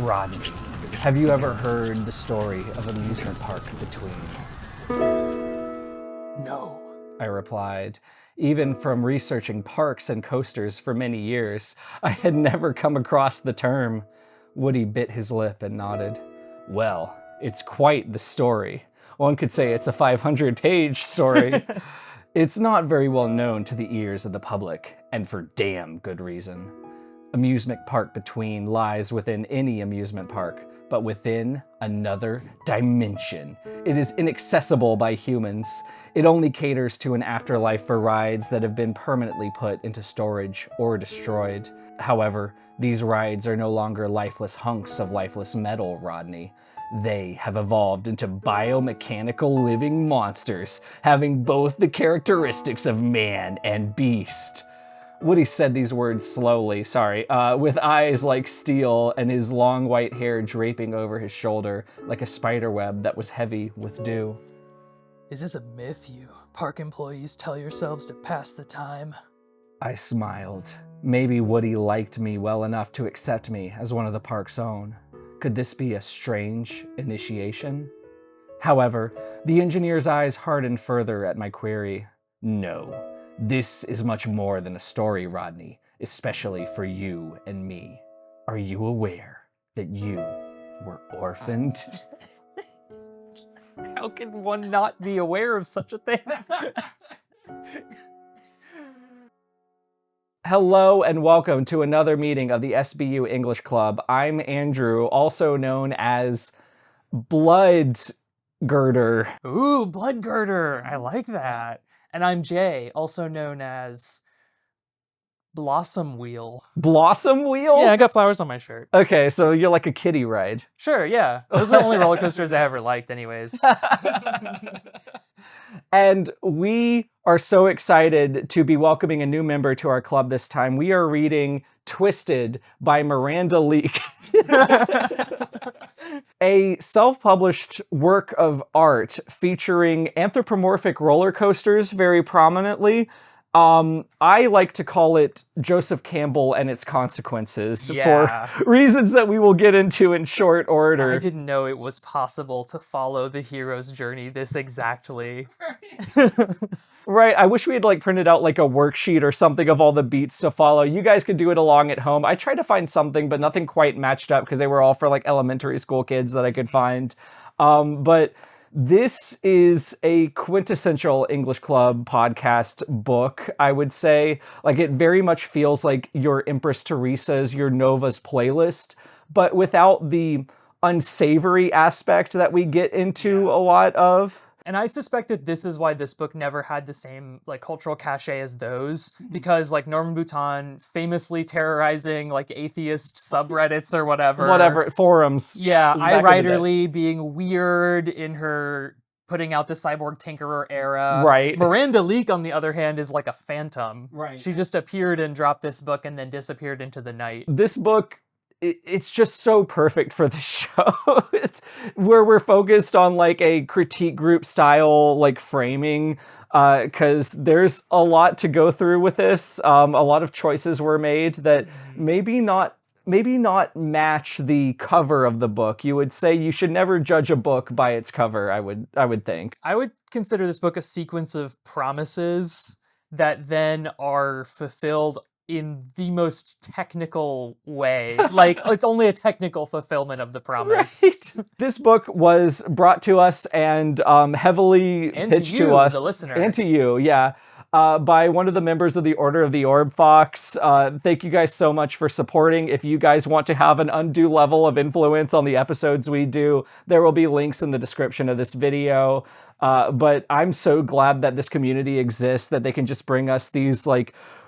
Rodney, have you ever heard the story of amusement park between? No. I replied. Even from researching parks and coasters for many years, I had never come across the term. Woody bit his lip and nodded. Well, it's quite the story. One could say it's a 500-page story. It's not very well known to the ears of the public, and for damn good reason. Amusement Park Between lies within any amusement park, but within another dimension. It is inaccessible by humans. It only caters to an afterlife for rides that have been permanently put into storage or destroyed. However, these rides are no longer lifeless hunks of lifeless metal, Rodney. They have evolved into biomechanical living monsters, having both the characteristics of man and beast. Woody said these words slowly, with eyes like steel and his long white hair draping over his shoulder like a spider web that was heavy with dew. Is this a myth you park employees tell yourselves to pass the time? I smiled. Maybe Woody liked me well enough to accept me as one of the park's own. Could this be a strange initiation? However, the engineer's eyes hardened further at my query. No. This is much more than a story, Rodney, especially for you and me. Are you aware that you were orphaned? How can one not be aware of such a thing? Hello and welcome to another meeting of the SBU English Club. I'm Andrew, also known as Blood Girder. Ooh, blood girder. I like that. And I'm Jay, also known as Blossom Wheel. Blossom Wheel? Yeah, I got flowers on my shirt. Okay, so you're like a kiddie ride. Sure, yeah. Those are the only roller coasters I ever liked anyways. And we are so excited to be welcoming a new member to our club this time. We are reading Twisted by Miranda Leek. A self-published work of art featuring anthropomorphic roller coasters very prominently. I like to call it Joseph Campbell and its consequences for reasons that we will get into in short order. I didn't know it was possible to follow the hero's journey this exactly. Right, I wish we had printed out a worksheet or something of all the beats to follow. You guys could do it along at home. I tried to find something, but nothing quite matched up because they were all for elementary school kids that I could find. But this is a quintessential English Club podcast book, I would say. It very much feels like your Empress Teresa's, your Nova's playlist, but without the unsavory aspect that we get into a lot of. And I suspect that this is why this book never had the same cultural cachet as those, because Norman Boutin famously terrorizing atheist subreddits or whatever Forums. Yeah, iWriterly being weird in her putting out the Cyborg Tinkerer era. Right. Miranda Leek, on the other hand, is like a phantom. Right. She just appeared and dropped this book and then disappeared into the night. This book, it's just so perfect for the show. It's where we're focused on a critique group style framing, because there's a lot to go through with this. A lot of choices were made that maybe not match the cover of the book. You would say you should never judge a book by its cover, I would think. I would consider this book a sequence of promises that then are fulfilled in the most technical way. It's only a technical fulfillment of the promise. Right. This book was brought to us and heavily pitched to us. The listener. And to you, yeah. By one of the members of the Order of the Orb Fox. Thank you guys so much for supporting. If you guys want to have an undue level of influence on the episodes we do, there will be links in the description of this video. But I'm so glad that this community exists, that they can just bring us these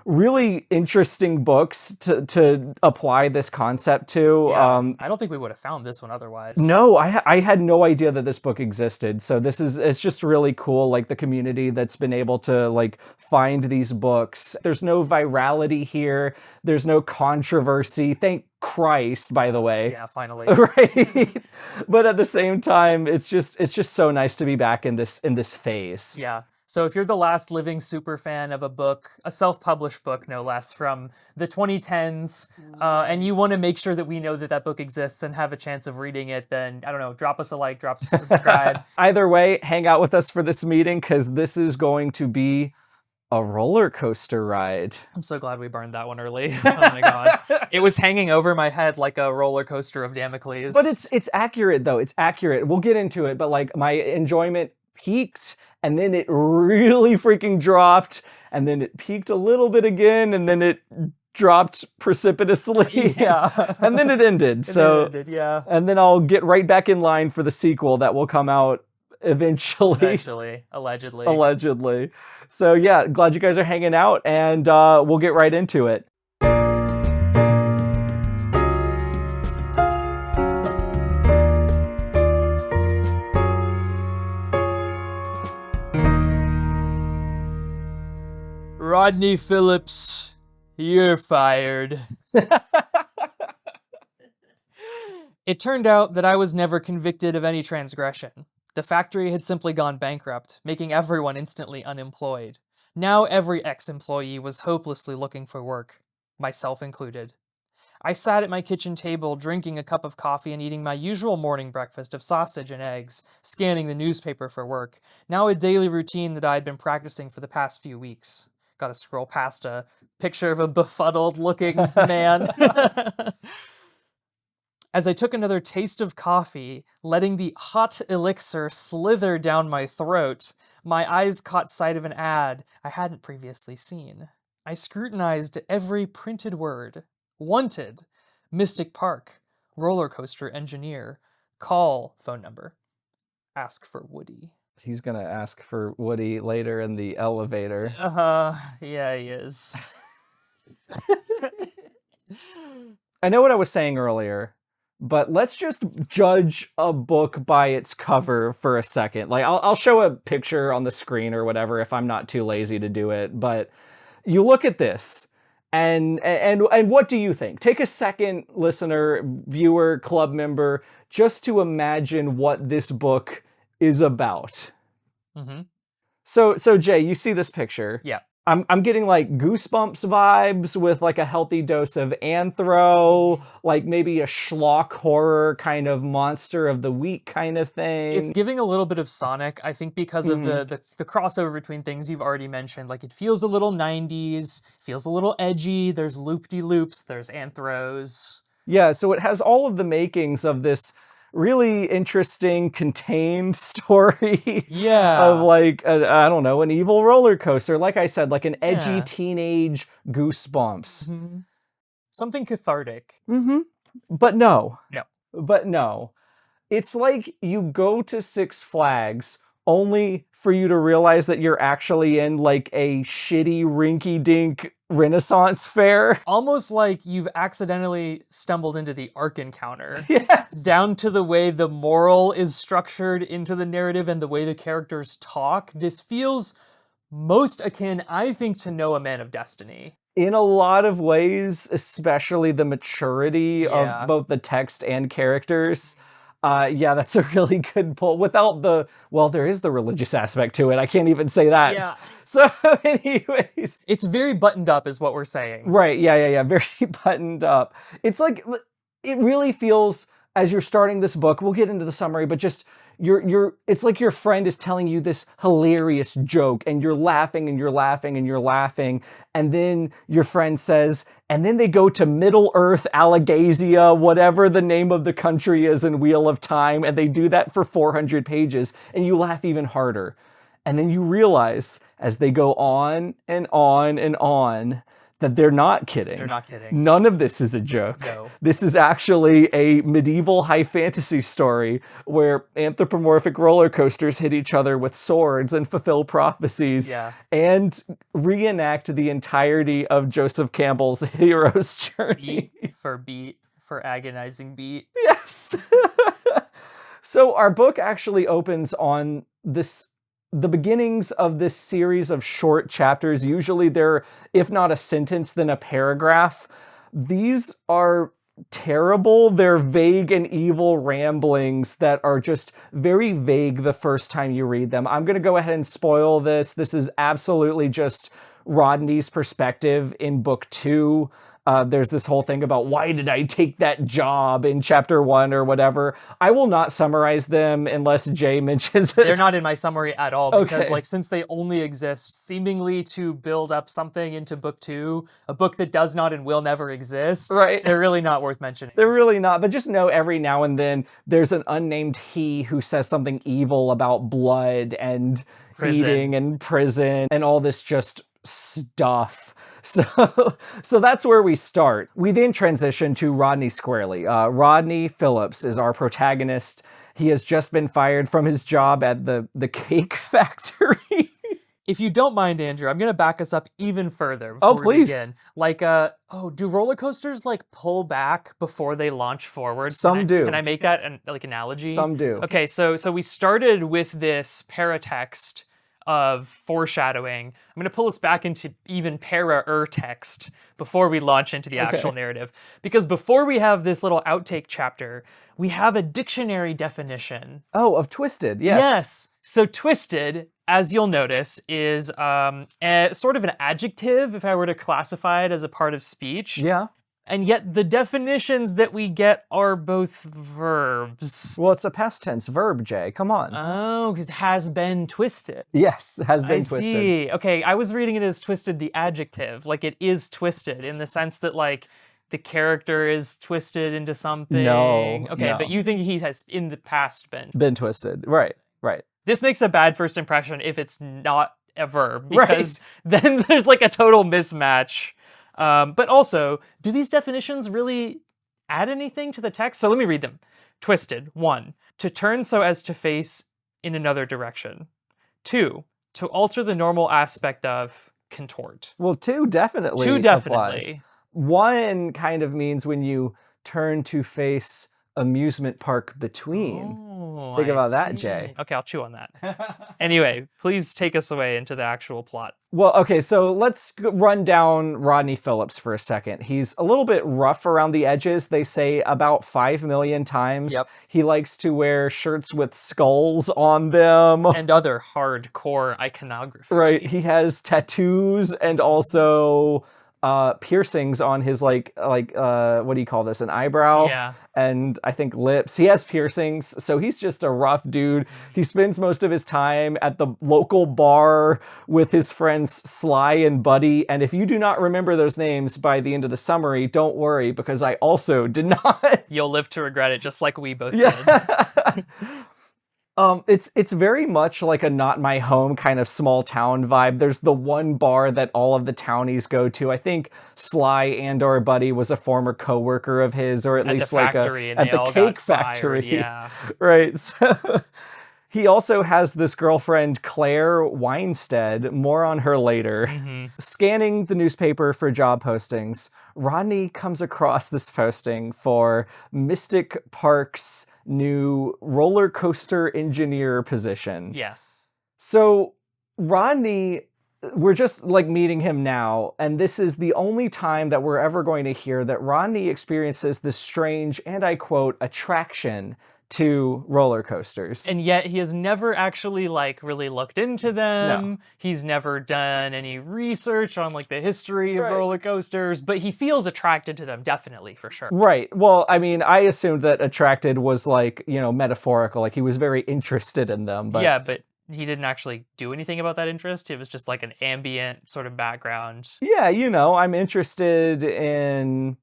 really interesting books to apply this concept to. Yeah, I don't think we would have found this one otherwise. No, I had no idea that this book existed. So it's just really cool, the community that's been able to find these books. There's no virality here. There's no controversy. Thank Christ, by the way. Yeah, finally. Right. But at the same time, it's just so nice to be back in this phase. Yeah. So if you're the last living super fan of a book, a self-published book no less, from the 2010s, and you want to make sure that we know that that book exists and have a chance of reading it, then, I don't know, drop us a like, drop us a subscribe. Either way, hang out with us for this meeting, because this is going to be a roller coaster ride. I'm so glad we burned that one early. Oh my god. It was hanging over my head like a roller coaster of Damocles. But it's accurate, though. It's accurate. We'll get into it, but like my enjoyment peaked, and then it really freaking dropped, and then it peaked a little bit again, and then it dropped precipitously. Yeah. And then it ended. Yeah. And then I'll get right back in line for the sequel that will come out eventually. Allegedly. Allegedly. So yeah, glad you guys are hanging out, and we'll get right into it. Rodney Phillips, you're fired. It turned out that I was never convicted of any transgression. The factory had simply gone bankrupt, making everyone instantly unemployed. Now every ex-employee was hopelessly looking for work, myself included. I sat at my kitchen table drinking a cup of coffee and eating my usual morning breakfast of sausage and eggs, scanning the newspaper for work, now a daily routine that I had been practicing for the past few weeks. Gotta scroll past a picture of a befuddled-looking man. As I took another taste of coffee, letting the hot elixir slither down my throat, my eyes caught sight of an ad I hadn't previously seen. I scrutinized every printed word. Wanted. Mystic Park. Roller coaster engineer. Call phone number. Ask for Woody. He's gonna ask for Woody later in the elevator. Yeah, he is. I know what I was saying earlier, but let's just judge a book by its cover for a second. Like, I'll show a picture on the screen or whatever if I'm not too lazy to do it. But you look at this, and what do you think? Take a second, listener, viewer, club member, just to imagine what this book is about. Mm-hmm. So Jay, you see this picture. Yeah. I'm getting like Goosebumps vibes with like a healthy dose of anthro, like maybe a schlock horror kind of monster of the week kind of thing. It's giving a little bit of Sonic, I think, because of the crossover between things you've already mentioned. Like, it feels a little 90s, feels a little edgy, there's loop-de-loops, there's anthros. Yeah, so it has all of the makings of this really interesting, contained story. Yeah. Of like, I don't know, an evil roller coaster. Like I said, like an edgy teenage Goosebumps. Mm-hmm. Something cathartic. Mm-hmm. But no. No. But no. It's like you go to Six Flags only for you to realize that you're actually in like a shitty rinky-dink Renaissance fair. Almost like you've accidentally stumbled into the Ark Encounter. Yes. Down to the way the moral is structured into the narrative and the way the characters talk. This feels most akin, I think, to Know a Man of Destiny. In a lot of ways, especially the maturity of both the text and characters. Yeah, that's a really good pull. Without there is the religious aspect to it. I can't even say that. Yeah. So anyways. It's very buttoned up is what we're saying. Right, yeah. Very buttoned up. It's like, it really feels, as you're starting this book, we'll get into the summary, but just, it's like your friend is telling you this hilarious joke, and you're laughing, and you're laughing, and you're laughing, and then your friend says, and then they go to Middle Earth, Allegazia, whatever the name of the country is in Wheel of Time, and they do that for 400 pages, and you laugh even harder. And then you realize, as they go on and on and on, that they're not kidding. They're not kidding. None of this is a joke. No. This is actually a medieval high fantasy story where anthropomorphic roller coasters hit each other with swords and fulfill prophecies and reenact the entirety of Joseph Campbell's hero's journey. Beat for agonizing beat. Yes. So our book actually opens on the beginnings of this series of short chapters. Usually they're, if not a sentence, then a paragraph. These are terrible. They're vague and evil ramblings that are just very vague the first time you read them. I'm going to go ahead and spoil this. This is absolutely just Rodney's perspective in book 2. There's this whole thing about why did I take that job in chapter 1 or whatever. I will not summarize them unless Jay mentions it. They're not in my summary at all because, Okay. like, since they only exist seemingly to build up something into book 2, a book that does not and will never exist, Right. they're really not worth mentioning. They're really not, but just know every now and then there's an unnamed he who says something evil about blood and Prison. eating and prison and all this just stuff. So that's where we start. We then transition to Rodney Squarely. Rodney Phillips is our protagonist. He has just been fired from his job at the cake factory. If you don't mind, Andrew, I'm going to back us up even further before we please. begin. Like, do roller coasters, like, pull back before they launch forward? Some do. Can I make that an analogy? Some do. Okay, so we started with this paratext of foreshadowing. I'm going to pull us back into even para-er text before we launch into the actual narrative. Because before we have this little outtake chapter, we have a dictionary definition. Oh, of twisted, yes. Yes. So twisted, as you'll notice, is sort of an adjective if I were to classify it as a part of speech. Yeah. And yet the definitions that we get are both verbs. Well, it's a past tense verb, Jay. Come on. Oh, because it has been twisted. Yes, has been I twisted. see. Okay, I was reading it as twisted the adjective. Like, it is twisted in the sense that, like, the character is twisted into something. No, Okay, no. but you think he has in the past been. Been twisted. Right. This makes a bad first impression if it's not a verb, because then there's like a total mismatch. But also, do these definitions really add anything to the text? So let me read them. Twisted. 1, to turn so as to face in another direction. 2, to alter the normal aspect of, contort. Well, 2 definitely 2 applies. definitely. 1 kind of means when you turn to face amusement park between. Oh, Think I about that, see. Jay. Okay, I'll chew on that. Anyway, please take us away into the actual plot. Well, okay, so let's run down Rodney Phillips for a second. He's a little bit rough around the edges. They say about 5 million times. Yep. He likes to wear shirts with skulls on them. And other hardcore iconography. Right, he has tattoos and also piercings on his like what do you call this, an eyebrow? Yeah. And I think lips. He has piercings, so he's just a rough dude. He spends most of his time at the local bar with his friends Sly and Buddy, and if you do not remember those names by the end of the summary, don't worry, because I also did not. You'll live to regret it, just like we both did. Yeah. It's very much like a not my home kind of small town vibe. There's the one bar that all of the townies go to. I think Sly and or Buddy was a former coworker of his, or at least the like factory, and at they the all cake got fired, factory. yeah. Right. So he also has this girlfriend, Claire Weinstead. More on her later. Mm-hmm. Scanning the newspaper for job postings, Rodney comes across this posting for Mystic Park's new roller coaster engineer position. Yes. So Rodney, we're just like meeting him now, and this is the only time that we're ever going to hear that Rodney experiences this strange, and I quote, attraction to roller coasters. And yet he has never actually like really looked into them. No. He's never done any research on like the history of Right. roller coasters, but he feels attracted to them, definitely, for sure. Right. Well, I mean, I assumed that attracted was like, metaphorical, like he was very interested in them, but Yeah, but he didn't actually do anything about that interest. It was just like an ambient sort of background. yeah, I'm interested in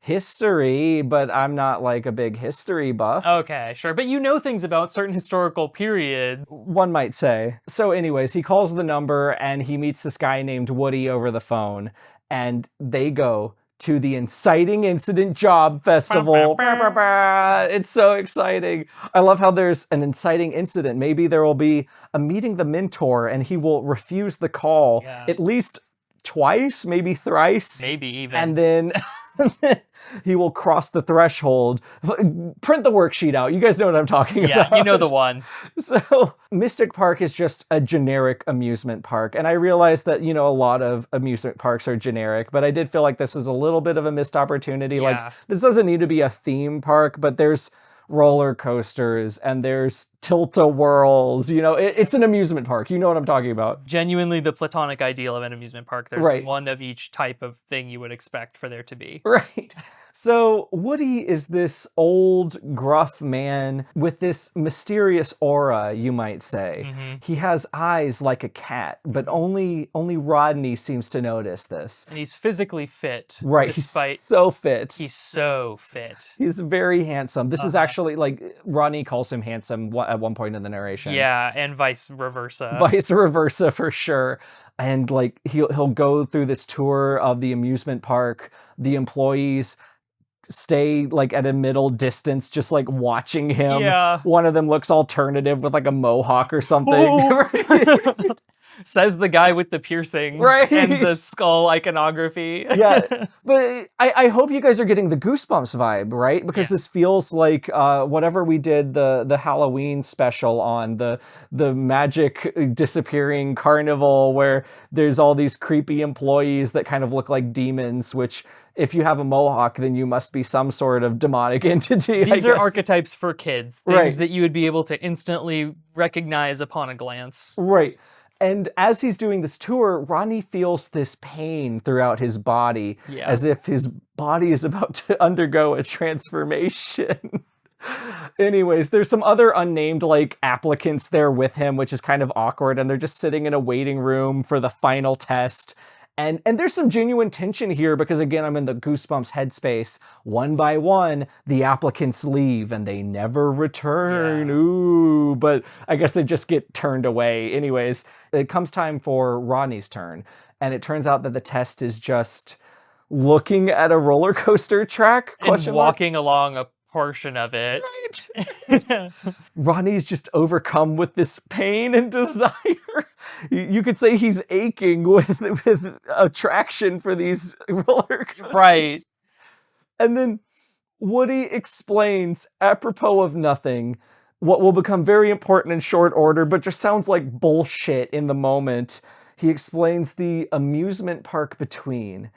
history, but I'm not like a big history buff. Okay, sure. But you know things about certain historical periods. One might say. So anyways, he calls the number and he meets this guy named Woody over the phone, and they go to the Inciting Incident Job Festival. It's so exciting. I love how there's an inciting incident. Maybe there will be a meeting the mentor and he will refuse the call Yeah. at least twice, maybe thrice. Maybe even. And then He will cross the threshold. Print the worksheet out. You guys know what I'm talking about. Yeah, you know the one. So Mystic Park is just a generic amusement park. And I realize that, a lot of amusement parks are generic, but I did feel like this was a little bit of a missed opportunity. Yeah. Like, this doesn't need to be a theme park, but there's roller coasters and there's tilt-a-whirls. It's an amusement park. You know what I'm talking about. Genuinely the platonic ideal of an amusement park. There's Right. one of each type of thing you would expect for there to be. Right. So Woody is this old, gruff man with this mysterious aura, you might say. Mm-hmm. He has eyes like a cat, but only Rodney seems to notice this. And he's physically fit. Right, Despite he's so fit. he's so fit. He's very handsome. This is actually, like, Rodney calls him handsome at one point in the narration. Yeah, and vice versa. Vice versa, for sure. And, like, he'll go through this tour of the amusement park. The employees stay, like, at a middle distance, just, like, watching him. Yeah. One of them looks alternative with, like, a mohawk or something. Says the guy with the piercings Right. and the skull iconography. Yeah, but I hope you guys are getting the Goosebumps vibe, right? Because this feels like whatever we did the Halloween special on, the magic disappearing carnival where there's all these creepy employees that kind of look like demons, which if you have a mohawk, then you must be some sort of demonic entity. These are archetypes for kids. Things Right. that you would be able to instantly recognize upon a glance. Right. And as he's doing this tour, Rodney feels this pain throughout his body, as if his body is about to undergo a transformation. Anyways, there's some other unnamed, like, applicants there with him, which is kind of awkward, and they're just sitting in a waiting room for the final test. And there's some genuine tension here because, again, I'm in the Goosebumps headspace. One by one, the applicants leave and they never return. Yeah. Ooh, but I guess they just get turned away. Anyways, it comes time for Rodney's turn. And it turns out that the test is just looking at a roller coaster track? And walking along a portion of it. Right. Rodney's just overcome with this pain and desire. You could say he's aching with attraction for these roller coasters. Right. And then Woody explains, apropos of nothing, what will become very important in short order, but just sounds like bullshit in the moment. He explains the amusement park between.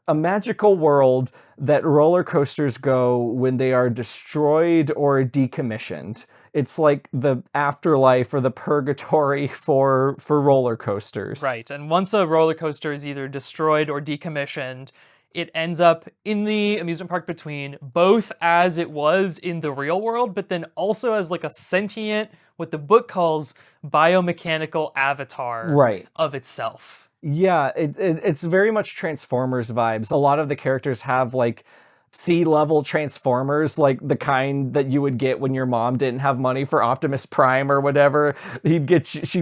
A magical world that roller coasters go when they are destroyed or decommissioned. It's like the afterlife or the purgatory for roller coasters. Right. And once a roller coaster is either destroyed or decommissioned, it ends up in the amusement park between, both as it was in the real world, but then also as like a sentient, what the book calls biomechanical avatar of itself. Yeah, it's very much Transformers vibes. A lot of the characters have, like, sea-level Transformers, like the kind that you would get when your mom didn't have money for Optimus Prime or whatever. She'd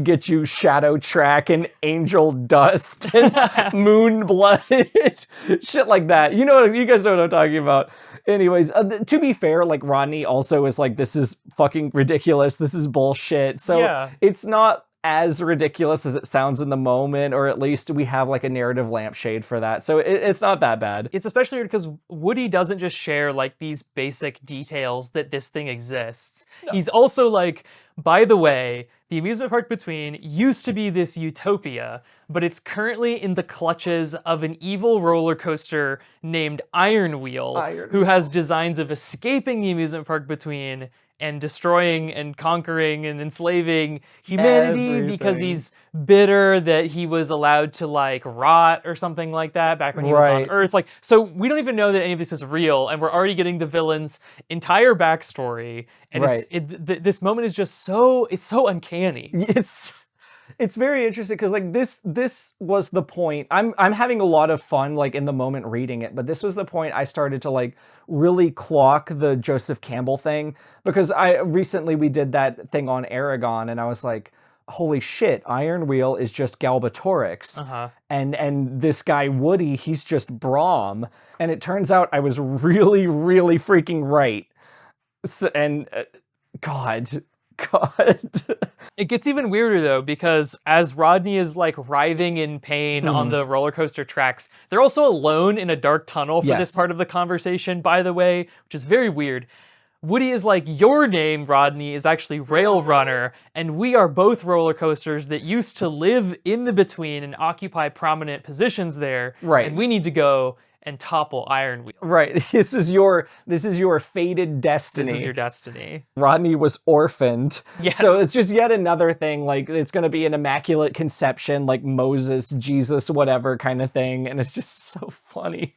get you Shadow Track and Angel Dust and Moonblood, shit like that. You guys know what I'm talking about. Anyways, to be fair, like, Rodney also is like, this is fucking ridiculous. This is bullshit. So it's not as ridiculous as it sounds in the moment, or at least we have, like, a narrative lampshade for that. So it's not that bad. It's especially weird because Woody doesn't just share, like, these basic details that this thing exists. No. He's also like, by the way, the amusement park between used to be this utopia, but it's currently in the clutches of an evil roller coaster named Iron Wheel, who has designs of escaping the amusement park between and destroying and conquering and enslaving humanity because he's bitter that he was allowed to, like, rot or something like that back when he was on Earth. Like, so we don't even know that any of this is real, and we're already getting the villain's entire backstory. And this moment is just it's so uncanny. It's very interesting because, like, this was the point. I'm having a lot of fun, like, in the moment reading it, but this was the point I started to, like, really clock the Joseph Campbell thing, because recently we did that thing on Aragon, and I was like, holy shit, Iron Wheel is just Galbatorix. And this guy Woody, he's just Brahm. And it turns out I was really, really freaking right. So, and God, God. It gets even weirder though, because as Rodney is like writhing in pain on the roller coaster tracks, they're also alone in a dark tunnel for this Yes. part of the conversation, by the way, which is very weird. Woody is like, your name, Rodney, is actually Rail Runner, and we are both roller coasters that used to live in the between and occupy prominent positions there. Right. And we need to go and topple Iron Wheel. Right. This is your fated destiny. This is your destiny. Rodney was orphaned. Yes. So it's just yet another thing. Like, it's going to be an immaculate conception, like Moses, Jesus, whatever kind of thing. And it's just so funny.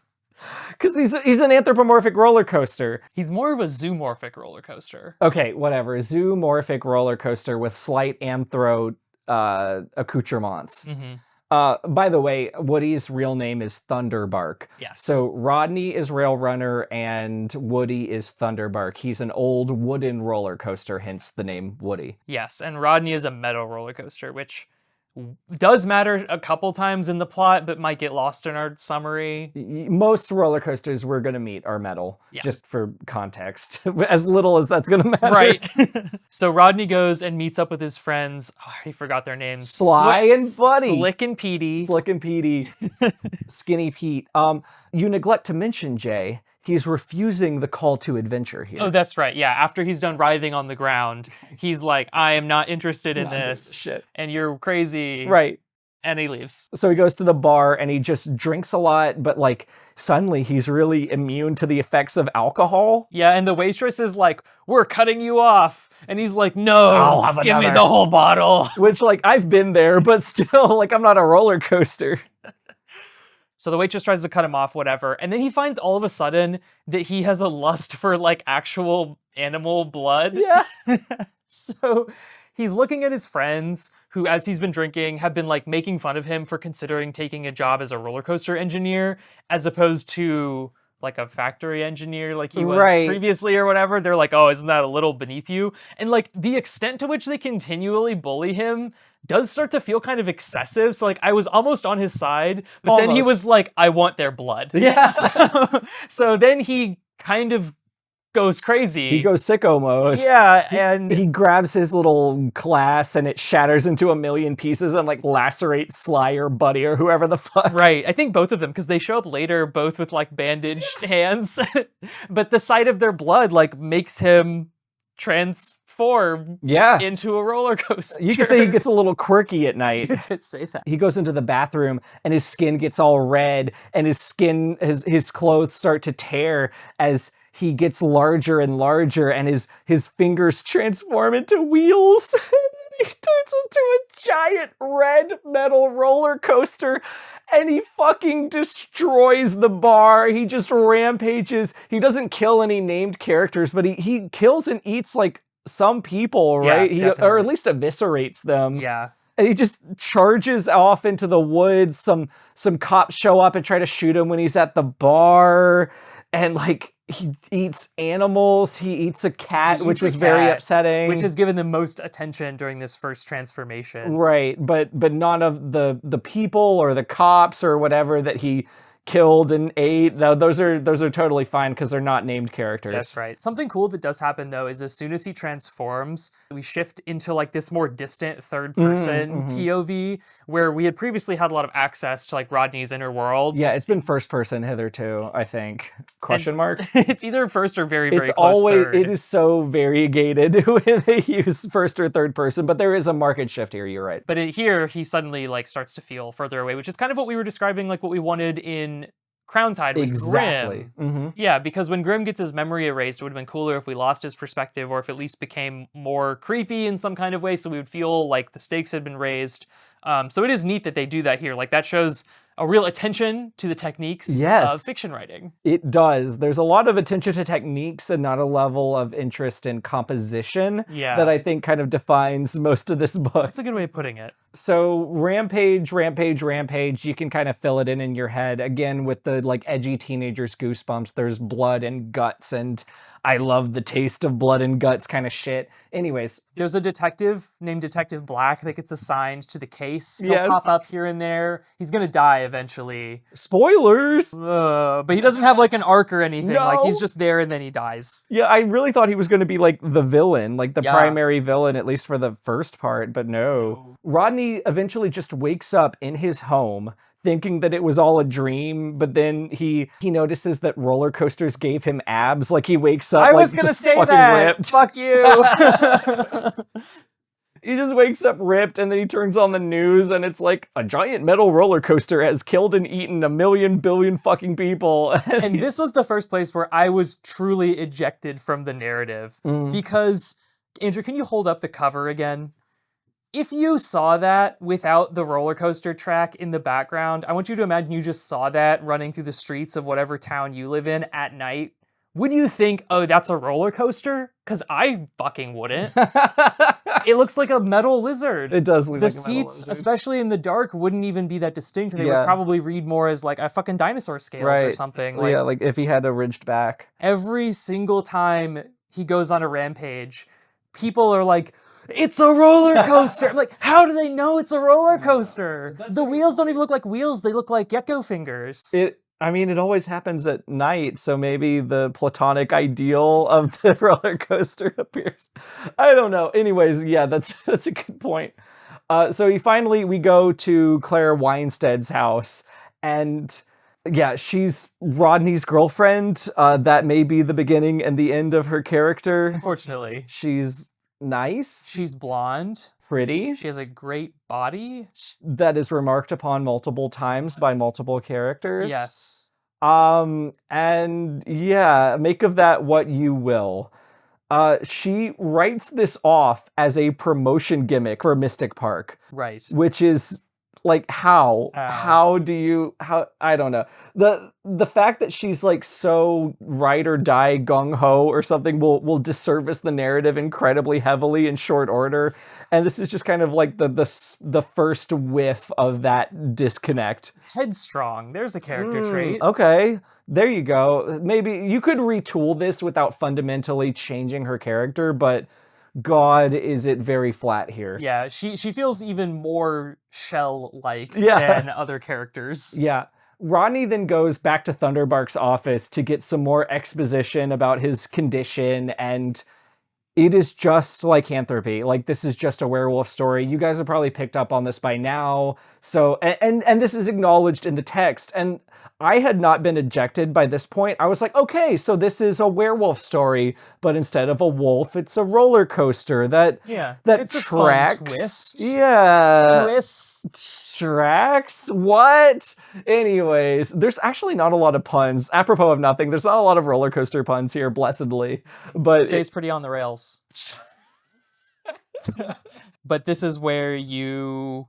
Because he's an anthropomorphic roller coaster. He's more of a zoomorphic roller coaster. Okay, whatever. Zoomorphic roller coaster with slight anthro accoutrements. By the way, Woody's real name is Thunderbark. Yes. So Rodney is Rail Runner and Woody is Thunderbark. He's an old wooden roller coaster, hence the name Woody. Yes, and Rodney is a metal roller coaster, which does matter a couple times in the plot, but might get lost in our summary. Most roller coasters we're going to meet are metal, Yes. just for context. As little as that's going to matter. Right. So Rodney goes and meets up with his friends. Oh, I already forgot their names. Sly and Buddy. Slick and Petey. Slick and Petey. Skinny Pete. You neglect to mention, Jay, he's refusing the call to adventure here. Oh, that's right. Yeah, after he's done writhing on the ground, he's like, I am not interested in Not into this. this shit. And you're crazy. Right. And he leaves. So he goes to the bar and he just drinks a lot, but like suddenly he's really immune to the effects of alcohol. Yeah, and the waitress is like, we're cutting you off. And he's like, no, I'll have give me another." the whole bottle. Which, like, I've been there, but still, like, I'm not a roller coaster. So the waitress tries to cut him off, whatever. And then he finds all of a sudden that he has a lust for like actual animal blood. Yeah. So he's looking at his friends who, as he's been drinking, have been like making fun of him for considering taking a job as a roller coaster engineer as opposed to like a factory engineer like he was Right. previously or whatever. They're like, oh, isn't that a little beneath you? And like the extent to which they continually bully him does start to feel kind of excessive. So like I was almost on his side, but then he Almost. was like, I want their blood. Yeah. So then he kind of goes crazy. He goes sicko mode. Yeah, and He grabs his little glass and it shatters into a million pieces and like lacerates Sly or Buddy or whoever the fuck. right, I think both of them, because they show up later both with like bandaged hands. But the sight of their blood like makes him transform Yeah. into a roller coaster. You can say he gets a little quirky at night. You could say that. He goes into the bathroom and his skin gets all red and his clothes start to tear as he gets larger and larger and his fingers transform into wheels. And he turns into a giant red metal roller coaster and he fucking destroys the bar. He just rampages. He doesn't kill any named characters, but he kills and eats like some people, Yeah, right? Or definitely. at least eviscerates them. Yeah. And he just charges off into the woods. Some cops show up and try to shoot him when he's at the bar. And like he eats animals. He eats a cat, He which eats a was very cat, upsetting. Which has given the most attention during this first transformation. right, but none of the people or the cops or whatever that he killed and ate. No, those are totally fine because they're not named characters. That's right. Something cool that does happen though is as soon as he transforms, we shift into like this more distant third person POV where we had previously had a lot of access to like Rodney's inner world. Yeah, it's been first person hitherto, I think. Question mark? It's either first or very, very It's close always third. it is so variegated when they use first or third person, but there is a market shift here, you're right. But here he suddenly like starts to feel further away, which is kind of what we were describing, like what we wanted in Crown Tide with Exactly. Grimm. Yeah, because when Grimm gets his memory erased, it would have been cooler if we lost his perspective or if it at least became more creepy in some kind of way so we would feel like the stakes had been raised. So it is neat that they do that here. Like that shows a real attention to the techniques Yes. of fiction writing. It does. There's a lot of attention to techniques and not a level of interest in composition Yeah. that I think kind of defines most of this book. That's a good way of putting it. So rampage, rampage, rampage, you can kind of fill it in your head. Again, with the like edgy teenagers goosebumps, there's blood and guts, and I love the taste of blood and guts kind of shit. Anyways. There's a detective named Detective Black that gets assigned to the case. He'll Yes. pop up here and there. He's gonna die eventually. Spoilers! But he doesn't have like an arc or anything. No. Like he's just there and then he dies. Yeah, I really thought he was going to be like the villain, like the Yeah. primary villain, at least for the first part, but no. Rodney eventually just wakes up in his home thinking that it was all a dream, but then he notices that roller coasters gave him abs. Like he wakes up I like was gonna just say fucking that. ripped. Fuck you. He just wakes up ripped, and then he turns on the news, and it's like, a giant metal roller coaster has killed and eaten 1 billion fucking people. And this was the first place where I was truly ejected from the narrative. Because, Andrew, can you hold up the cover again? If you saw that without the roller coaster track in the background, I want you to imagine you just saw that running through the streets of whatever town you live in at night. Would you think, oh, that's a roller coaster? Because I fucking wouldn't. It looks like a metal lizard. It does look the like a metal seats, lizard. especially in the dark, wouldn't even be that distinct. They Yeah. would probably read more as like a fucking dinosaur scales or something. Like, yeah, like if he had a ridged back. every single time he goes on a rampage, people are like, it's a roller coaster. I'm like, how do they know it's a roller coaster? The wheels don't even look like wheels. They look like gecko fingers. It always happens at night, so maybe the platonic ideal of the roller coaster appears. I don't know. Anyways, yeah, that's a good point. So we go to Claire Weinstead's house, and yeah, she's Rodney's girlfriend. That may be the beginning and the end of her character. Unfortunately. She's nice. She's blonde. Pretty. She has a great body. That is remarked upon multiple times by multiple characters. Yes. And yeah, make of that what you will. She writes this off as a promotion gimmick for Mystic Park. Right. Which is like, how I don't know. The fact that she's like so ride or die gung ho or something will disservice the narrative incredibly heavily in short order. And this is just kind of like the first whiff of that disconnect. Headstrong. There's a character trait. Okay. There you go. Maybe you could retool this without fundamentally changing her character, but God, is it very flat here. Yeah, she feels even more shell-like Yeah. than other characters. Yeah. Rodney then goes back to Thunderbark's office to get some more exposition about his condition, and it is just lycanthropy. Like, this is just a werewolf story. You guys have probably picked up on this by now. So, and this is acknowledged in the text. And I had not been ejected by this point. I was like, okay, so this is a werewolf story, but instead of a wolf, it's a roller coaster that it's tracks. A fun twist. Yeah. Twist. Tracks? What? Anyways, there's actually not a lot of puns. Apropos of nothing, there's not a lot of roller coaster puns here, blessedly. But Stays pretty on the rails. But this is where you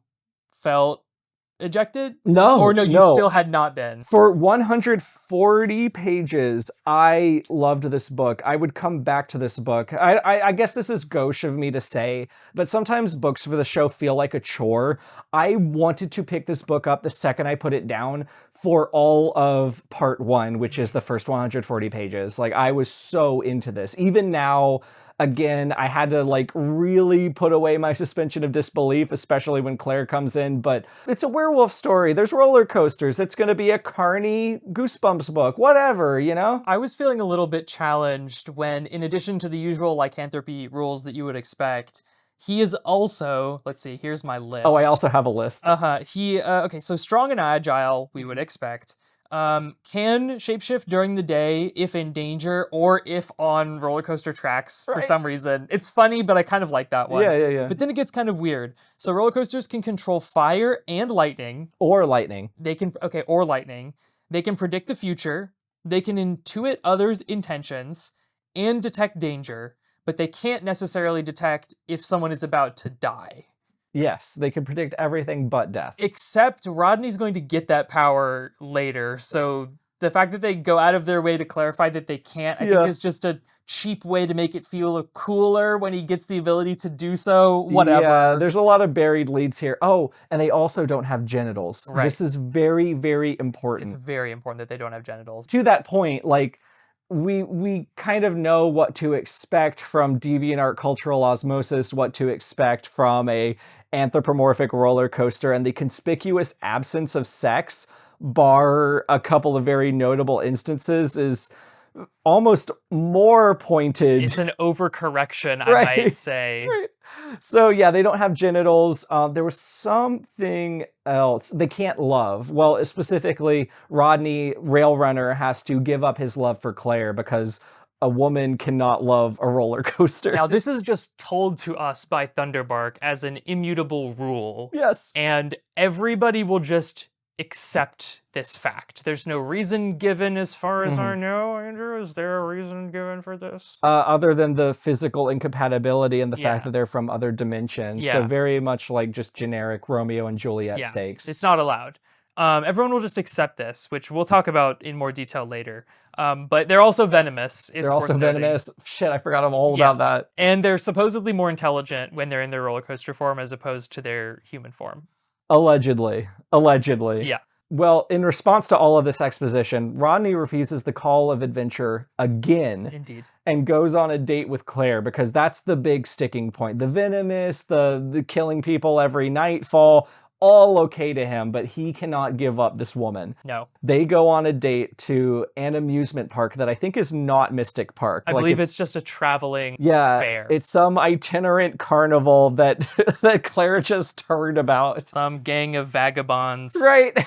felt ejected? No. Or no, you still had not been. For 140 pages, I loved this book. I would come back to this book. I guess this is gauche of me to say, but sometimes books for the show feel like a chore. I wanted to pick this book up the second I put it down for all of part 1, which is the first 140 pages. Like, I was so into this. Even now, again, I had to like really put away my suspension of disbelief, especially when Claire comes in, but it's a werewolf story. There's roller coasters. It's going to be a carny Goosebumps book, whatever, you know? I was feeling a little bit challenged when, in addition to the usual lycanthropy rules that you would expect, he is also, let's see, here's my list. Oh, I also have a list. Okay, so strong and agile, we would expect. Can shapeshift during the day if in danger or if on roller coaster tracks for some reason. It's funny, but I kind of like that one. Yeah. But then it gets kind of weird. So roller coasters can control fire and lightning. Or lightning. Or lightning. They can predict the future. They can intuit others' intentions and detect danger, but they can't necessarily detect if someone is about to die. Yes, they can predict everything but death. Except Rodney's going to get that power later, so the fact that they go out of their way to clarify that they can't, I think is just a cheap way to make it feel cooler when he gets the ability to do so. Whatever. Yeah, there's a lot of buried leads here. Oh, and they also don't have genitals. Right. This is very, very important. It's very important that they don't have genitals. To that point, like, we kind of know what to expect from DeviantArt cultural osmosis, what to expect from a anthropomorphic roller coaster, and the conspicuous absence of sex, bar a couple of very notable instances, is almost more pointed. It's an overcorrection, I might say. Right. So yeah, they don't have genitals. There was something else. They can't love. Well, specifically, Rodney Railrunner has to give up his love for Claire because a woman cannot love a roller coaster. Now, this is just told to us by Thunderbark as an immutable rule. Yes. And everybody will just accept this fact. There's no reason given as far as I know, Andrew. Is there a reason given for this? Other than the physical incompatibility and the fact that they're from other dimensions. So very much like just generic Romeo and Juliet stakes. It's not allowed. Everyone will just accept this, which we'll talk about in more detail later. But they're also venomous. They're also venomous. Shit, I forgot all about that. And they're supposedly more intelligent when they're in their roller coaster form as opposed to their human form. Allegedly. Yeah. Well, in response to all of this exposition, Rodney refuses the call of adventure again. Indeed. And goes on a date with Claire because that's the big sticking point. The venomous, the killing people every nightfall, all okay to him, but he cannot give up this woman. No. They go on a date to an amusement park that I think is not Mystic Park. I believe it's just a traveling fair. It's some itinerant carnival that that Claire just heard about. Some gang of vagabonds. Right.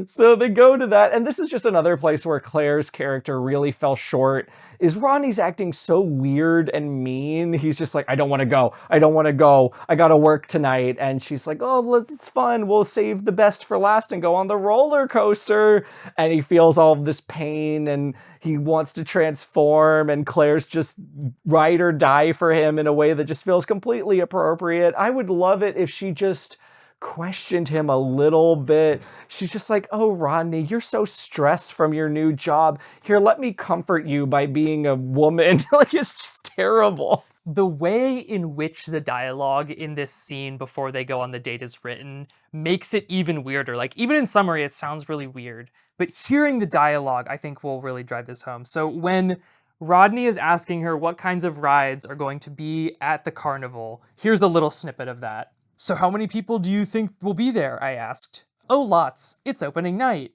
So they go to that, and this is just another place where Claire's character really fell short, is Rodney's acting so weird and mean. He's just like, I don't want to go. I gotta work tonight. And she's like, oh, it's fun. We'll save the best for last and go on the roller coaster. And he feels all this pain, and he wants to transform, and Claire's just ride or die for him in a way that just feels completely appropriate. I would love it if she just questioned him a little bit. She's just like, oh, Rodney, you're so stressed from your new job. Here, let me comfort you by being a woman. Like, it's just terrible. The way in which the dialogue in this scene before they go on the date is written makes it even weirder. Like, even in summary, it sounds really weird. But hearing the dialogue, I think, will really drive this home. So when Rodney is asking her what kinds of rides are going to be at the carnival, here's a little snippet of that. So how many people do you think will be there? I asked. Oh, lots. It's opening night.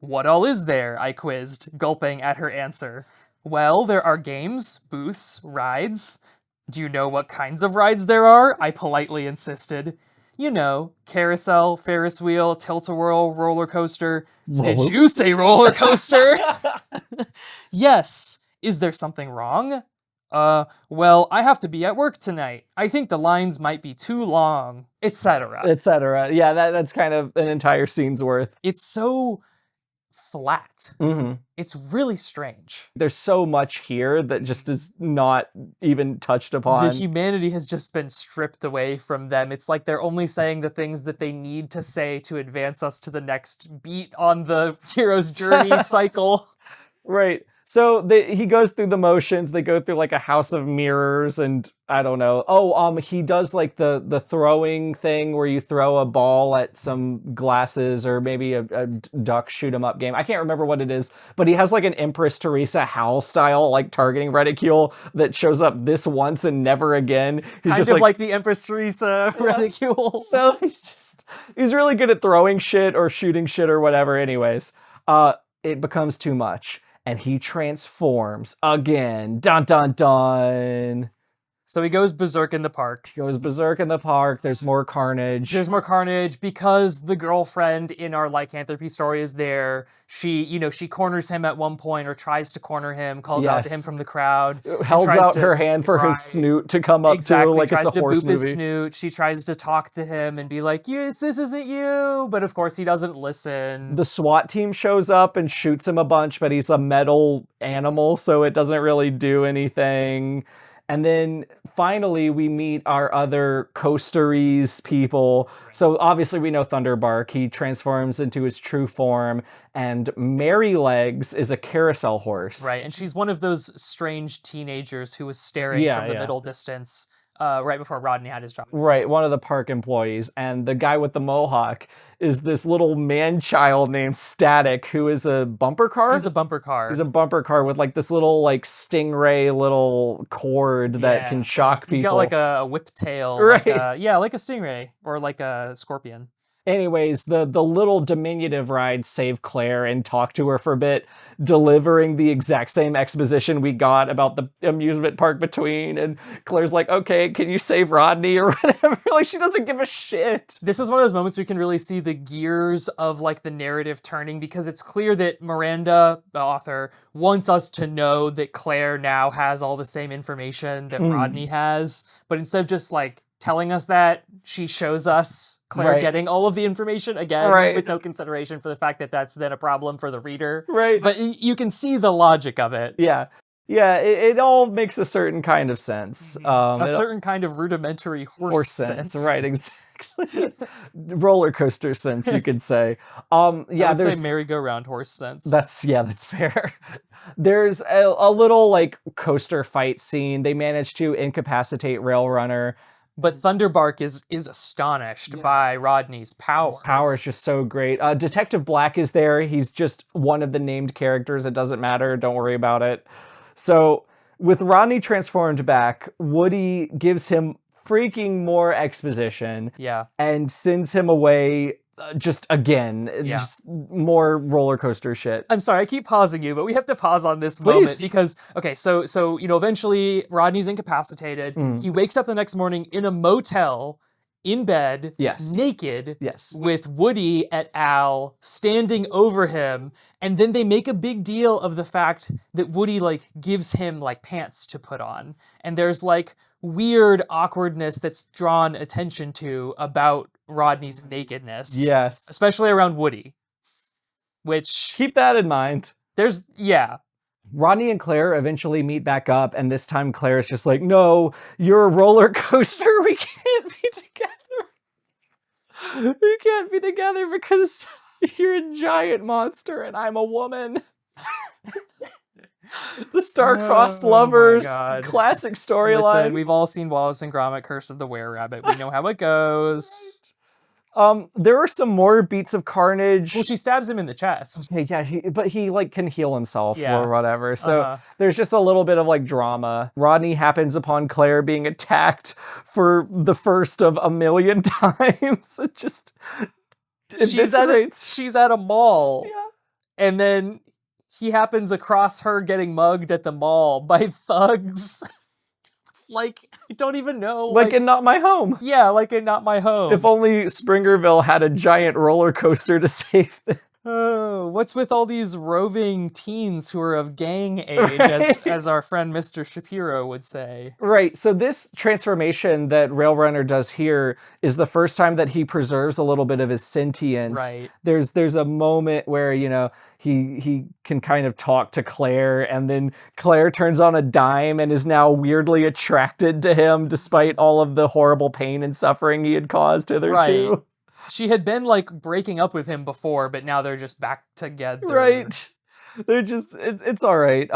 What all is there? I quizzed, gulping at her answer. Well, there are games, booths, rides. Do you know what kinds of rides there are? I politely insisted. You know, carousel, Ferris wheel, tilt-a-whirl, roller coaster. Did you say roller coaster? Yes. Is there something wrong? Well, I have to be at work tonight. I think the lines might be too long, etc. Etc. Yeah, that's kind of an entire scene's worth. It's so flat. Mm-hmm. It's really strange. There's so much here that just is not even touched upon. The humanity has just been stripped away from them. It's like they're only saying the things that they need to say to advance us to the next beat on the hero's journey cycle. Right. So he goes through the motions. They go through like a house of mirrors, and I don't know. Oh, he does like the throwing thing where you throw a ball at some glasses, or maybe a duck shoot 'em up game. I can't remember what it is, but he has like an Empress Teresa Howell style like targeting reticule that shows up this once and never again. He's kind of like the Empress Teresa reticule. So he's really good at throwing shit or shooting shit or whatever. Anyways, it becomes too much. And he transforms again. Dun, dun, dun. So he goes berserk in the park. There's more carnage. Because the girlfriend in our lycanthropy story is there. She corners him at one point, or tries to corner him, calls out to him from the crowd. Holds out her hand for his snoot to come up to, like it's a horse movie. His snoot. She tries to talk to him and be like, yes, this isn't you. But of course he doesn't listen. The SWAT team shows up and shoots him a bunch, but he's a metal animal, so it doesn't really do anything. And then finally we meet our other coasteries people. So obviously we know Thunderbark. He transforms into his true form. And Mary Legs is a carousel horse. Right, and she's one of those strange teenagers who was staring from the middle distance right before Rodney had his job. Right, one of the park employees. And the guy with the mohawk is this little man-child named Static, who is a bumper car? He's a bumper car. He's a bumper car with like this little like stingray little cord that can shock people. He's got like a whip tail. Right. Like a stingray or like a scorpion. Anyways, the little diminutive rides save Claire and talk to her for a bit, delivering the exact same exposition we got about the amusement park between. And Claire's like, okay, can you save Rodney or whatever? Like, she doesn't give a shit. This is one of those moments we can really see the gears of like the narrative turning, because it's clear that Miranda, the author, wants us to know that Claire now has all the same information that Rodney has. But instead of just like telling us that, she shows us Claire getting all of the information again with no consideration for the fact that that's then a problem for the reader. Right. But you can see the logic of it. Yeah. Yeah, it all makes a certain kind of sense. A certain kind of rudimentary horse sense. Right, exactly. Roller coaster sense, you could say. Yeah, I would say merry-go-round horse sense. That's fair. There's a little like coaster fight scene. They manage to incapacitate Rail Runner. But Thunderbark is astonished by Rodney's power. His power is just so great. Detective Black is there. He's just one of the named characters. It doesn't matter. Don't worry about it. So with Rodney transformed back, Woody gives him freaking more exposition. Yeah. And sends him away just again. Just more roller coaster shit. I'm sorry, I keep pausing you, but we have to pause on this moment because, okay, so eventually Rodney's incapacitated. He wakes up the next morning in a motel, in bed, naked, with Woody et al. Standing over him, and then they make a big deal of the fact that Woody like gives him like pants to put on, and there's like weird awkwardness that's drawn attention to about Rodney's nakedness. Yes. Especially around Woody. Which... keep that in mind. Rodney and Claire eventually meet back up, and this time Claire is just like, no, you're a roller coaster. We can't be together. We can't be together because you're a giant monster and I'm a woman. The star-crossed lovers, classic storyline. Listen, we've all seen Wallace and Gromit: Curse of the Were-Rabbit. We know how it goes. There are some more beats of carnage. Well, she stabs him in the chest. Okay, yeah, but he like can heal himself or whatever. So there's just a little bit of like drama. Rodney happens upon Claire being attacked for the first of a million times. She's at a mall. Yeah. And then he happens across her getting mugged at the mall by thugs. Like, I don't even know. Like in Not My Home. Yeah, like in Not My Home. If only Springerville had a giant roller coaster to save them. Oh, what's with all these roving teens who are of gang age, as our friend Mr. Shapiro would say? Right, so this transformation that Rail Runner does here is the first time that he preserves a little bit of his sentience. Right. There's a moment where, he can kind of talk to Claire, and then Claire turns on a dime and is now weirdly attracted to him despite all of the horrible pain and suffering he had caused hitherto. Right. She had been like breaking up with him before, but now they're just back together. Right. They're just, it's all right.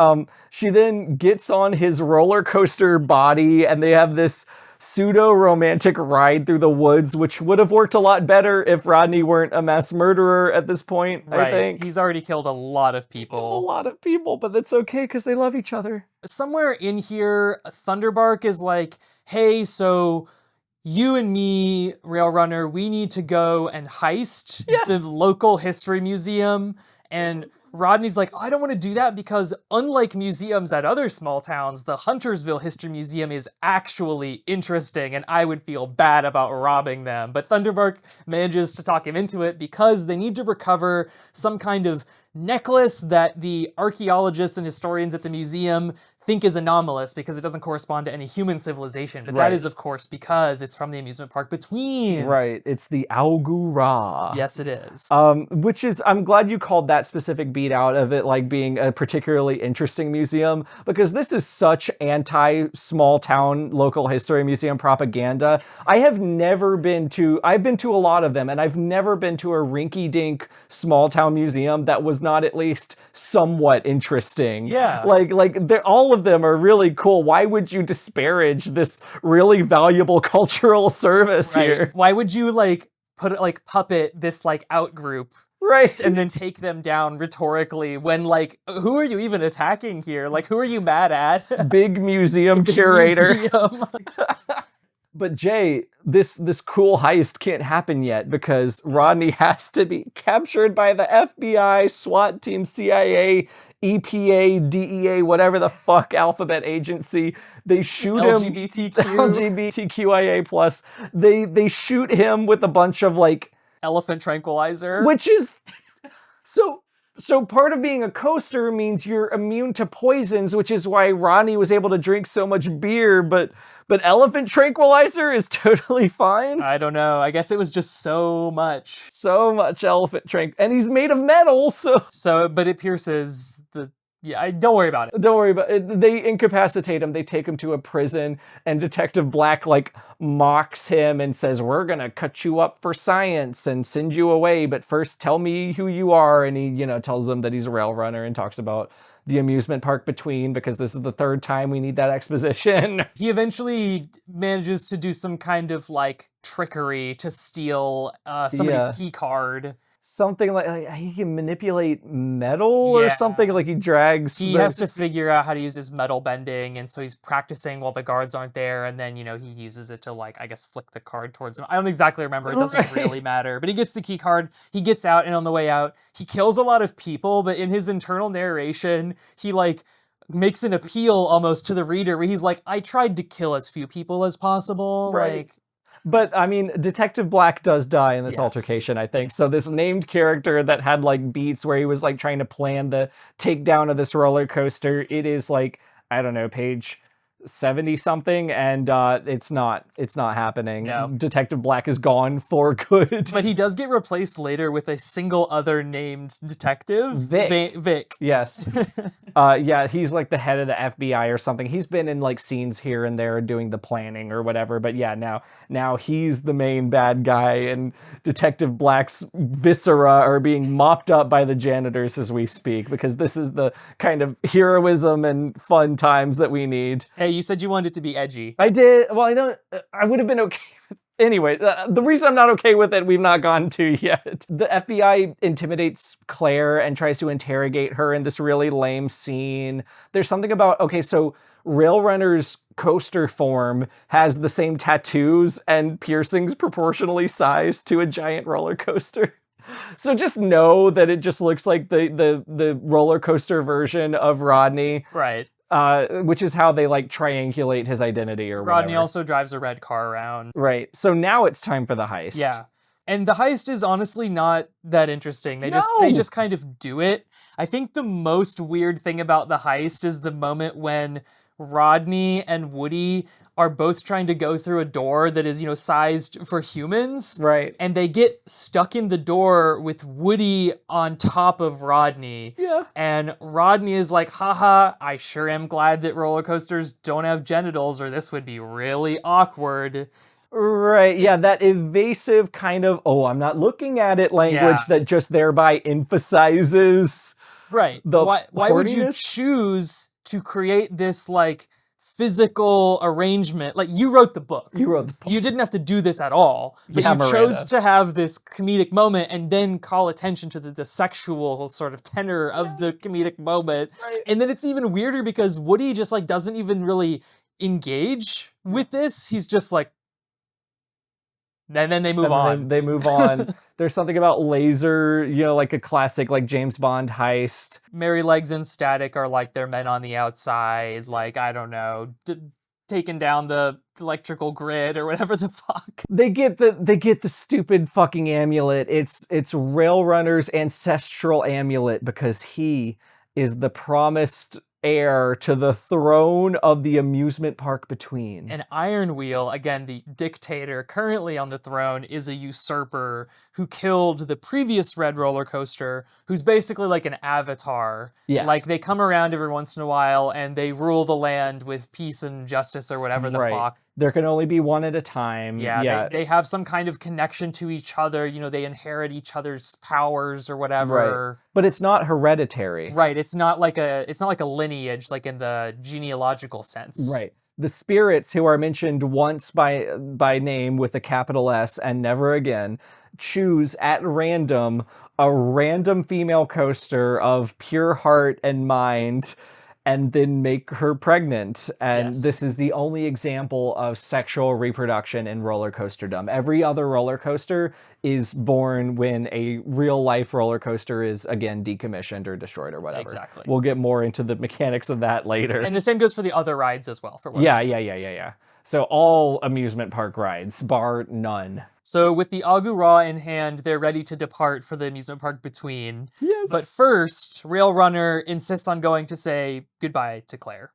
She then gets on his roller coaster body and they have this pseudo-romantic ride through the woods, which would have worked a lot better if Rodney weren't a mass murderer at this point, I think. He's already killed a lot of people. But that's okay because they love each other. Somewhere in here, Thunderbark is like, hey, so you and me, Rail Runner, we need to go and heist the local history museum. And Rodney's like, I don't want to do that because unlike museums at other small towns, the Huntersville History Museum is actually interesting and I would feel bad about robbing them. But Thunderbark manages to talk him into it because they need to recover some kind of necklace that the archaeologists and historians at the museum think is anomalous because it doesn't correspond to any human civilization. But that Right. is, of course, because it's from the amusement park between. Right, it's the Augura. Yes, it is. Which is, I'm glad you called that specific beat out of it like being a particularly interesting museum, because this is such anti-small town local history museum propaganda. I've been to a lot of them, and I've never been to a rinky-dink small town museum that was not at least somewhat interesting. Yeah. Like they're all of them are really cool. Why would you disparage this really valuable cultural service here? Why would you puppet this out group Right. and then take them down rhetorically when who are you even attacking here? Who are you mad at? Big museum curator. Museum. But Jay, this cool heist can't happen yet because Rodney has to be captured by the FBI, SWAT team, CIA, EPA, DEA, whatever the fuck alphabet agency. They shoot him. LGBTQIA plus. They shoot him with a bunch of Elephant tranquilizer. which is so part of being a coaster means you're immune to poisons, which is why Ronnie was able to drink so much beer, but elephant tranquilizer is totally fine. I don't know. I guess it was just so much. So much elephant tranq, and he's made of metal, so But it pierces the. Yeah, don't worry about it. don't worry about it. They incapacitate him. They take him to a prison, and Detective Black mocks him and says, "We're gonna cut you up for science and send you away, but first tell me who you are." And he, tells them that he's a rail runner and talks about the amusement park between, because this is the third time we need that exposition. He eventually manages to do some kind of trickery to steal somebody's key card. Something like he can manipulate metal or something. He drags. He has to figure out how to use his metal bending, and so he's practicing while the guards aren't there, and then he uses it to I guess flick the card towards him. I don't exactly remember. It doesn't really matter. But he gets the key card. He gets out, and on the way out, he kills a lot of people. But in his internal narration, he makes an appeal almost to the reader, where he's like, "I tried to kill as few people as possible." Right. But, I mean, Detective Black does die in this altercation, I think. So this named character that had, beats where he was, trying to plan the takedown of this roller coaster, it is, I don't know, page 70-something, and it's not happening. No. Detective Black is gone for good. But he does get replaced later with a single other named detective. Vic. Yes. Yeah, he's the head of the FBI or something. He's been in scenes here and there doing the planning or whatever. But yeah, now he's the main bad guy, and Detective Black's viscera are being mopped up by the janitors as we speak, because this is the kind of heroism and fun times that we need. Hey, you said you wanted it to be edgy. I did. Well, I would have been okay with it. Anyway, the reason I'm not okay with it, we've not gotten to yet. The FBI intimidates Claire and tries to interrogate her in this really lame scene. There's something about, so Rail Runner's coaster form has the same tattoos and piercings proportionally sized to a giant roller coaster. So just know that it just looks like the roller coaster version of Rodney. Right. Which is how they triangulate his identity or whatever. Rodney also drives a red car around. Right. So now it's time for the heist. Yeah. And the heist is honestly not that interesting. They just kind of do it. I think the most weird thing about the heist is the moment when Rodney and Woody are both trying to go through a door that is, sized for humans. Right. And they get stuck in the door with Woody on top of Rodney. Yeah. And Rodney is like, haha, I sure am glad that roller coasters don't have genitals, or this would be really awkward. Right, yeah, that evasive kind of, I'm not looking at it language that just thereby emphasizes the Why would you horniness? choose to create this physical arrangement? You wrote the book. You didn't have to do this at all. But you chose to have this comedic moment and then call attention to the sexual sort of tenor of the comedic moment. Right. And then it's even weirder because Woody just doesn't even really engage with this. He's just and then they move on. They move on. There's something about laser, a classic James Bond heist. Mary Legs and Static are their men on the outside. I don't know. taken down the electrical grid or whatever the fuck. They get the stupid fucking amulet. It's Rail Runner's ancestral amulet because he is the promised heir to the throne of the amusement park between. And Iron Wheel, again, the dictator currently on the throne, is a usurper who killed the previous red roller coaster, who's basically like an avatar. Yes. Like, they come around every once in a while and they rule the land with peace and justice or whatever the fuck. There can only be one at a time. Yeah. They have some kind of connection to each other. You know, they inherit each other's powers or whatever. Right. But it's not hereditary. Right. It's not like a lineage, like in the genealogical sense. Right. The spirits, who are mentioned once by name with a capital S and never again, choose at random a random female coaster of pure heart and mind and then make her pregnant. And this is the only example of sexual reproduction in roller coasterdom. Every other roller coaster is born when a real life roller coaster is, again, decommissioned or destroyed or whatever. Exactly. We'll get more into the mechanics of that later. And the same goes for the other rides as well. Yeah. So all amusement park rides, bar none. So with the Agura in hand, they're ready to depart for the amusement park between. Yes. But first, Rail Runner insists on going to say goodbye to Claire.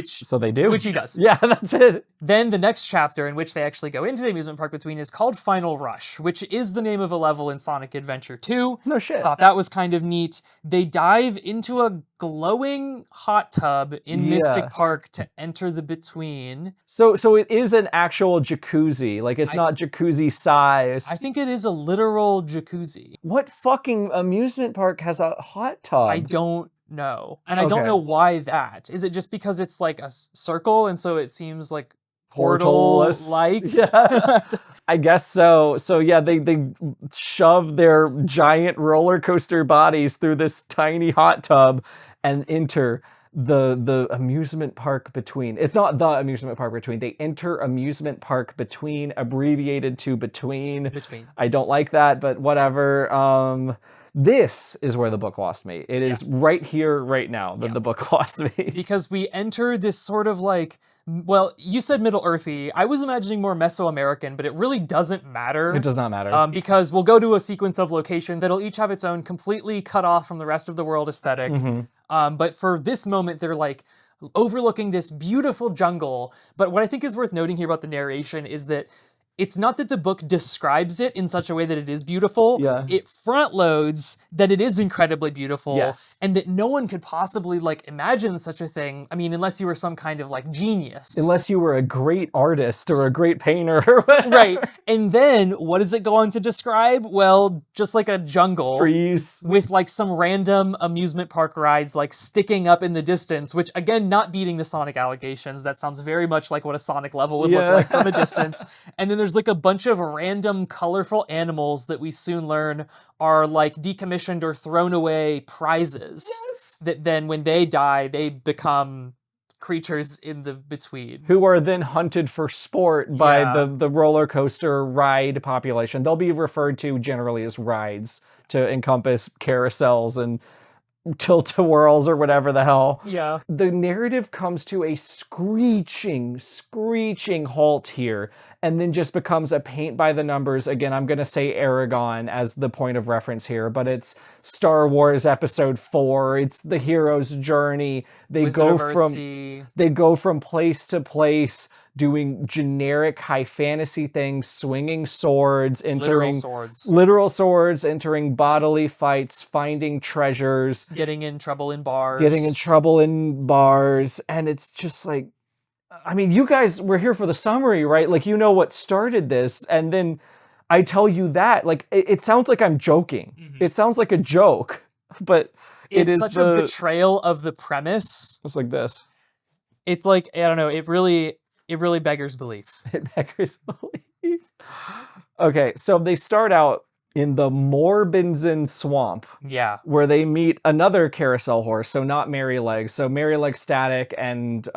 So they do. Which he does. Yeah, that's it. Then the next chapter in which they actually go into the amusement park between is called Final Rush, which is the name of a level in Sonic Adventure 2. No shit. Thought that was kind of neat. They dive into a glowing hot tub in Mystic Park to enter the between. So it is an actual jacuzzi. Like, it's not jacuzzi size. I think it is a literal jacuzzi. What fucking amusement park has a hot tub? I don't know. And I don't know why that. Is it just because it's like a circle and so it seems like portal-like? Yeah. I guess so. So yeah, they shove their giant roller coaster bodies through this tiny hot tub and enter the amusement park between. It's not the amusement park between. They enter amusement park between, abbreviated to between. Between. I don't like that, but whatever. This is where the book lost me. It is right here, right now, that the book lost me. Because we enter this sort of like, well, you said Middle-earthy. I was imagining more Mesoamerican, but it really doesn't matter. It does not matter. Because we'll go to a sequence of locations that'll each have its own completely cut off from the rest of the world aesthetic. But for this moment, they're like overlooking this beautiful jungle. But what I think is worth noting here about the narration is that it's not that the book describes it in such a way that it is beautiful. Yeah. It front loads that it is incredibly beautiful. Yes. And that no one could possibly like imagine such a thing. I mean, unless you were some kind of like genius. Unless you were a great artist or a great painter or whatever. Right. And then what does it go on to describe? Well, just like a jungle. Trees. With like some random amusement park rides like sticking up in the distance, which again, not beating the Sonic allegations. That sounds very much like what a Sonic level would look like from a distance. And then there's like a bunch of random colorful animals that we soon learn are like decommissioned or thrown away prizes. Yes. That then when they die, they become creatures in the between. Who are then hunted for sport by the roller coaster ride population. They'll be referred to generally as rides to encompass carousels and tilt-a-whirls or whatever the hell. Yeah. The narrative comes to a screeching halt here, and then just becomes a paint by the numbers. Again, I'm going to say Aragon as the point of reference here, but it's Star Wars Episode 4. It's the hero's journey. They go from place to place, doing generic high fantasy things, swinging swords, entering literal swords, entering bodily fights, finding treasures, getting in trouble in bars. And it's just like, I mean, you guys were here for the summary, right? Like, you know what started this, and then I tell you that, like, it sounds like I'm joking. It sounds like a joke, but it's such a betrayal of the premise. It's like this. It's like, I don't know, it really beggars belief. It beggars belief. Okay, so they start out in the Morbinzen Swamp. Yeah. Where they meet another carousel horse, so not Merrylegs. So Merrylegs Static and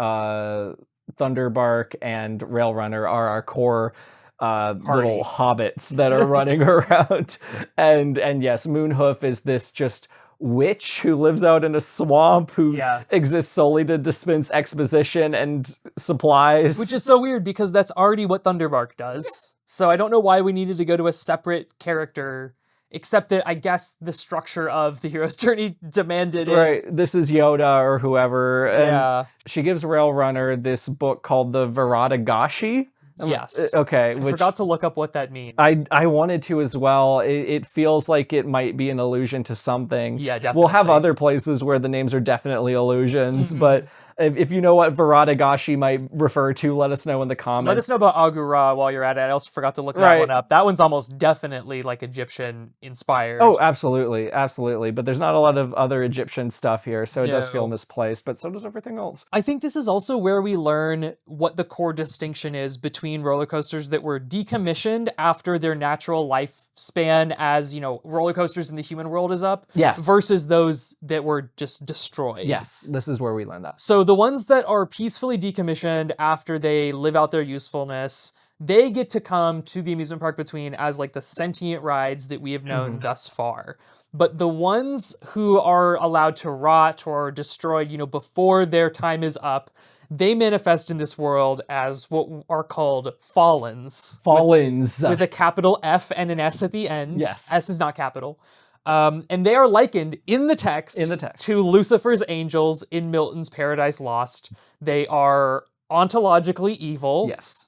Thunderbark and Rail Runner are our core little hobbits that are running around. And yes, Moonhoof is this just witch who lives out in a swamp who Yeah. exists solely to dispense exposition and supplies. Which is so weird because that's already what Thunderbark does. So I don't know why we needed to go to a separate character, except that I guess the structure of the hero's journey demanded it. Right, this is Yoda or whoever. And Yeah. she gives Railrunner this book called the Viradagashi. Yes. Okay. I forgot to look up what that means. I wanted to as well. It feels like it might be an allusion to something. Yeah, definitely. We'll have other places where the names are definitely allusions, but if you know what Viradagashi might refer to, let us know in the comments. Let us know about Agura while you're at it. I also forgot to look that one up. That one's almost definitely like Egyptian inspired. Oh, absolutely, absolutely. But there's not a lot of other Egyptian stuff here, so it does feel misplaced, but so does everything else. I think this is also where we learn what the core distinction is between roller coasters that were decommissioned after their natural lifespan as, roller coasters in the human world is up. Yes. Versus those that were just destroyed. Yes, this is where we learn that. So the ones that are peacefully decommissioned after they live out their usefulness, they get to come to the amusement park between as like the sentient rides that we have known thus far. But the ones who are allowed to rot or destroyed, before their time is up, they manifest in this world as what are called Fallens. Fallens. With a capital F and an S at the end. Yes. S is not capital. And they are likened in the text to Lucifer's angels in Milton's Paradise Lost. They are ontologically evil. Yes.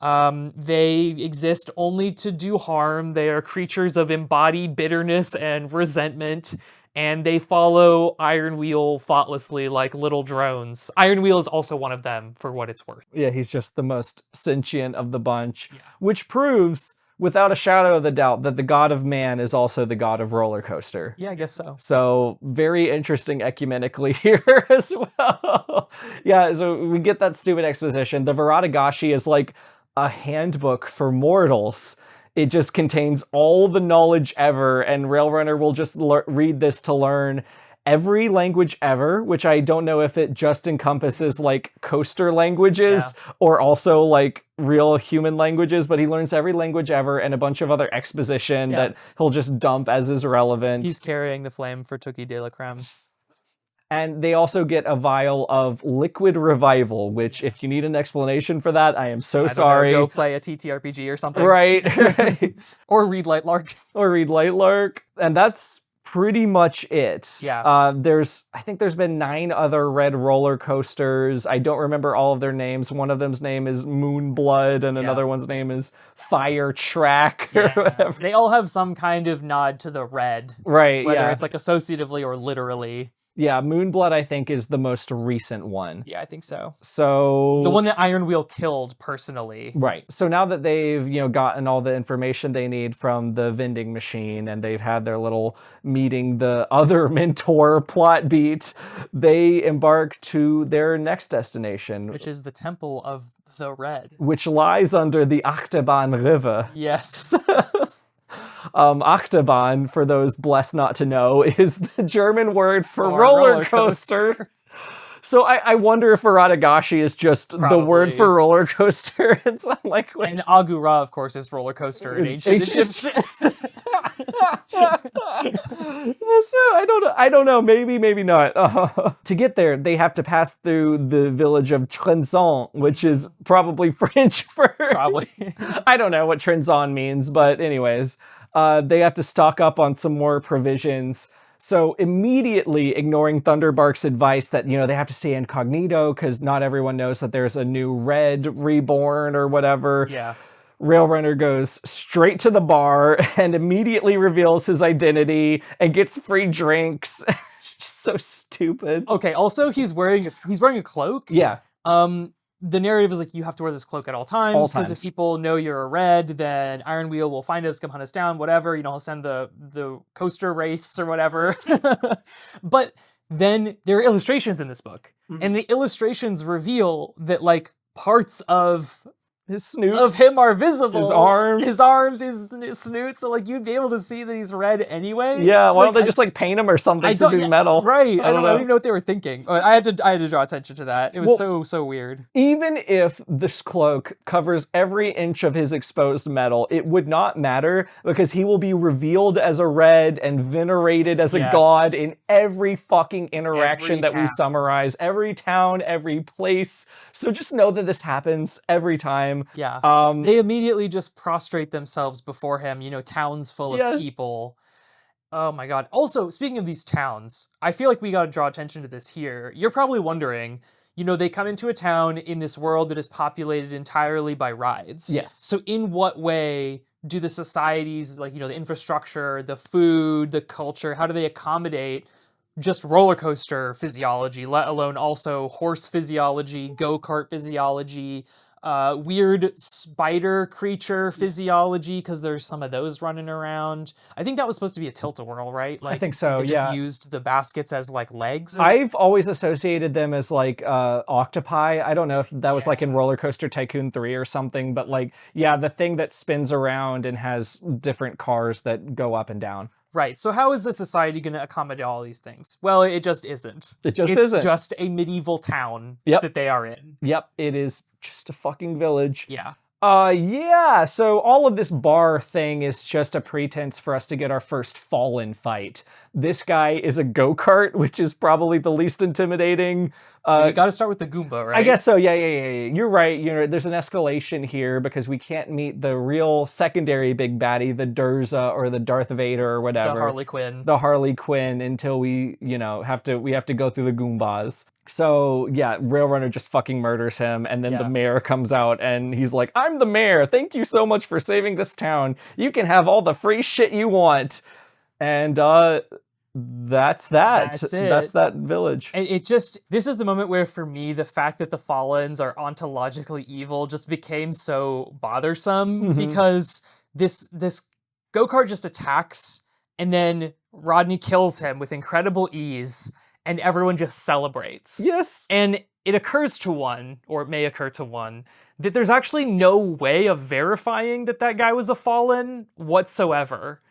They exist only to do harm. They are creatures of embodied bitterness and resentment, and they follow Iron Wheel thoughtlessly like little drones. Iron Wheel is also one of them, for what it's worth. Yeah, he's just the most sentient of the bunch, which proves, without a shadow of the doubt, that the god of man is also the god of roller coaster. Yeah, I guess so. So very interesting ecumenically here as well. Yeah, so we get that stupid exposition. The Viradagashi is like a handbook for mortals. It just contains all the knowledge ever, and Railrunner will just read this to learn every language ever, which I don't know if it just encompasses like coaster languages or also like real human languages, but he learns every language ever and a bunch of other exposition that he'll just dump as is relevant. He's carrying the flame for Tuki de la Creme. And they also get a vial of liquid revival, which if you need an explanation for that, I am so sorry. Go play a TTRPG or something. Right. Or read Light Lark. Or read Light Lark. And that's pretty much it. Yeah. I think there's been 9 other red roller coasters. I don't remember all of their names. One of them's name is Moonblood, and another one's name is Fire Track or whatever. They all have some kind of nod to the red. Right, whether it's like associatively or literally. Yeah, Moonblood, I think, is the most recent one. Yeah, I think so. So the one that Iron Wheel killed personally. Right. So now that they've, gotten all the information they need from the vending machine and they've had their little meeting the other mentor plot beat, they embark to their next destination. Which is the Temple of the Red. Which lies under the Achterbahn River. Yes. Achterbahn, for those blessed not to know, is the German word for roller coaster. So I wonder if Viradagashi is just the word for roller coaster in some language. And Agura, of course, is roller coaster in ancient Egyptian. So I don't know. Maybe not. To get there, they have to pass through the village of Trenzon, which is probably French for... Probably. I don't know what Trenzon means, but anyways. They have to stock up on some more provisions. So immediately ignoring Thunderbark's advice that, they have to stay incognito because not everyone knows that there's a new Red reborn or whatever. Yeah. Railrunner goes straight to the bar and immediately reveals his identity and gets free drinks. It's just so stupid. Okay, also he's wearing a cloak. Yeah. The narrative is like, you have to wear this cloak at all times, because if people know you're a red, then Iron Wheel will find us, come hunt us down, whatever. He'll send the coaster wraiths or whatever. But then there are illustrations in this book, and the illustrations reveal that like parts of his snoot. of him are visible. His arms. His arms, his snoot. So like you'd be able to see that he's red anyway. Yeah, So, why don't they just like paint him or something since he's metal? Right. I don't know. even know what they were thinking. I had to draw attention to that. It was so weird. Even if this cloak covers every inch of his exposed metal, it would not matter because he will be revealed as a red and venerated as a god in every fucking interaction that we summarize, every town, every place. So just know that this happens every time. Yeah. They immediately just prostrate themselves before him, you know, towns full of people. Oh my god. Also, speaking of these towns, I feel like we gotta draw attention to this here. You're probably wondering, you know, they come into a town in this world that is populated entirely by rides. Yes. So in what way do the societies, like, you know, the infrastructure, the food, the culture, how do they accommodate just roller coaster physiology, let alone also horse physiology, go-kart physiology, weird spider creature physiology, because there's some of those running around. I think that was supposed to be a tilt-a-whirl, right? Like, I think so, it just used the baskets as like legs. I've always associated them as like octopi. I don't know if that was like in Roller Coaster Tycoon 3 or something, but like, yeah, the thing that spins around and has different cars that go up and down. Right, so how is the society going to accommodate all these things? Well, it just isn't. It just isn't. It's just a medieval town that they are in. Yep, it is just a fucking village. Yeah. Yeah, so all of this bar thing is just a pretense for us to get our first Fallen fight. This guy is a go-kart, which is probably the least intimidating. You gotta start with the Goomba, right? I guess so, yeah. You're right, you know, there's an escalation here because we can't meet the real secondary big baddie, the Durza or the Darth Vader or whatever. The Harley Quinn. The Harley Quinn until we, you know, have to go through the Goombas. So, yeah, Railrunner just fucking murders him, and then the mayor comes out, and he's like, I'm the mayor, thank you so much for saving this town. You can have all the free shit you want. And, that's that. That's it. That's that village. It just, this is the moment where, for me, the fact that the Fallens are ontologically evil just became so bothersome, because this go-kart just attacks, and then Rodney kills him with incredible ease, and everyone just celebrates. Yes. And it occurs to one, or it may occur to one, that there's actually no way of verifying that that guy was a Fallen whatsoever.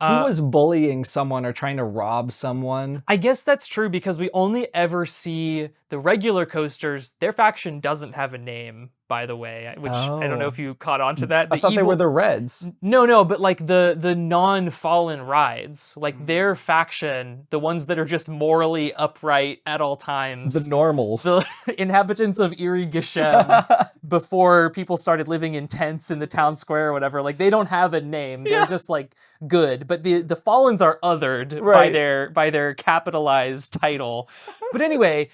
Who was bullying someone or trying to rob someone? I guess that's true, because we only ever see the regular coasters. Their faction doesn't have a name, by the way, which I don't know if you caught on to that. I thought they were the Reds. No, but like the non-Fallen rides, like their faction, the ones that are just morally upright at all times. The normals. The inhabitants of Erie Gishem, before people started living in tents in the town square or whatever, like they don't have a name. They're just like good. But the Fallens are othered by their capitalized title. But anyway,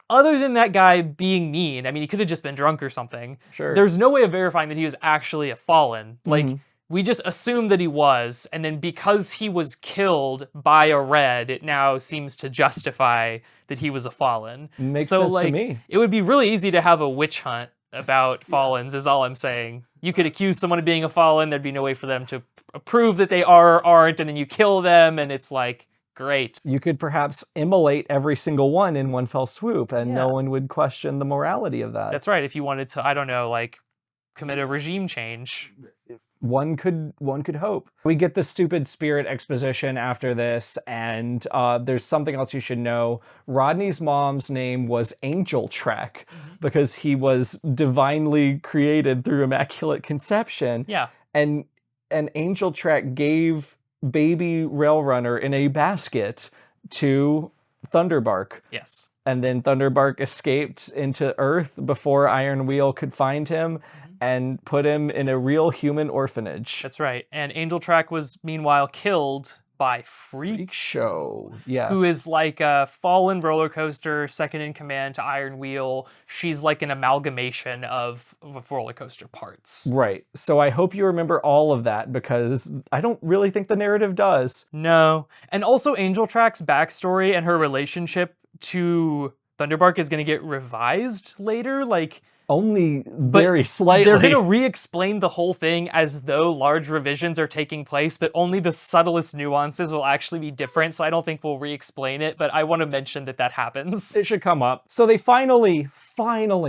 other than that guy being mean, I mean, he could have just been drunk or something. Sure. There's no way of verifying that he was actually a Fallen. Like, we just assume that he was, and then because he was killed by a Red, it now seems to justify that he was a Fallen. Makes sense to me. It would be really easy to have a witch hunt about Fallens, is all I'm saying. You could accuse someone of being a Fallen, there'd be no way for them to prove that they are or aren't, and then you kill them, and it's like, great. You could perhaps immolate every single one in one fell swoop, and no one would question the morality of that. That's right. If you wanted to, I don't know, like, commit a regime change. One could hope. We get the stupid spirit exposition after this, and there's something else you should know. Rodney's mom's name was Angel Trek because he was divinely created through Immaculate Conception. Yeah. And Angel Trek gave baby Railrunner in a basket to Thunderbark. Yes. And then Thunderbark escaped into Earth before Iron Wheel could find him and put him in a real human orphanage. That's right. And Angel Track was meanwhile killed by Freak Show. Yeah. Who is like a fallen roller coaster, second in command to Iron Wheel. She's like an amalgamation of roller coaster parts. Right. So I hope you remember all of that, because I don't really think the narrative does. No. And also Angel Track's backstory and her relationship to Thunderbark is going to get revised later. Like, Only very slightly. They're going to re-explain the whole thing as though large revisions are taking place, but only the subtlest nuances will actually be different, so I don't think we'll re-explain it, but I want to mention that happens. It should come up. So they finally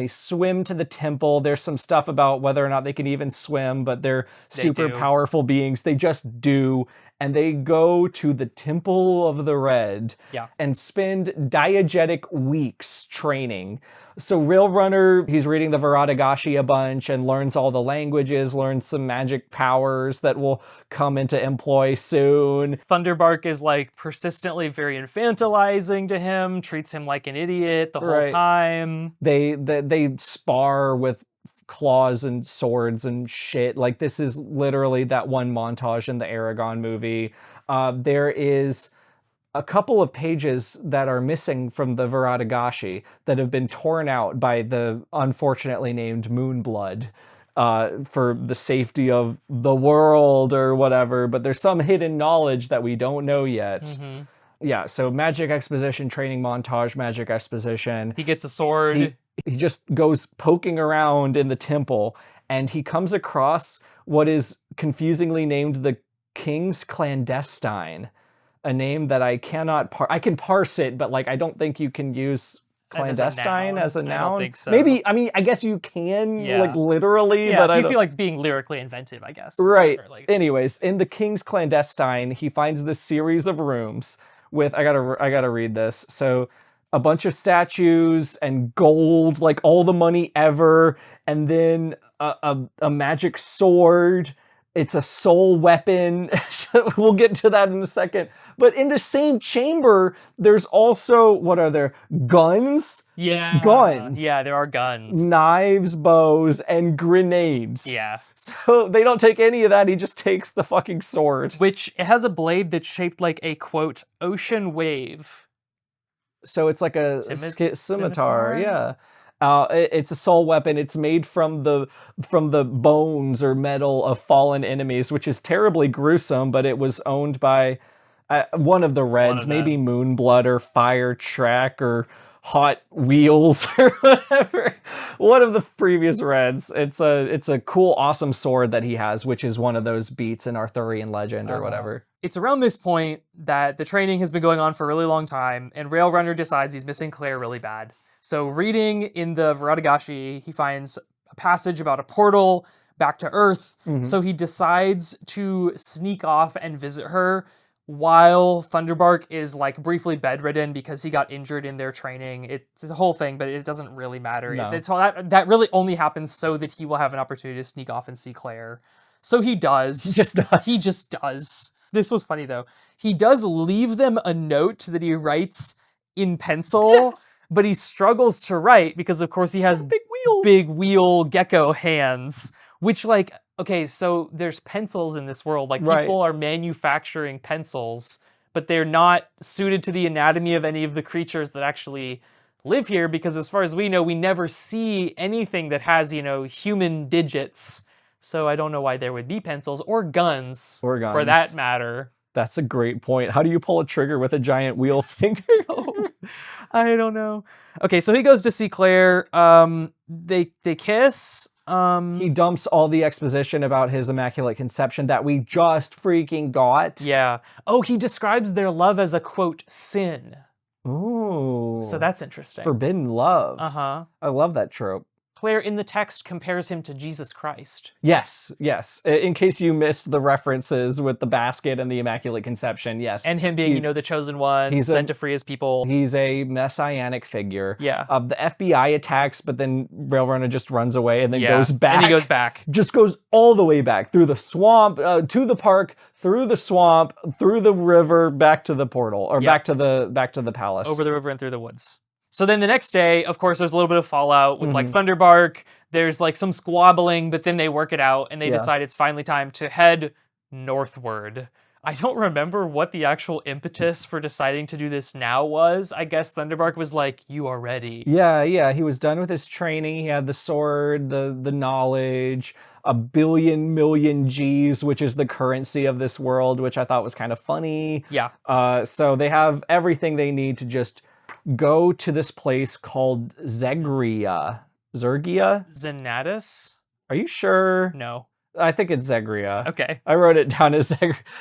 swim to the temple. There's some stuff about whether or not they can even swim, but they're super powerful beings. They just do. And they go to the Temple of the Red and spend diegetic weeks training. So Rail Runner, he's reading the Viradagashi a bunch and learns all the languages, learns some magic powers that will come into employ soon. Thunderbark is like persistently very infantilizing to him, treats him like an idiot the whole time. They spar with claws and swords and shit. Like, this is literally that one montage in the Aragon movie. There is a couple of pages that are missing from the Viradagashi that have been torn out by the unfortunately named Moonblood for the safety of the world or whatever, but there's some hidden knowledge that we don't know yet. Mm-hmm. Yeah, so magic exposition, training montage, magic exposition. He gets a sword. He just goes poking around in the temple, and he comes across what is confusingly named the King's Clandestine, a name that I cannot I can parse it, but like I don't think you can use clandestine as a noun. I don't think so. Maybe, I mean, I guess you can, like, literally, but I feel like being lyrically inventive, I guess. Right. Anyways, in the King's Clandestine, he finds this series of rooms with, I gotta read this. So, a bunch of statues and gold, like all the money ever, and then a magic sword. It's a soul weapon. We'll get to that in a second. But in the same chamber, there's also, what are there? Guns? Yeah. Guns. Yeah, there are guns. Knives, bows, and grenades. Yeah. So they don't take any of that. He just takes the fucking sword. Which, it has a blade that's shaped like a, quote, ocean wave. So it's like a scimitar, yeah. It's a soul weapon. It's made from the bones or metal of fallen enemies, which is terribly gruesome, but it was owned by one of the Reds, maybe Moonblood or Fire Track or Hot Wheels or whatever. One of the previous Reds. It's a cool, awesome sword that he has, which is one of those beats in Arthurian legend or whatever. It's around this point that the training has been going on for a really long time, and Rail Runner decides he's missing Claire really bad. So reading in the Viradagashi, he finds a passage about a portal back to Earth. Mm-hmm. So he decides to sneak off and visit her while Thunderbark is like briefly bedridden because he got injured in their training. It's a whole thing, but it doesn't really matter. No. That really only happens so that he will have an opportunity to sneak off and see Claire. So he does. He just does. This was funny though. He does leave them a note that he writes in pencil, but he struggles to write because of course he has big wheel gecko hands, which like, okay, so there's pencils in this world. Like people are manufacturing pencils, but they're not suited to the anatomy of any of the creatures that actually live here because as far as we know, we never see anything that has, human digits. So I don't know why there would be pencils or guns for that matter. That's a great point. How do you pull a trigger with a giant wheel finger? I don't know. Okay, so he goes to see Claire. They kiss. He dumps all the exposition about his Immaculate Conception that we just freaking got. Yeah. Oh, he describes their love as a, quote, sin. Ooh. So that's interesting. Forbidden love. Uh-huh. I love that trope. Claire in the text compares him to Jesus Christ. Yes. In case you missed the references with the basket and the Immaculate Conception, yes. And him being, the chosen one, he's sent to free his people. He's a messianic figure. Yeah. The FBI attacks, but then Railrunner just runs away and then goes back. And he goes back. Just goes all the way back through the swamp, to the park, through the swamp, through the river, back to the portal, or back to the palace. Over the river and through the woods. So then the next day, of course, there's a little bit of fallout with like Thunderbark. There's like some squabbling, but then they work it out and they decide it's finally time to head northward. I don't remember what the actual impetus for deciding to do this now was. I guess Thunderbark was like, you are ready. Yeah. He was done with his training. He had the sword, the knowledge, 1 billion million G's, which is the currency of this world, which I thought was kind of funny. Yeah. So they have everything they need to just go to this place called Zegria. Zergia? Zenatus? Are you sure? No. I think it's Zegria. Okay. I wrote it down as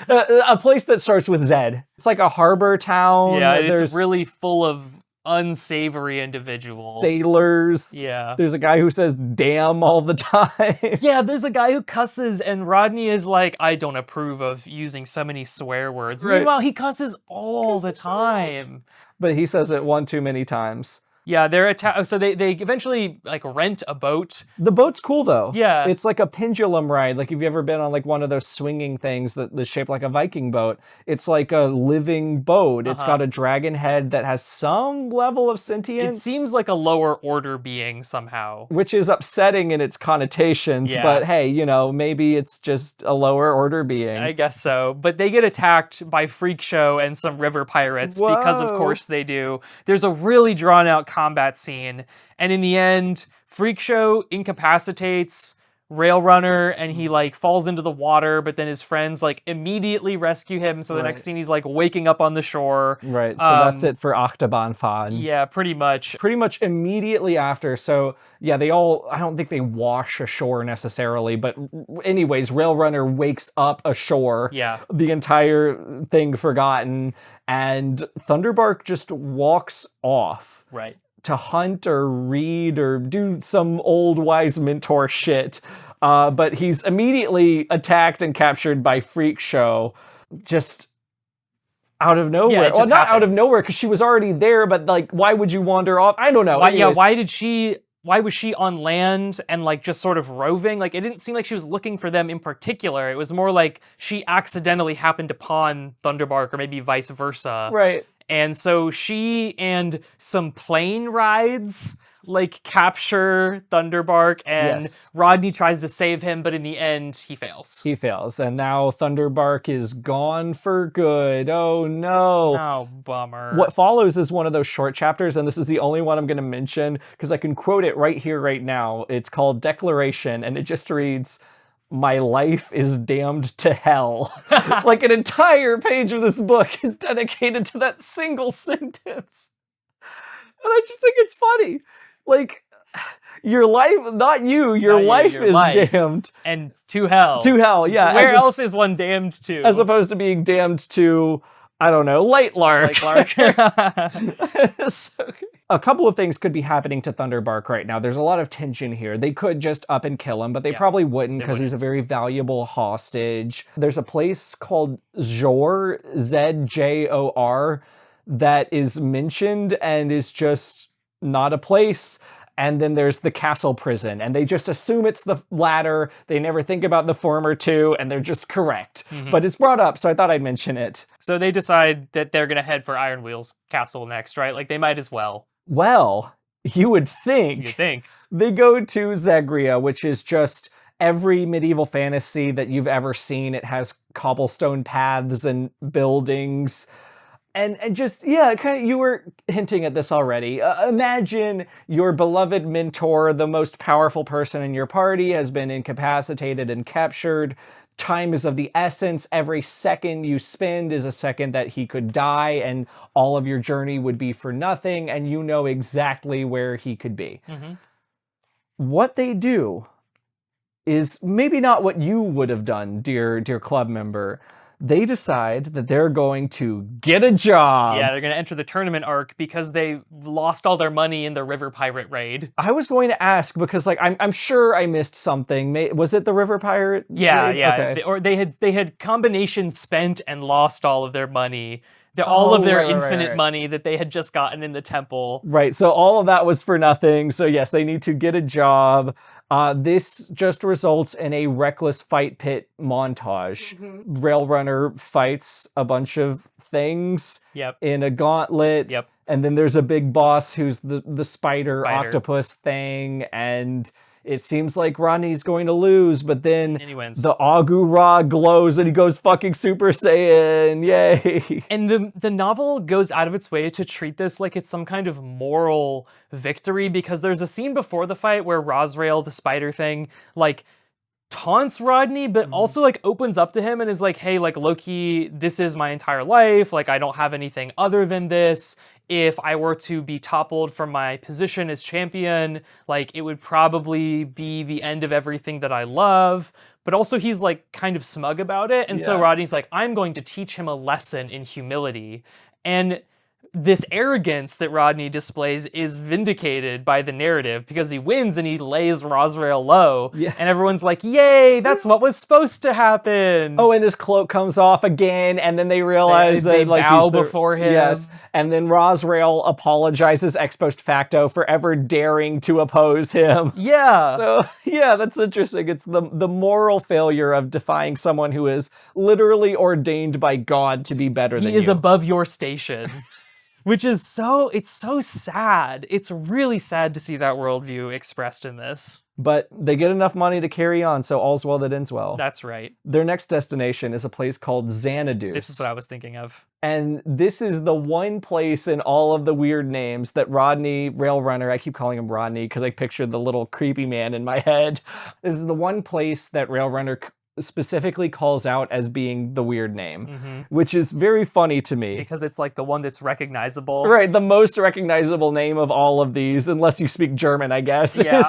a place that starts with Z. It's like a harbor town. Yeah, it's There's really full of unsavory individuals. sailors. Yeah. There's a guy who says damn all the time. Yeah, there's a guy who cusses, and Rodney is like, I don't approve of using so many swear words. Right. Meanwhile, he cusses all the time. But he says it one too many times. Yeah, so they eventually like rent a boat. The boat's cool though. Yeah. It's like a pendulum ride. Like if you've ever been on like one of those swinging things that's shaped like a Viking boat, it's like a living boat. It's got a dragon head that has some level of sentience. It seems like a lower order being somehow. Which is upsetting in its connotations, Yeah. but hey, you know, maybe it's just a lower order being. I guess so. But they get attacked by Freak Show and some river pirates because of Whoa. course they do. There's a really drawn out combat scene, and in the end, Freak Show incapacitates Rail Runner and he like falls into the water, but then his friends like immediately rescue him. So the next scene he's like waking up on the shore. Right, so that's it for Achterbahnfahren. Yeah, pretty much. Pretty much immediately after, so yeah, I don't think they wash ashore necessarily, but anyways, Rail Runner wakes up ashore. Yeah. The entire thing forgotten, and Thunderbark just walks off. Right. To hunt or read or do some old wise mentor shit. But he's immediately attacked and captured by Freak Show. Just out of nowhere. Yeah, well, not out of nowhere, because she was already there, but like, why would you wander off? I don't know. Why was she on land and like just sort of roving? Like it didn't seem like she was looking for them in particular. It was more like she accidentally happened upon Thunderbark or maybe vice versa. Right. And so she and some plane rides like capture Thunderbark, and Rodney tries to save him, but in the end he fails. He fails, and now Thunderbark is gone for good. Oh no. Oh, bummer. What follows is one of those short chapters, and this is the only one I'm going to mention because I can quote it right here, right now. It's called Declaration, and it just reads, "My life is damned to hell." Like an entire page of this book is dedicated to that single sentence. And I just think it's funny. Like, your life, not you, your life is damned. And to hell. To hell, yeah. Where else is one damned to? As opposed to being damned to, I don't know, Lightlark. So, a couple of things could be happening to Thunderbark right now. There's a lot of tension here. They could just up and kill him, but they probably wouldn't because he's a very valuable hostage. There's a place called Zjor, Z-J-O-R, that is mentioned and is just not a place. And then there's the castle prison, and they just assume it's the latter. They never think about the former two, and they're just correct. But it's brought up, so I thought I'd mention it. So they decide that they're gonna head for Iron Wheel's castle next, right? Like they might as well. Well, you would think. You think. They go to Zegria, which is just every medieval fantasy that you've ever seen. It has cobblestone paths and buildings. And just, yeah, kind of, you were hinting at this already. Imagine your beloved mentor, the most powerful person in your party, has been incapacitated and captured. Time is of the essence. Every second you spend is a second that he could die, and all of your journey would be for nothing, and you know exactly where he could be. What they do is maybe not what you would have done, dear club member. They decide that they're going to get a job. Yeah, they're going to enter the tournament arc because they lost all their money in the river pirate raid. I was going to ask because, like, I'm sure I missed something. Was it the river pirate raid? Yeah. Okay. Or they had combinations spent and lost all of their money. All of their infinite money that they had just gotten in the temple. Right, so all of that was for nothing. So yes, they need to get a job. This just results in a reckless fight pit montage. Rail Runner fights a bunch of things in a gauntlet. And then there's a big boss who's the spider octopus thing, and it seems like Rodney's going to lose, but then the Agu Ra glows and he goes fucking Super Saiyan. Yay. And the novel goes out of its way to treat this like it's some kind of moral victory, because there's a scene before the fight where Rosrail, the spider thing, like taunts Rodney, but also like opens up to him and is like, hey, like Loki, this is my entire life. Like I don't have anything other than this. if I were to be toppled from my position as champion, like it would probably be the end of everything that I love. But also he's like kind of smug about it. And so Yeah. Rodney's like, I'm going to teach him a lesson in humility. And this arrogance that Rodney displays is vindicated by the narrative because he wins and he lays Rosrael low. Yes. And everyone's like, yay, that's what was supposed to happen. Oh, and his cloak comes off again, and then they realize They that like bow he's before him. Yes, and then Rosrael apologizes ex post facto for ever daring to oppose him. Yeah. So yeah, that's interesting. It's the moral failure of defying someone who is literally ordained by God to be better than you. He is above your station. Which is it's so sad. It's really sad to see that worldview expressed in this. But they get enough money to carry on, so all's well that ends well. That's right. Their next destination is a place called Xanadu. This is what I was thinking of. And this is the one place in all of the weird names that Rodney, Railrunner, I keep calling him Rodney because I pictured the little creepy man in my head. This is the one place that Railrunner specifically calls out as being the weird name, which is very funny to me. Because it's like the one that's recognizable. Right, the most recognizable name of all of these, unless you speak German, I guess, Yeah.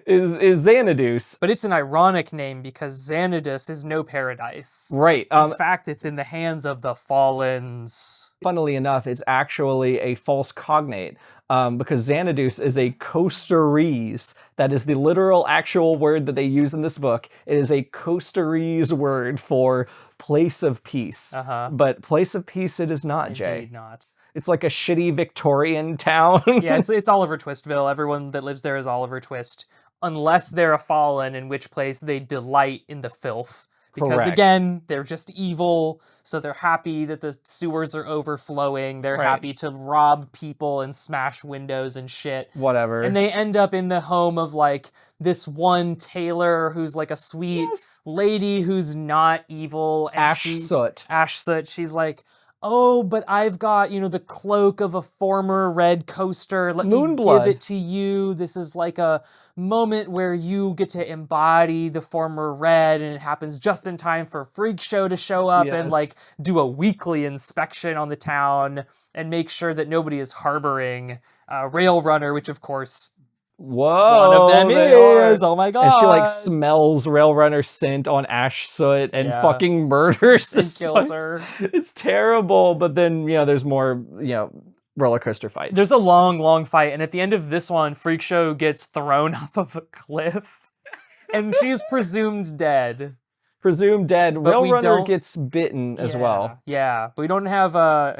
is Xanadus. But it's an ironic name because Xanadus is no paradise. Right. In fact, it's in the hands of the Fallens. Funnily enough, it's actually a false cognate. Because Xanadus is a costerese. That is the literal actual word that they use in this book. It is a costerese word for place of peace. But place of peace it is not, Jay. Indeed not. It's like a shitty Victorian town. Yeah, it's Oliver Twistville. Everyone that lives there is Oliver Twist. Unless they're a Fallen, in which place they delight in the filth. Because Correct. again, they're just evil, so they're happy that the sewers are overflowing. They're Right. happy to rob people and smash windows and shit. Whatever. And they end up in the home of like this one tailor who's like a sweet lady who's not evil. And Ash-Soot. Ash-Soot. She's like, oh, but I've got, the cloak of a former red coaster. Let me Moonblood. give it to you. This is like a moment where you get to embody the former red, and it happens just in time for Freak Show to show up and Yes. like do a weekly inspection on the town and make sure that nobody is harboring Railrunner, which of course Whoa, one of them they is. are. Oh my god. And she like smells Railrunner scent on Ash-Soot and Yeah. fucking murders and this kills fuck- her. It's terrible, but then, there's more, roller coaster fights. There's a long, long fight, and at the end of this one, Freak Show gets thrown off of a cliff, and she's presumed dead. Presumed dead. But we Railrunner don't- gets bitten as well. Yeah, but we don't have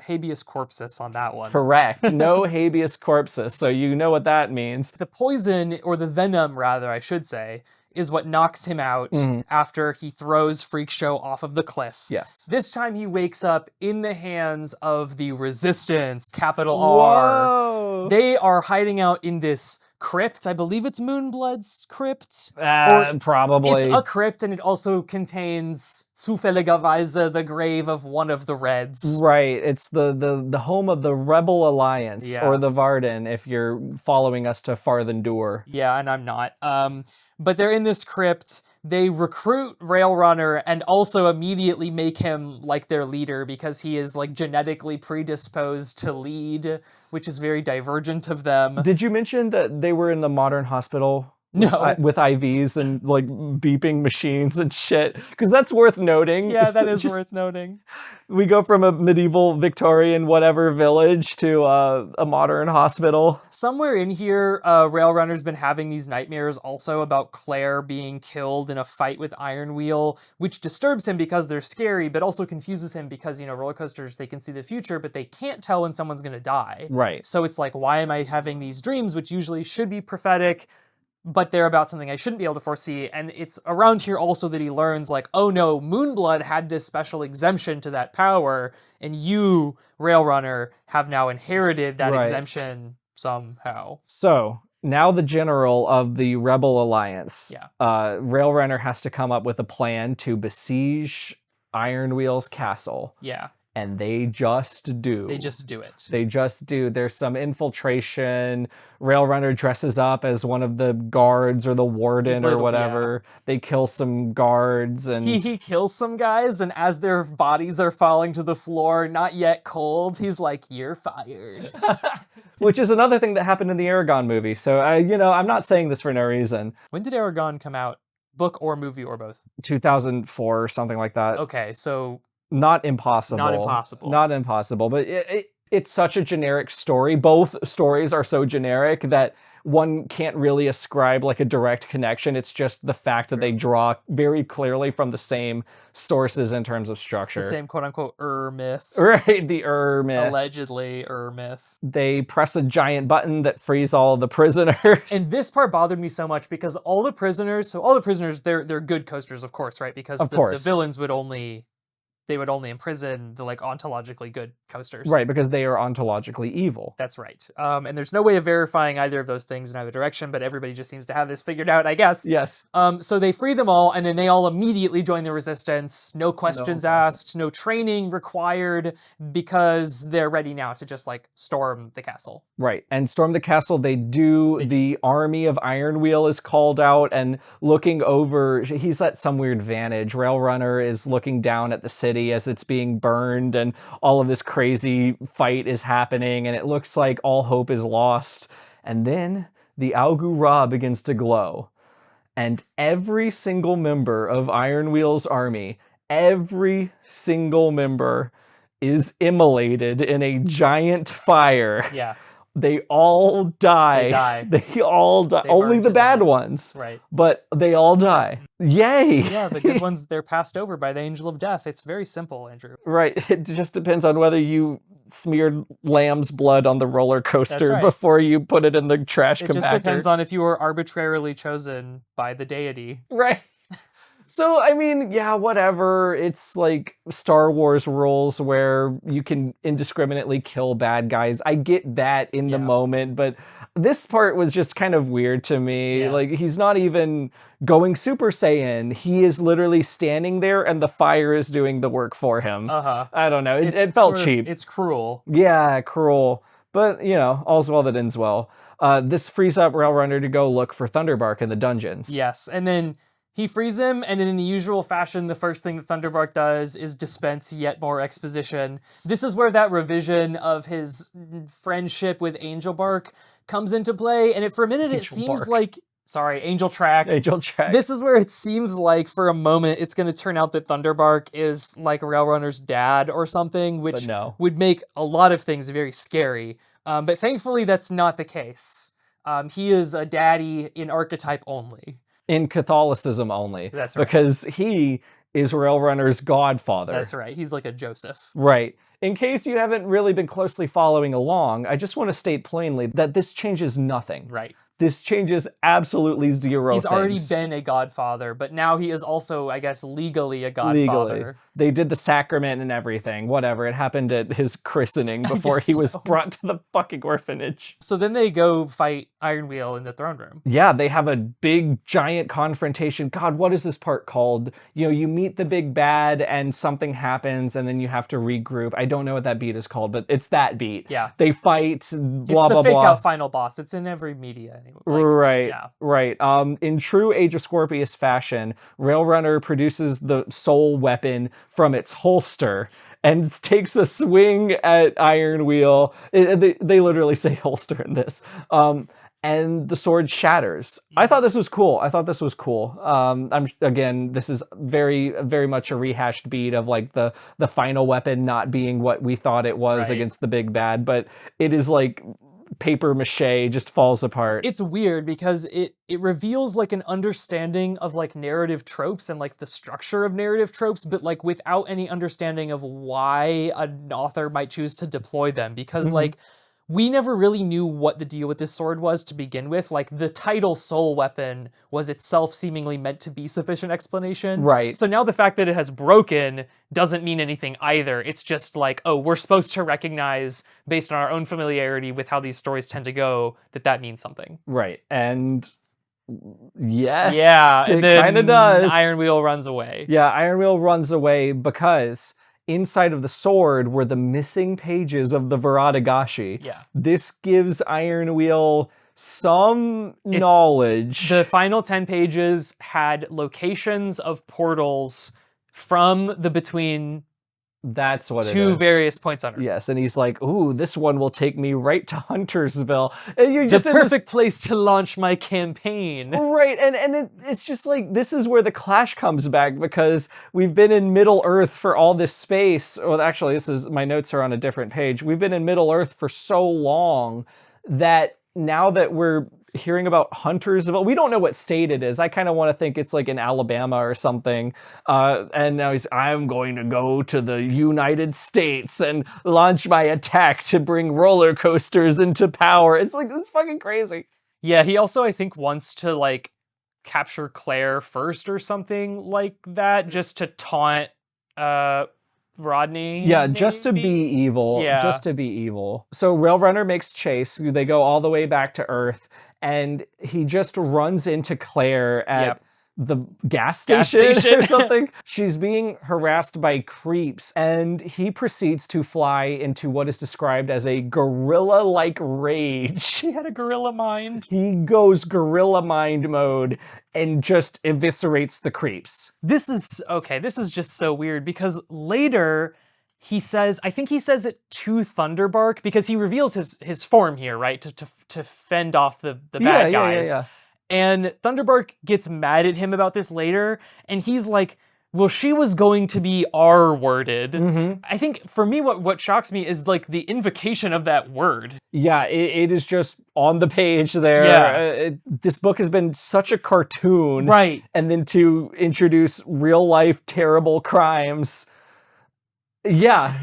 habeas corpus on that one. Correct. No habeas corpus, so you know what that means. The poison, or the venom, rather, I should say, is what knocks him out after he throws Freak Show off of the cliff. Yes. This time he wakes up in the hands of the Resistance, capital R. Whoa. They are hiding out in this crypt. I believe it's Moonblood's crypt. Probably. It's a crypt, and it also contains zufälligerweise the grave of one of the Reds. Right. It's the home of the Rebel Alliance, Yeah. or the Varden, if you're following us to Farthendur. Yeah, and I'm not. But they're in this crypt. They recruit Railrunner and also immediately make him like their leader because he is like genetically predisposed to lead, which is very divergent of them. Did you mention that they were in the modern hospital? No. With IVs and like beeping machines and shit. Because that's worth noting. Yeah, that is Just- worth noting. We go from a medieval Victorian whatever village to a modern hospital. Somewhere in here, Railrunner's been having these nightmares also about Claire being killed in a fight with Iron Wheel, which disturbs him because they're scary, but also confuses him because, roller coasters, they can see the future, but they can't tell when someone's going to die. Right. So it's like, why am I having these dreams, which usually should be prophetic, but they're about something I shouldn't be able to foresee? And it's around here also that he learns, like, oh no, Moonblood had this special exemption to that power, and you, Railrunner, have now inherited that Right. exemption somehow. So now the general of the Rebel Alliance, Yeah. Railrunner has to come up with a plan to besiege Iron Wheel's castle. Yeah. And they just do. They just do it. They just do. There's some infiltration. Railrunner dresses up as one of the guards or the warden or whatever. Yeah. They kill some guards and he kills some guys, and as their bodies are falling to the floor, not yet cold, he's like, "You're fired." Which is another thing that happened in the Aragon movie. So I'm not saying this for no reason. When did Aragon come out? Book or movie or both? 2004 or something like that. Okay, so Not impossible. Not impossible, but it's such a generic story. Both stories are so generic that one can't really ascribe like a direct connection. It's just the fact that they draw very clearly from the same sources in terms of structure. The same quote-unquote myth. Right, the myth. Allegedly myth. They press a giant button that frees all the prisoners. And this part bothered me so much because all the prisoners, they're good coasters, of course, right? Because the villains would only imprison the like ontologically good coasters. Right, because they are ontologically evil. That's right. And there's no way of verifying either of those things in either direction, but everybody just seems to have this figured out, I guess. Yes. So they free them all, and then they all immediately join the resistance. No questions asked, no training required, because they're ready now to just like storm the castle. Right, and storm the castle, the army of Iron Wheel is called out, and looking over, he's at some weird vantage. Railrunner is looking down at the city as it's being burned, and all of this crazy fight is happening, and it looks like all hope is lost. And then the Augu Ra begins to glow, and every single member of Iron Wheel's army, every single member is immolated in a giant fire. Yeah. They all die. They all die. Only the bad ones. Right. But they all die. Yay! Yeah, the good ones, they're passed over by the Angel of Death. It's very simple, Andrew. Right. It just depends on whether you smeared lamb's blood on the roller coaster before you put it in the trash compactor. It just depends on if you were arbitrarily chosen by the deity. Right. So, I mean, yeah, whatever. It's like Star Wars rules where you can indiscriminately kill bad guys. I get that in the moment, but this part was just kind of weird to me. Yeah. Like, he's not even going Super Saiyan. He is literally standing there and the fire is doing the work for him. I don't know. It felt cheap. It's cruel. Yeah, cruel. But, all's well that ends well. This frees up Railrunner to go look for Thunderbark in the dungeons. Yes, and then he frees him, and in the usual fashion, the first thing that Thunderbark does is dispense yet more exposition. This is where that revision of his friendship with Angelbark comes into play, and for a minute it seems like... Sorry, Angeltrack. Angeltrack. This is where it seems like, for a moment, it's going to turn out that Thunderbark is like Railrunner's dad or something, which would make a lot of things very scary. But thankfully, that's not the case. He is a daddy in archetype only. In Catholicism only. That's right. Because he is Railrunner's godfather. That's right. He's like a Joseph. Right. In case you haven't really been closely following along, I just want to state plainly that this changes nothing. Right. This changes absolutely zero He's things. already been a godfather, but now he is also, I guess, legally a godfather. Legally. They did the sacrament and everything. Whatever. It happened at his christening before he was brought to the fucking orphanage. So then they go fight Iron Wheel in the throne room. Yeah, they have a big, giant confrontation. God, what is this part called? You meet the big bad and something happens and then you have to regroup. I don't know what that beat is called, but it's that beat. Yeah. They fight, blah, blah, blah. It's the fake-out final boss. It's in every media. Right. In true Age of Scorpius fashion, Railrunner produces the soul weapon from its holster and takes a swing at Iron Wheel. They literally say holster in this. And the sword shatters. I thought this was cool. This is very, very much a rehashed beat of like the final weapon not being what we thought it was against the big bad, but it is like paper mache just falls apart. It's weird because it reveals like an understanding of like narrative tropes and like the structure of narrative tropes, but like without any understanding of why an author might choose to deploy them, because like we never really knew what the deal with this sword was to begin with. Like, the title Soul Weapon was itself seemingly meant to be sufficient explanation. Right. So now the fact that it has broken doesn't mean anything either. It's just like, oh, we're supposed to recognize, based on our own familiarity with how these stories tend to go, that means something. Right. And yes, yeah, it kind of does. Iron Wheel runs away. Yeah, Iron Wheel runs away because inside of the sword were the missing pages of the Varadagashi. Yeah. This gives Iron Wheel some knowledge. The final 10 pages had locations of portals from the between That's what it is. two various points on Earth. Yes, and he's like, ooh, this one will take me right to Huntersville. And you're The just perfect place to launch my campaign. Right, and it's just like, this is where the clash comes back, because we've been in Middle Earth for all this space. Well, actually, my notes are on a different page. We've been in Middle Earth for so long that now that we're hearing about Huntersville, we don't know what state it is. I kind of want to think it's like in Alabama or something. And now I'm going to go to the United States and launch my attack to bring roller coasters into power. It's like, it's fucking crazy. Yeah, he also, I think, wants to, like, capture Claire first or something like that, just to taunt Rodney. Yeah, just to maybe? be evil. Yeah. Just to be evil. So Railrunner makes chase. They go all the way back to Earth, and he just runs into Claire at the gas station or something. She's being harassed by creeps, and he proceeds to fly into what is described as a gorilla-like rage. He had a gorilla mind. He goes gorilla mind mode and just eviscerates the creeps. This is just so weird, because later he says, I think he says it to Thunderbark, because he reveals his form here, right? To fend off the bad guys. Yeah. And Thunderbark gets mad at him about this later, and he's like, well, she was going to be R-worded. Mm-hmm. I think, for me, what shocks me is, like, the invocation of that word. Yeah, it is just on the page there. Yeah. This book has been such a cartoon. Right. And then to introduce real-life terrible crimes. Yeah.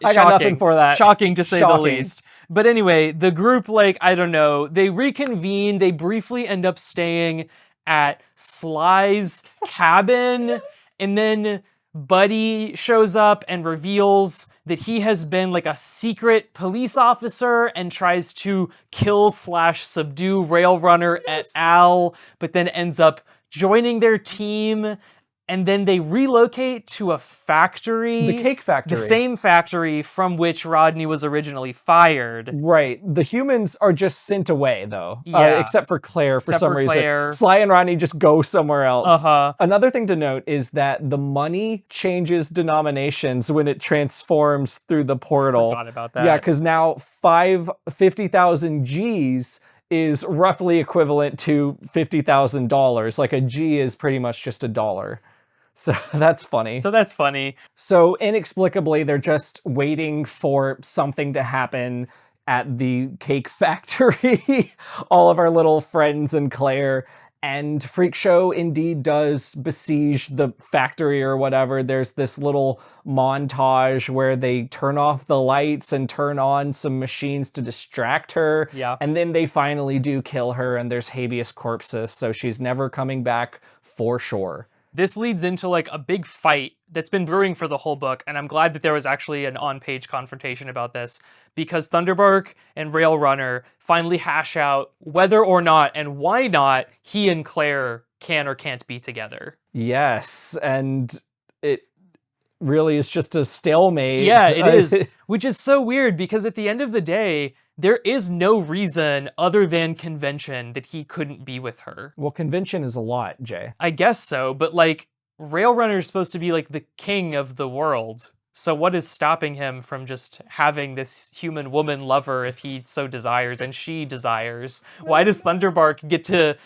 I got nothing for that. Shocking, to say the Shocking. least. But anyway, the group, like, I don't know, they reconvene, they briefly end up staying at Sly's cabin, and then Buddy shows up and reveals that he has been, like, a secret police officer and tries to kill/subdue Railrunner et al., but then ends up joining their team. And then they relocate to a factory. The cake factory. The same factory from which Rodney was originally fired. Right. The humans are just sent away, though. Yeah. Except for Claire, for Except some for reason. Claire. Sly and Rodney just go somewhere else. Uh-huh. Another thing to note is that the money changes denominations when it transforms through the portal. Forgot about that. Yeah, because now 50,000 Gs is roughly equivalent to $50,000. Like, a G is pretty much just a dollar. So that's funny. So inexplicably, they're just waiting for something to happen at the cake factory. All of our little friends and Claire. And Freak Show indeed does besiege the factory or whatever. There's this little montage where they turn off the lights and turn on some machines to distract her. Yeah. And then they finally do kill her, and there's habeas corpus, so she's never coming back for sure. This leads into, like, a big fight that's been brewing for the whole book, and I'm glad that there was actually an on-page confrontation about this, because Thunderbark and Railrunner finally hash out whether or not, and why not, he and Claire can or can't be together. Yes, and it really is just a stalemate. Yeah, it is, which is so weird, because at the end of the day, there is no reason other than convention that he couldn't be with her. Well, convention is a lot, Jay. I guess so, but, like, Railrunner is supposed to be, like, the king of the world. So what is stopping him from just having this human woman lover if he so desires, and she desires? Why does Thunderbark get to,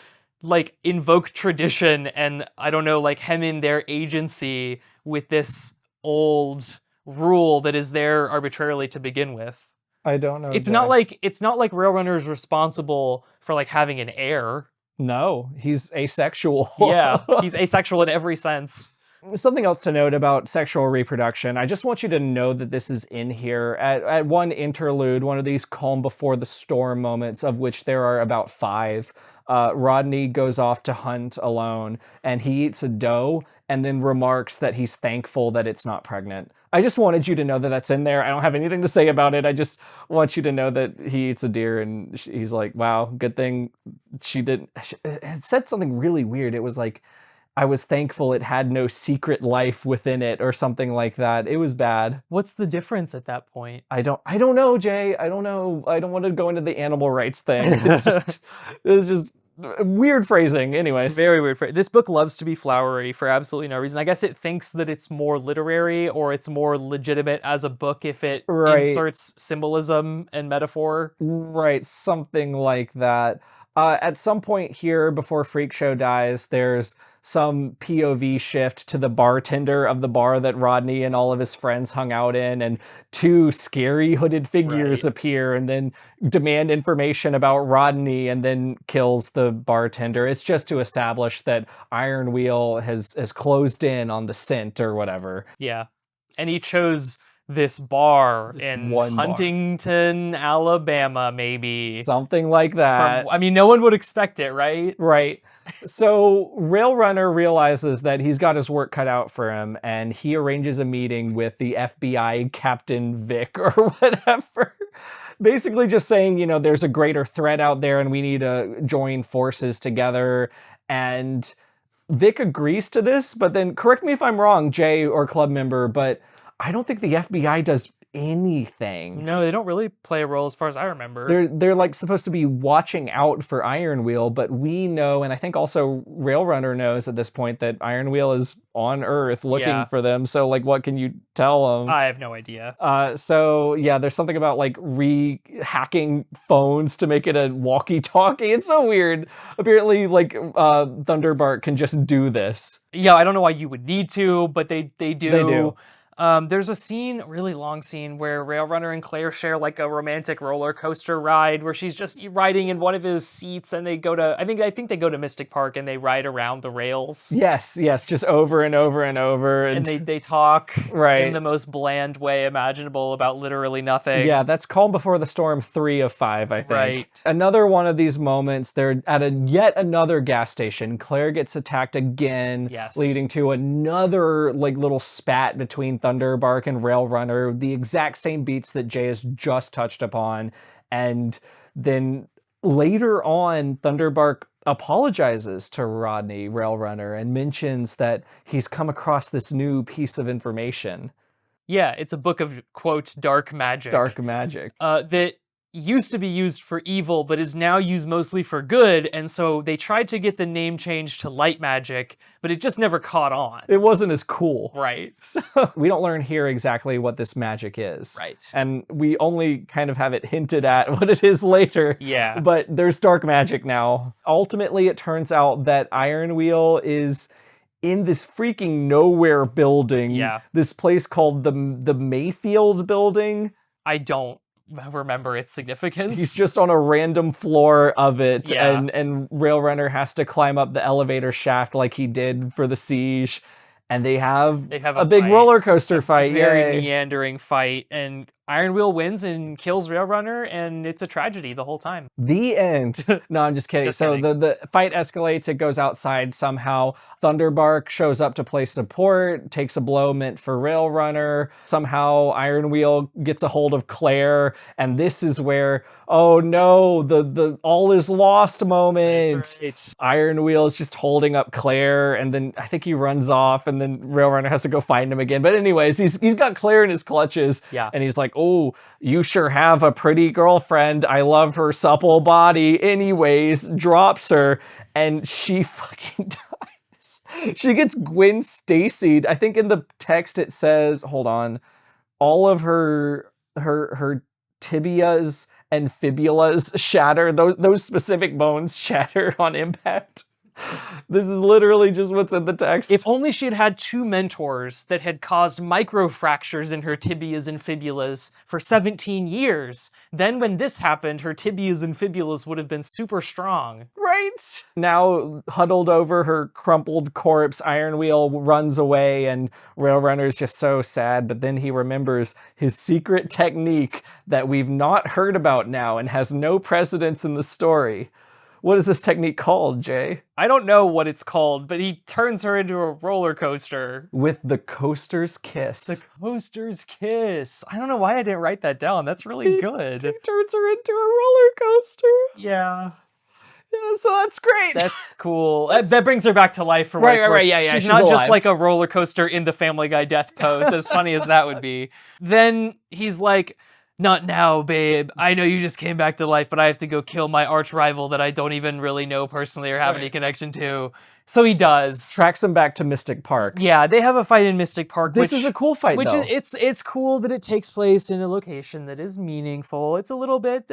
like, invoke tradition and, I don't know, like, hem in their agency with this old rule that is there arbitrarily to begin with? I don't know. It's not like Railrunner is responsible for, like, having an heir. No, he's asexual. Yeah, he's asexual in every sense. Something else to note about sexual reproduction. I just want you to know that this is in here. At one interlude, one of these calm before the storm moments, of which there are about 5, Rodney goes off to hunt alone, and he eats a doe, and then remarks that he's thankful that it's not pregnant. I just wanted you to know that that's in there. I don't have anything to say about it. I just want you to know that he eats a deer, and he's like, wow, good thing she didn't. It said something really weird. It was like, I was thankful it had no secret life within it or something like that. It was bad. What's the difference at that point? I don't know, Jay. I don't know. I don't want to go into the animal rights thing. It's just weird phrasing. Anyways. Very weird. This book loves to be flowery for absolutely no reason. I guess it thinks that it's more literary or it's more legitimate as a book if it inserts symbolism and metaphor. Right, something like that. At some point here, before Freak Show dies, there's some POV shift to the bartender of the bar that Rodney and all of his friends hung out in, and two scary hooded figures appear and then demand information about Rodney and then kills the bartender. It's just to establish that Iron Wheel has closed in on the scent or whatever. Yeah. And he chose this bar in Huntington, Alabama, maybe. Something like that. I mean, no one would expect it, right? Right. So Railrunner realizes that he's got his work cut out for him, and he arranges a meeting with the FBI Captain Vic or whatever. Basically just saying, you know, there's a greater threat out there and we need to join forces together. And Vic agrees to this, but then correct me if I'm wrong, Jay or club member, but I don't think the FBI does anything. No, they don't really play a role as far as I remember. They're like supposed to be watching out for Iron Wheel, but we know, and I think also Railrunner knows at this point, that Iron Wheel is on Earth looking for them. So like, what can you tell them? I have no idea. So yeah, there's something about like hacking phones to make it a walkie-talkie. It's so weird. Apparently like Thunderbark can just do this. Yeah, I don't know why you would need to, but they do. They do. There's a scene, really long scene, where Railrunner and Claire share like a romantic roller coaster ride where she's just riding in one of his seats, and they go to, I think they go to Mystic Park and they ride around the rails. Yes, just over and over and over. And they talk in the most bland way imaginable about literally nothing. Yeah, that's Calm Before the Storm 3 of 5, I think. Right. Another one of these moments, they're at yet another gas station. Claire gets attacked again, leading to another like little spat between Thunderbark and Railrunner, the exact same beats that Jay has just touched upon. And then later on, Thunderbark apologizes to Rodney, Railrunner, and mentions that he's come across this new piece of information. Yeah, it's a book of, quote, dark magic. Dark magic. That used to be used for evil, but is now used mostly for good, and so they tried to get the name changed to light magic, but it just never caught on. It wasn't as cool. Right. So we don't learn here exactly what this magic is. Right. And we only kind of have it hinted at what it is later. Yeah. But there's dark magic now. Ultimately, it turns out that Iron Wheel is in this freaking nowhere building. Yeah. This place called the Mayfield building. I don't remember its significance. He's just on a random floor of it, and Railrunner has to climb up the elevator shaft like he did for the siege, and they have a big roller coaster fight. Very meandering fight, and Iron Wheel wins and kills Railrunner, and it's a tragedy the whole time. The end. No, I'm just kidding. The fight escalates. It goes outside somehow. Thunderbark shows up to play support, takes a blow meant for Railrunner. Somehow Iron Wheel gets a hold of Claire, and this is where, oh no, the all is lost moment. That's right. Iron Wheel is just holding up Claire, and then I think he runs off, and then Railrunner has to go find him again. But anyways, he's got Claire in his clutches, and he's like, oh, you sure have a pretty girlfriend. I love her supple body. Anyways, drops her, and she fucking dies. She gets Gwen Stacy'd. I think in the text it says, hold on, all of her tibias and fibulas shatter. Those specific bones shatter on impact. This is literally just what's in the text. If only she had had two mentors that had caused microfractures in her tibias and fibulas for 17 years. Then when this happened, her tibias and fibulas would have been super strong. Right? Now, huddled over her crumpled corpse, Iron Wheel runs away, and Railrunner is just so sad, but then he remembers his secret technique that we've not heard about now and has no precedence in the story. What is this technique called, Jay? I don't know what it's called, but he turns her into a roller coaster. With the coaster's kiss. The coaster's kiss. I don't know why I didn't write that down. That's really good. He turns her into a roller coaster. Yeah. Yeah, so that's great. That's cool. That brings her back to life for what Right, it's right, worth. right, yeah, She's she's not just alive. like a roller coaster in the Family Guy death pose, as funny as that would be. Then he's like, not now, babe. I know you just came back to life, but I have to go kill my arch rival that I don't even really know personally or have any connection to. So he does. Tracks him back to Mystic Park. Yeah, they have a fight in Mystic Park. This is a cool fight, which though. It's cool that it takes place in a location that is meaningful. It's a little bit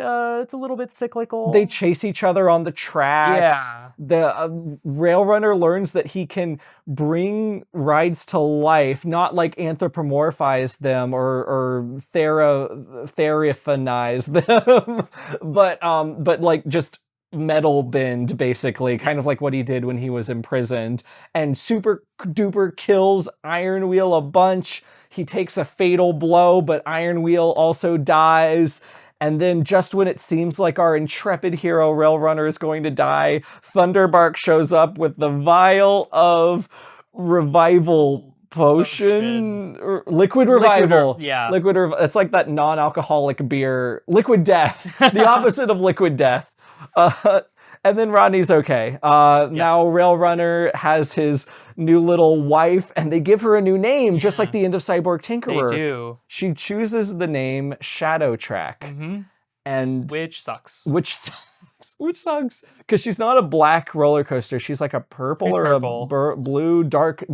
cyclical. They chase each other on the tracks. Yeah. The rail runner learns that he can bring rides to life, not like anthropomorphize them or theraphonize them, but like just metal bend, basically, kind of like what he did when he was imprisoned, and super duper kills Iron Wheel a bunch. He takes a fatal blow, but Iron Wheel also dies. And then just when it seems like our intrepid hero Rail Runner is going to die, Thunderbark shows up with the vial of revival potion, or liquid revival. It's like that non-alcoholic beer, liquid death, the opposite of liquid death. And then Rodney's okay. Now Rail Runner has his new little wife, and they give her a new name, just like the end of Cyborg Tinkerer. They do. She chooses the name Shadow Track, and which sucks. Which sucks because she's not a black roller coaster. She's like a purple a blue, dark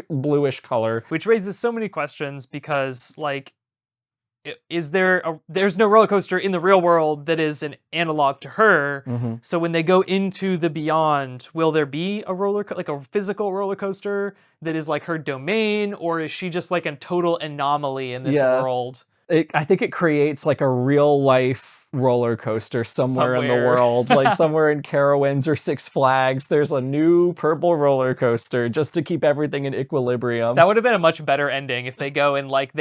bluish color, which raises so many questions because like. There's no roller coaster in the real world that is an analog to her. So when they go into the beyond, will there be a like a physical roller coaster that is like her domain, or is she just like a total anomaly in this world? I think it creates like a real life roller coaster somewhere in the world, like somewhere in Carowinds or Six Flags. There's a new purple roller coaster just to keep everything in equilibrium. That would have been a much better ending if they go and like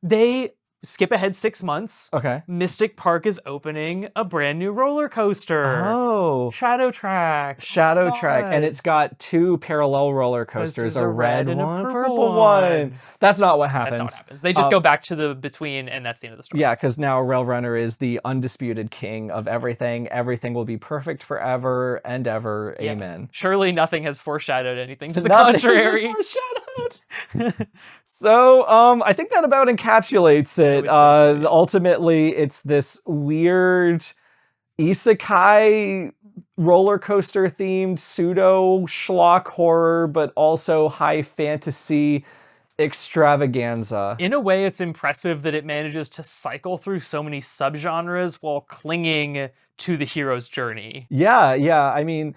they skip ahead 6 months. Okay. Mystic Park is opening a brand new roller coaster. Oh. Shadow Track. Shadow Track. And it's got two parallel roller coasters, a red one and a purple one. That's not what happens. That's not what happens. They just go back to the between, and that's the end of the story. Yeah, because now Rail Runner is the undisputed king of everything. Everything will be perfect forever and ever. Yeah. Amen. Surely nothing has foreshadowed anything to the contrary. So I think that about encapsulates it. Ultimately, it's this weird isekai roller coaster themed pseudo schlock horror, but also high fantasy extravaganza. In a way, it's impressive that it manages to cycle through so many subgenres while clinging to the hero's journey. Yeah. I mean,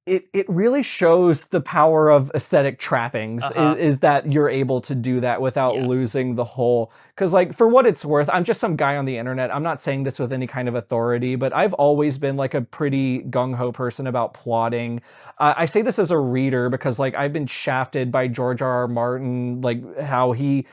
it really shows the power of aesthetic trappings, is that you're able to do that without losing the whole. Because like, for what it's worth, I'm just some guy on the internet. I'm not saying this with any kind of authority, but I've always been like a pretty gung-ho person about plotting. I say this as a reader because like I've been shafted by George R.R. Martin, like how he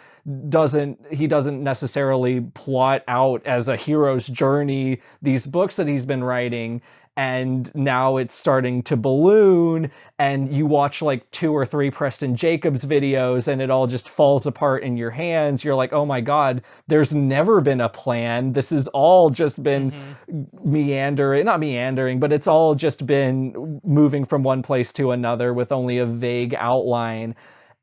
doesn't necessarily plot out as a hero's journey these books that he's been writing. And now it's starting to balloon, and you watch like 2 or 3 Preston Jacobs videos and it all just falls apart in your hands. You're like, oh my God, there's never been a plan. This has all just been not meandering, but it's all just been moving from one place to another with only a vague outline.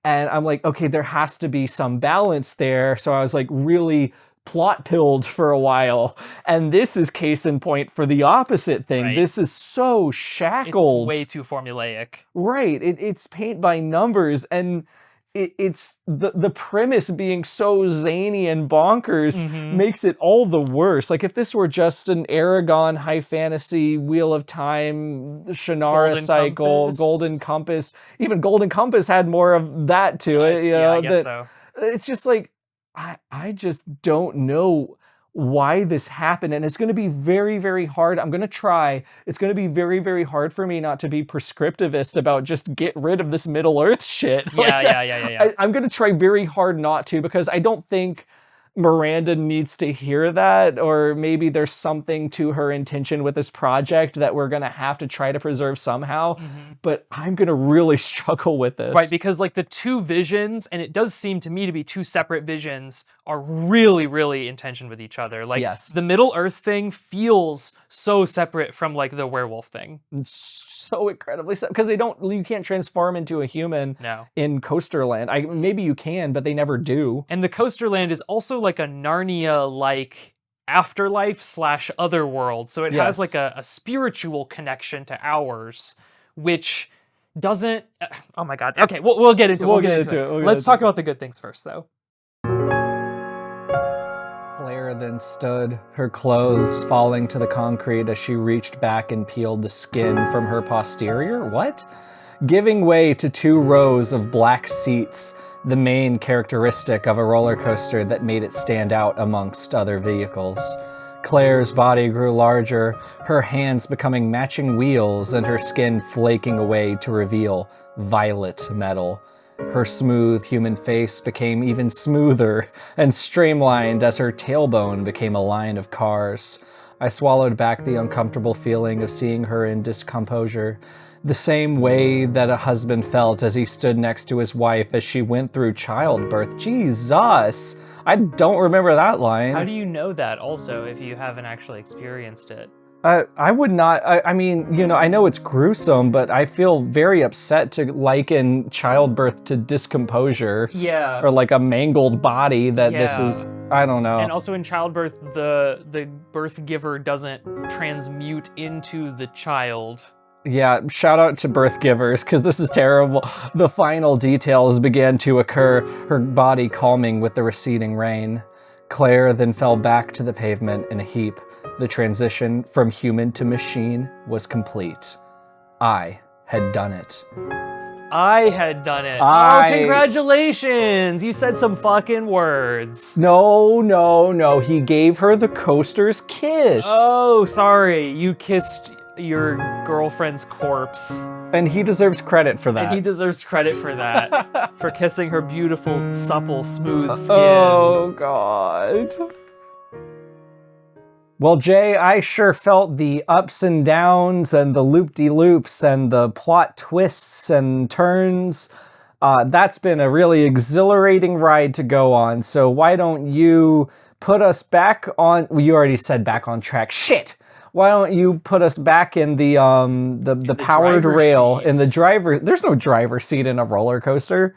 And I'm like, okay, there has to be some balance there. So I was like really plot pilled for a while, and this is case in point for the opposite thing. Right. This is so shackled. It's way too formulaic. Right. It's paint by numbers, and it's the premise being so zany and bonkers makes it all the worse. Like if this were just an Aragon high fantasy Wheel of Time Shannara cycle, Golden Compass, even Golden Compass had more of that to it. I guess so. It's just like, I just don't know why this happened. And it's going to be very, very hard. I'm going to try. It's going to be very, very hard for me not to be prescriptivist about just get rid of this Middle Earth shit. Yeah. I'm going to try very hard not to, because I don't think Miranda needs to hear that, or maybe there's something to her intention with this project that we're gonna have to try to preserve somehow. But I'm gonna really struggle with this. Right, because like the two visions, and it does seem to me to be two separate visions, are really, really in tension with each other. Like Yes. the Middle Earth thing feels so separate from like the werewolf thing. So incredibly because you can't transform into a human No. in Coasterland. Maybe you can, but they never do. And the Coasterland is also like a Narnia-like afterlife / otherworld. So it has Yes. like a spiritual connection to ours, which doesn't. Oh my god. Okay, we'll get into it. We'll get into it. Let's talk about the good things first, though. Claire then stood, her clothes falling to the concrete as she reached back and peeled the skin from her posterior. What? Giving way to 2 rows of black seats, the main characteristic of a roller coaster that made it stand out amongst other vehicles. Claire's body grew larger, her hands becoming matching wheels and her skin flaking away to reveal violet metal. Her smooth human face became even smoother and streamlined as her tailbone became a line of cars. I swallowed back the uncomfortable feeling of seeing her in discomposure, the same way that a husband felt as he stood next to his wife as she went through childbirth. Jesus! I don't remember that line. How do you know that also if you haven't actually experienced it? I would not, I mean, you know, I know it's gruesome, but I feel very upset to liken childbirth to discomposure. Yeah. Or like a mangled body that this is, I don't know. And also in childbirth, the birth giver doesn't transmute into the child. Yeah, shout out to birth givers, because this is terrible. The final details began to occur, her body calming with the receding rain. Claire then fell back to the pavement in a heap. The transition from human to machine was complete. I had done it. I had done it. I- Oh, congratulations! You said some fucking words. No. He gave her the coaster's kiss. Oh, sorry. You kissed your girlfriend's corpse. And he deserves credit for that. And he deserves credit for that. For kissing her beautiful, supple, smooth skin. Oh, God. Well, Jay, I sure felt the ups and downs and the loop-de-loops and the plot twists and turns. That's been a really exhilarating ride to go on. So why don't you put us back on... Well, you already said back on track. Shit! Why don't you put us back in the powered driver's rail, seat. in the driver... There's no driver's seat in a roller coaster.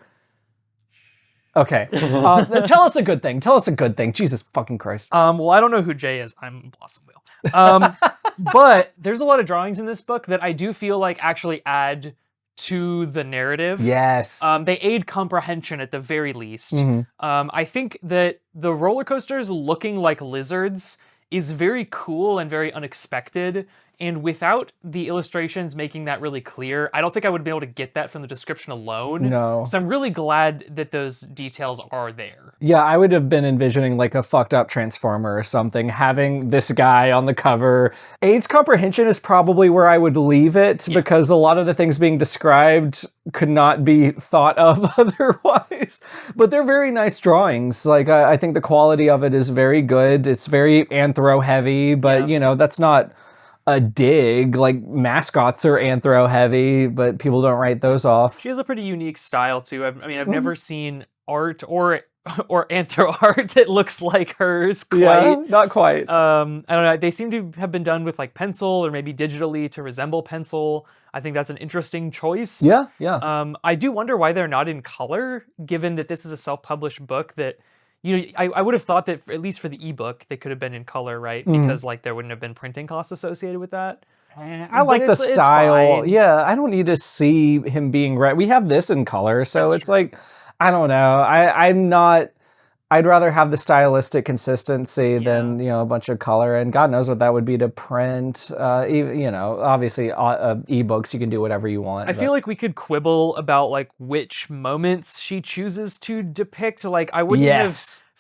Okay. Tell us a good thing. Tell us a good thing. Jesus fucking Christ. Well, I don't know who Jay is. I'm Blossom Wheel. But there's a lot of drawings in this book that I do feel like actually add to the narrative. Yes. They aid comprehension at the very least. Mhm. I think that the roller coasters looking like lizards is very cool and very unexpected. And without the illustrations making that really clear, I don't think I would be able to get that from the description alone. No. So I'm really glad that those details are there. Yeah, I would have been envisioning like a fucked up Transformer or something, having this guy on the cover. AIDS comprehension is probably where I would leave it because a lot of the things being described could not be thought of otherwise. But they're very nice drawings. Like, I think the quality of it is very good. It's very anthro heavy, but you know, that's not a dig. Like, mascots are anthro heavy, but people don't write those off. She has a pretty unique style too. I've never seen art or anthro art that looks like hers quite. Yeah, not quite. I don't know. They seem to have been done with like pencil or maybe digitally to resemble pencil. I think that's an interesting choice. Yeah. I do wonder why they're not in color, given that this is a self-published book that, you know, I would have thought that at least for the ebook, they could have been in color, right? Because like there wouldn't have been printing costs associated with that. I like the it's style. fine. Yeah, I don't need to see him being red. We have this in color, so it's like, I don't know. I'm not... I'd rather have the stylistic consistency than, you know, a bunch of color, and God knows what that would be to print. Even, you know, obviously ebooks, you can do whatever you want. I feel like we could quibble about like which moments she chooses to depict. Like I wouldn't have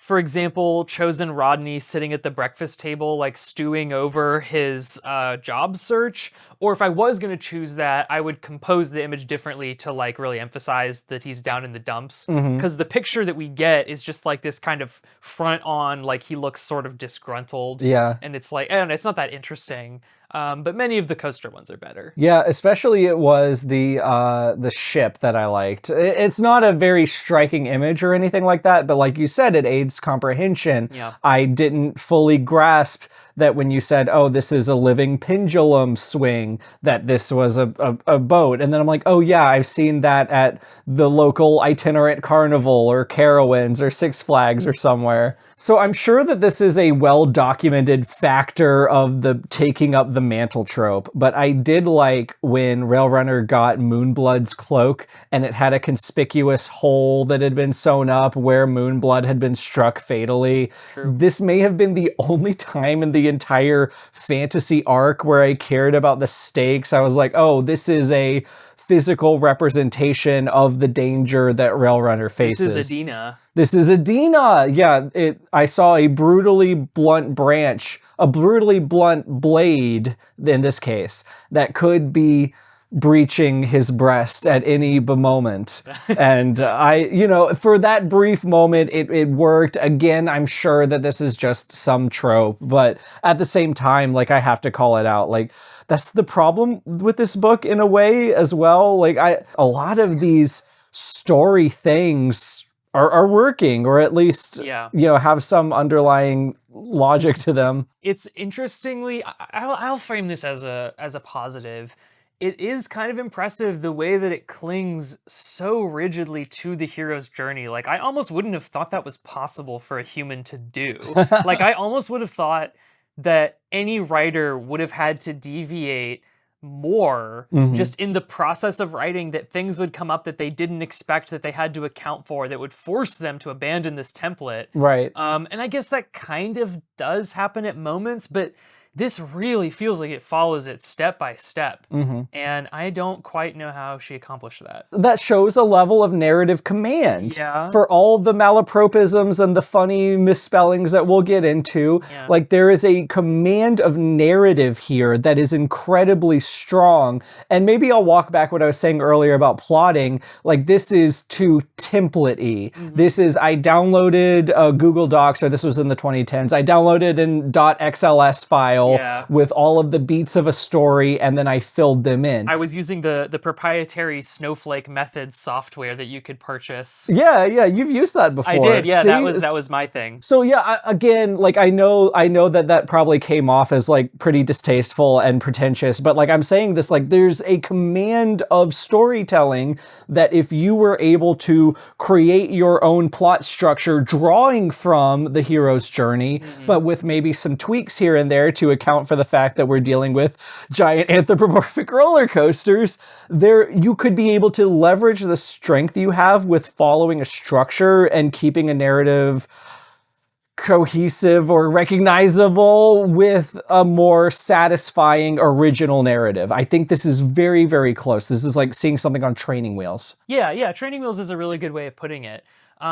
for example, chosen Rodney sitting at the breakfast table, like stewing over his job search. Or if I was going to choose that, I would compose the image differently to like really emphasize that he's down in the dumps. Because the picture that we get is just like this kind of front on, like he looks sort of disgruntled. Yeah. And it's like, I don't know, it's not that interesting. But many of the coaster ones are better. Yeah, especially it was the ship that I liked. It's not a very striking image or anything like that, but like you said, it aids comprehension. Yeah. I didn't fully grasp that when you said, oh, this is a living pendulum swing, that this was a boat. And then I'm like, oh yeah, I've seen that at the local itinerant carnival or Carowinds or Six Flags or somewhere. So I'm sure that this is a well-documented factor of the taking up the mantle trope, but I did like when Railrunner got Moonblood's cloak and it had a conspicuous hole that had been sewn up where Moonblood had been struck fatally. True. This may have been the only time in the entire fantasy arc where I cared about the stakes. I was like, oh, this is a physical representation of the danger that Railrunner faces. This is Adina. This is Adina. Yeah, I saw a brutally blunt branch, a brutally blunt blade in this case, that could be breaching his breast at any moment. And for that brief moment, it worked. Again, I'm sure that this is just some trope, but at the same time, like, I have to call it out. Like, that's the problem with this book in a way as well. Like, a lot of these story things are working, or at least, have some underlying logic to them. It's interestingly, I'll frame this as a positive. It is kind of impressive the way that it clings so rigidly to the hero's journey. Like, I almost wouldn't have thought that was possible for a human to do. Like, I almost would have thought that any writer would have had to deviate more just in the process of writing, that things would come up that they didn't expect, that they had to account for, that would force them to abandon this template. Right. And I guess that kind of does happen at moments, but this really feels like it follows it step by step. And I don't quite know how she accomplished that. That shows a level of narrative command. Yeah. For all the malapropisms and the funny misspellings that we'll get into. Yeah. Like, there is a command of narrative here that is incredibly strong. And maybe I'll walk back what I was saying earlier about plotting. Like, this is too template-y. This is, I downloaded Google Docs, or this was in the 2010s. I downloaded an .xls file with all of the beats of a story, and then I filled them in. I was using the proprietary Snowflake Methods software that you could purchase. Yeah, you've used that before. I did, yeah. See? That was my thing. So yeah, again, like, I know that probably came off as like pretty distasteful and pretentious, but like, I'm saying this, like, there's a command of storytelling that if you were able to create your own plot structure drawing from the hero's journey, but with maybe some tweaks here and there to account for the fact that we're dealing with giant anthropomorphic roller coasters, there you could be able to leverage the strength you have with following a structure and keeping a narrative cohesive or recognizable with a more satisfying original narrative. I think this is very, very close. This is like seeing something on training wheels. Yeah, training wheels is a really good way of putting it.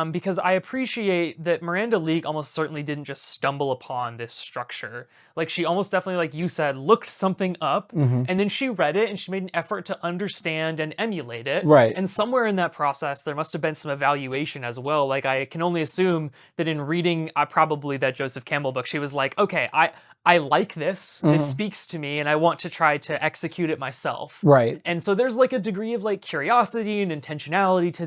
Because I appreciate that Miranda Leek almost certainly didn't just stumble upon this structure. Like, she almost definitely, like you said, looked something up, and then she read it, and she made an effort to understand and emulate it. Right. And somewhere in that process, there must have been some evaluation as well. Like, I can only assume that in reading probably that Joseph Campbell book, she was like, okay, I like this. This speaks to me, and I want to try to execute it myself. Right. And so there's like a degree of like curiosity and intentionality to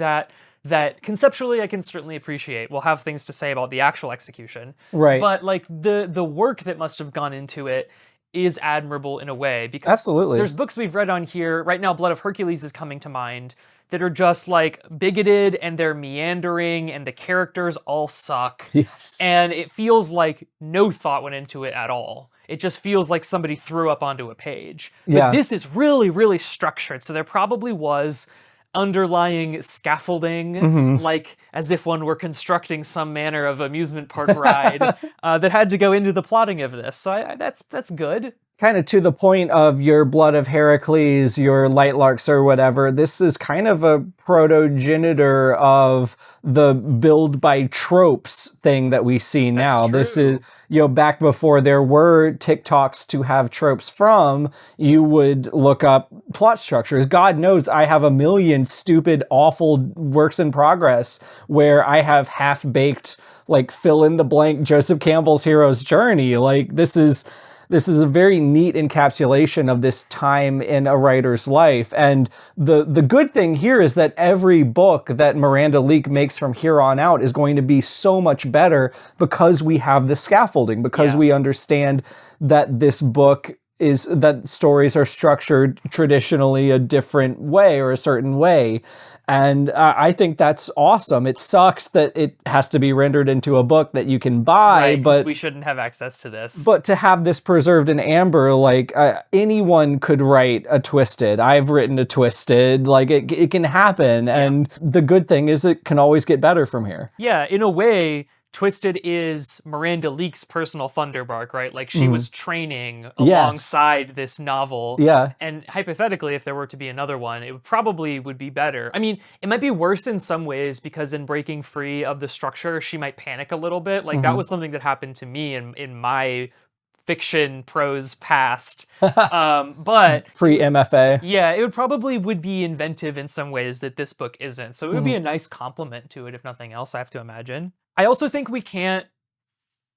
that conceptually I can certainly appreciate. We'll have things to say about the actual execution. Right. But like the work that must have gone into it is admirable in a way, because absolutely, there's books we've read on here right now. Blood of Hercules is coming to mind, that are just like bigoted, and they're meandering, and the characters all suck. Yes. And it feels like no thought went into it at all. It just feels like somebody threw up onto a page. But this is really, really structured. So there probably was underlying scaffolding, like as if one were constructing some manner of amusement park ride that had to go into the plotting of this. So that's good. kind of to the point of your Blood of Heracles, your Lightlarks or whatever, this is kind of a protogenitor of the build by tropes thing that we see now. This is, back before there were TikToks to have tropes from, you would look up plot structures. God knows I have a million stupid, awful works in progress where I have half-baked, like, fill in the blank Joseph Campbell's hero's journey. Like, this is a very neat encapsulation of this time in a writer's life. And the good thing here is that every book that Miranda Leek makes from here on out is going to be so much better because we have the scaffolding, because we understand that this book that stories are structured traditionally a different way or a certain way. And I think that's awesome. It sucks that it has to be rendered into a book that you can buy, but we shouldn't have access to this. But to have this preserved in amber, like anyone could write a Twisted. I've written a Twisted. Like it can happen, and the good thing is it can always get better from here. Yeah, in a way, Twisted is Miranda Leek's personal Thunderbark, right? Like, she was training alongside this novel. Yeah. And hypothetically, if there were to be another one, it probably would be better. I mean, it might be worse in some ways because in breaking free of the structure, she might panic a little bit. Like, that was something that happened to me in my fiction prose past. But pre-MFA. Yeah, it would be inventive in some ways that this book isn't. So it would be a nice compliment to it, if nothing else, I have to imagine. I also think we can't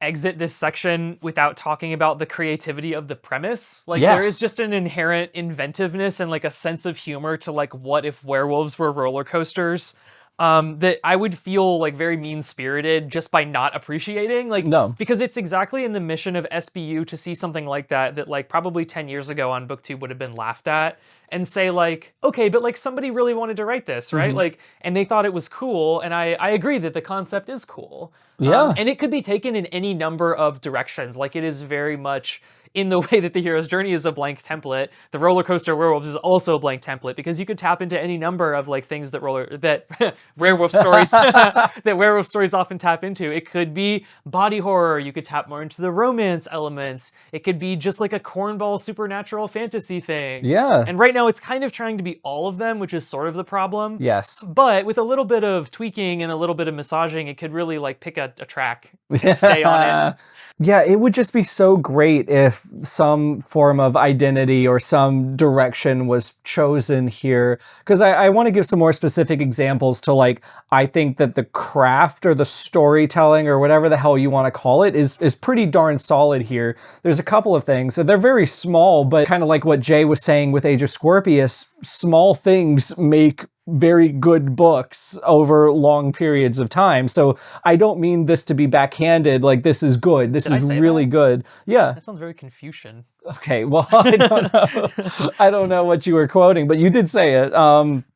exit this section without talking about the creativity of the premise. Like, there is just an inherent inventiveness and like a sense of humor to like, what if werewolves were roller coasters? That I would feel like very mean-spirited just by not appreciating. Like, because it's exactly in the mission of SBU to see something like that like probably 10 years ago on BookTube would have been laughed at and say like, okay, but like somebody really wanted to write this, right? Like, and they thought it was cool. And I agree that the concept is cool. Yeah. And it could be taken in any number of directions. Like, it is very much in the way that the hero's journey is a blank template, the roller coaster werewolves is also a blank template, because you could tap into any number of like things that werewolf stories that werewolf stories often tap into. It could be body horror. You could tap more into the romance elements. It could be just like a cornball supernatural fantasy thing. Yeah. And right now it's kind of trying to be all of them, which is sort of the problem. Yes. But with a little bit of tweaking and a little bit of massaging, it could really like pick a track and stay on it. Yeah, it would just be so great if some form of identity or some direction was chosen here. Because I want to give some more specific examples to, like, I think that the craft or the storytelling or whatever the hell you want to call it is pretty darn solid here. There's a couple of things. They're very small, but kind of like what Jay was saying with Age of Scorpius, small things make very good books over long periods of time. So I don't mean this to be backhanded, like this is good. This is really good. Yeah. That sounds very Confucian. Okay, well, I don't know. I don't know what you were quoting, but you did say it.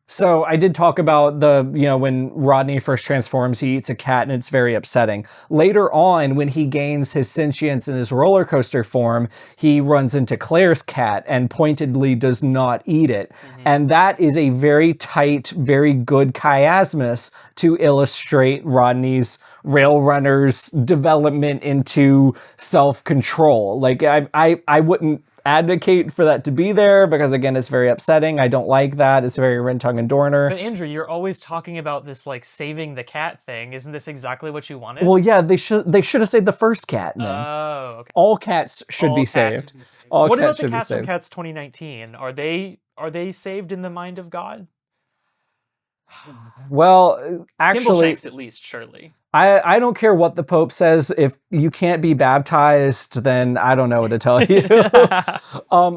So I did talk about when Rodney first transforms, he eats a cat and it's very upsetting. Later on, when he gains his sentience in his roller coaster form, he runs into Claire's cat and pointedly does not eat it. And that is a very tight, very good chiasmus to illustrate Rodney's rail runner's development into self-control. Like, I wouldn't advocate for that to be there because, again, it's very upsetting. I don't like that. It's very Rintung and Dorner. But Andrew, you're always talking about this like saving the cat thing. Isn't this exactly what you wanted? Well, yeah, they should have saved the first cat then. Oh, okay. All cats should be saved. All what cats about the should be cats from saved. Cats 2019? Are they saved in the mind of God? Well, actually, Skimbleshanks, at least, surely. I don't care what the Pope says. If you can't be baptized, then I don't know what to tell you.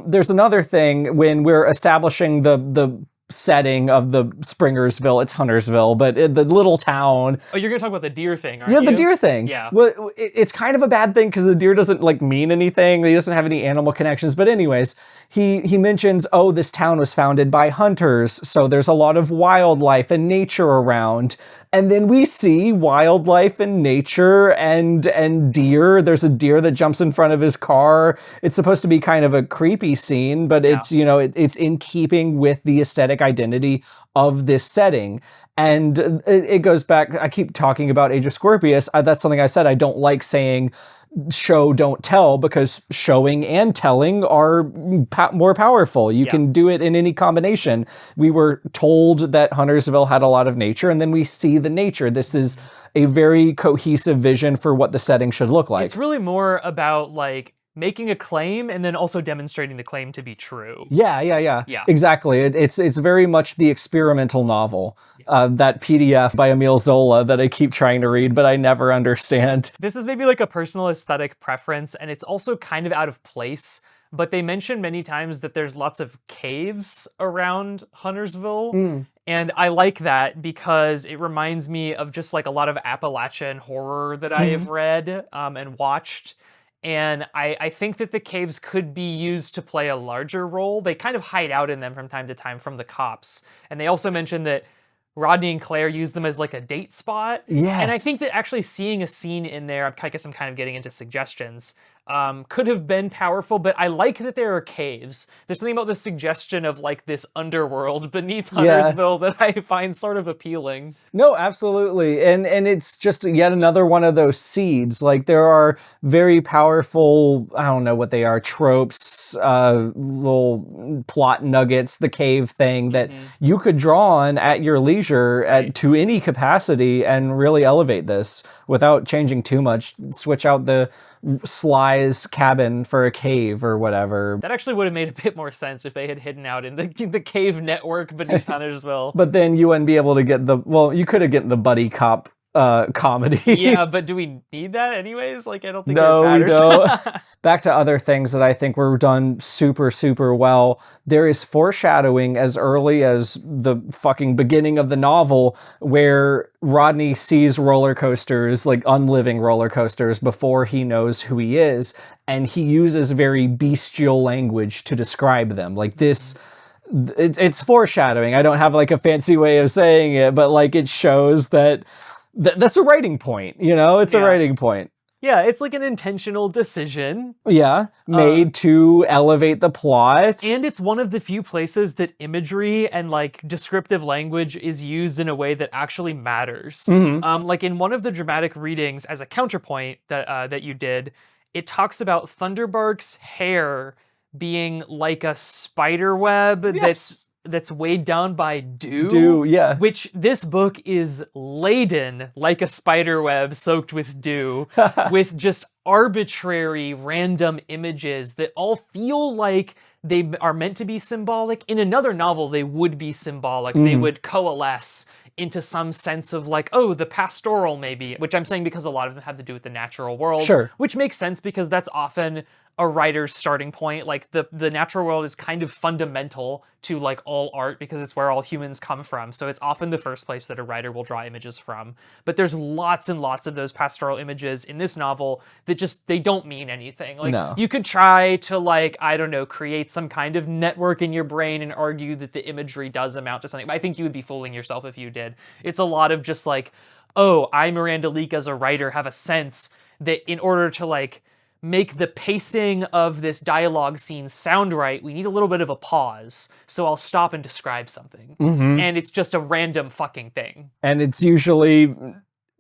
There's another thing when we're establishing the setting of the Springersville. It's Huntersville, but the little town. Oh, you're going to talk about the deer thing, aren't you? Yeah, the deer thing. Yeah. Well, it's kind of a bad thing because the deer doesn't like mean anything. He doesn't have any animal connections. But anyways, he mentions, oh, this town was founded by hunters, so there's a lot of wildlife and nature around. And then we see wildlife and nature and deer. There's a deer that jumps in front of his car. It's supposed to be kind of a creepy scene, but it's, it's in keeping with the aesthetic identity of this setting. And it goes back, I keep talking about Age of Scorpius. That's something I said. I don't like saying show don't tell, because showing and telling are more powerful. You can do it in any combination. We were told that Huntersville had a lot of nature, and then we see the nature. This is a very cohesive vision for what the setting should look like. It's really more about like making a claim and then also demonstrating the claim to be true. Yeah. Exactly. It's very much the experimental novel. That PDF by Emile Zola that I keep trying to read, but I never understand. This is maybe like a personal aesthetic preference, and it's also kind of out of place, but they mention many times that there's lots of caves around Huntersville. And I like that because it reminds me of just like a lot of Appalachian horror that I have read and watched. And I think that the caves could be used to play a larger role. They kind of hide out in them from time to time from the cops. And they also mention that Rodney and Claire use them as like a date spot. Yes. And I think that actually seeing a scene in there, I guess I'm kind of getting into suggestions, could have been powerful, but I like that there are caves. There's something about the suggestion of like this underworld beneath Huntersville that I find sort of appealing. No, absolutely. And it's just yet another one of those seeds. Like there are very powerful, I don't know what they are, tropes, little plot nuggets, the cave thing that you could draw on at your leisure to any capacity and really elevate this without changing too much. Switch out the Sly's cabin for a cave or whatever. That actually would have made a bit more sense if they had hidden out in the cave network beneath Huntersville. But then you wouldn't be able to get you could have gotten the buddy cop comedy. Yeah, but do we need that anyways? Like, I don't think no, it matters. We don't. Back to other things that I think were done super, super well. There is foreshadowing as early as the fucking beginning of the novel where Rodney sees roller coasters, like unliving roller coasters, before he knows who he is. And he uses very bestial language to describe them. Like this... It's foreshadowing. I don't have like a fancy way of saying it, but like it shows that that's a writing point, you know? It's a writing point. Yeah, it's like an intentional decision. Yeah, made to elevate the plot. And it's one of the few places that imagery and like descriptive language is used in a way that actually matters. Like in one of the dramatic readings as a counterpoint that you did, it talks about Thunderbark's hair being like a spider web that's weighed down by dew. Which this book is laden like a spider web soaked with dew, with just arbitrary random images that all feel like they are meant to be symbolic. In another novel, they would be symbolic. They would coalesce into some sense of like, oh, the pastoral maybe, which I'm saying because a lot of them have to do with the natural world. Sure. Which makes sense because that's often a writer's starting point. Like the natural world is kind of fundamental to like all art because it's where all humans come from. So it's often the first place that a writer will draw images from. But there's lots and lots of those pastoral images in this novel that they don't mean anything. Like you could try to like, I don't know, create some kind of network in your brain and argue that the imagery does amount to something. But I think you would be fooling yourself if you did. It's a lot of just like, oh, I, Miranda Leek, as a writer, have a sense that in order to like make the pacing of this dialogue scene sound right, we need a little bit of a pause. So I'll stop and describe something. And it's just a random fucking thing. And it's usually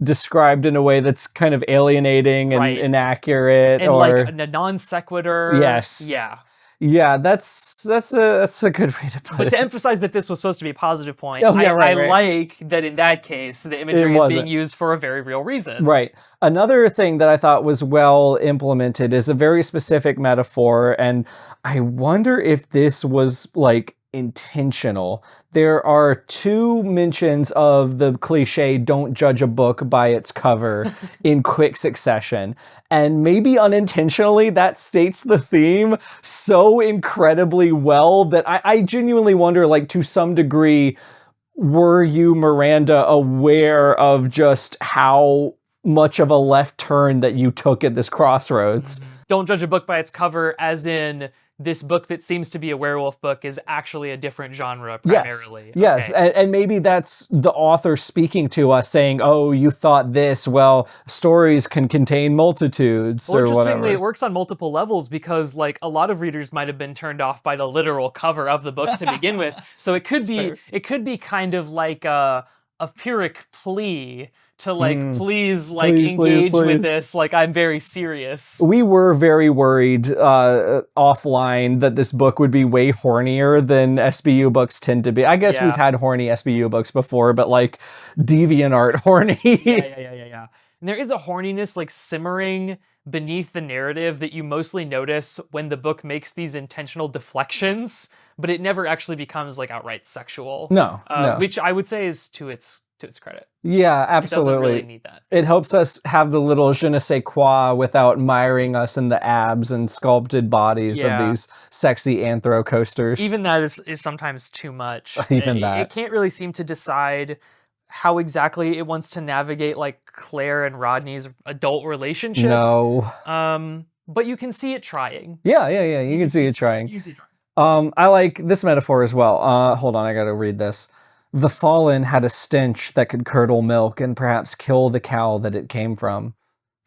described in a way that's kind of alienating and inaccurate. And like a non sequitur. Yes. Yeah. Yeah, that's a good way to put it. But to emphasize that this was supposed to be a positive point, I like that in that case, the imagery is being used for a very real reason. Right. Another thing that I thought was well implemented is a very specific metaphor, and I wonder if this was like intentional. There are two mentions of the cliche "don't judge a book by its cover" in quick succession, and maybe unintentionally that states the theme so incredibly well that I genuinely wonder, like, to some degree, were you, Miranda, aware of just how much of a left turn that you took at this crossroads? Don't judge a book by its cover, as in this book that seems to be a werewolf book is actually a different genre primarily. Yes. Okay. And maybe that's the author speaking to us saying, oh, you thought this, well, stories can contain multitudes or whatever. Interestingly, it works on multiple levels because like a lot of readers might have been turned off by the literal cover of the book to begin with. So it could be kind of like a Pyrrhic plea to like, please like Please, engage please. with this. Like, I'm very serious. We were very worried offline that this book would be way hornier than SBU books tend to be. I guess we've had horny SBU books before, but like DeviantArt horny. Yeah. And there is a horniness like simmering beneath the narrative that you mostly notice when the book makes these intentional deflections, but it never actually becomes like outright sexual. No. Which I would say is to its credit. Yeah, absolutely. It doesn't really need that. It helps us have the little je ne sais quoi without miring us in the abs and sculpted bodies of these sexy anthro coasters. Even that is sometimes too much. That. It can't really seem to decide how exactly it wants to navigate like Claire and Rodney's adult relationship. No. But you can see it trying. Yeah. You can see it trying. You can see it trying. I like this metaphor as well. Hold on, I gotta read this. The fallen had a stench that could curdle milk and perhaps kill the cow that it came from.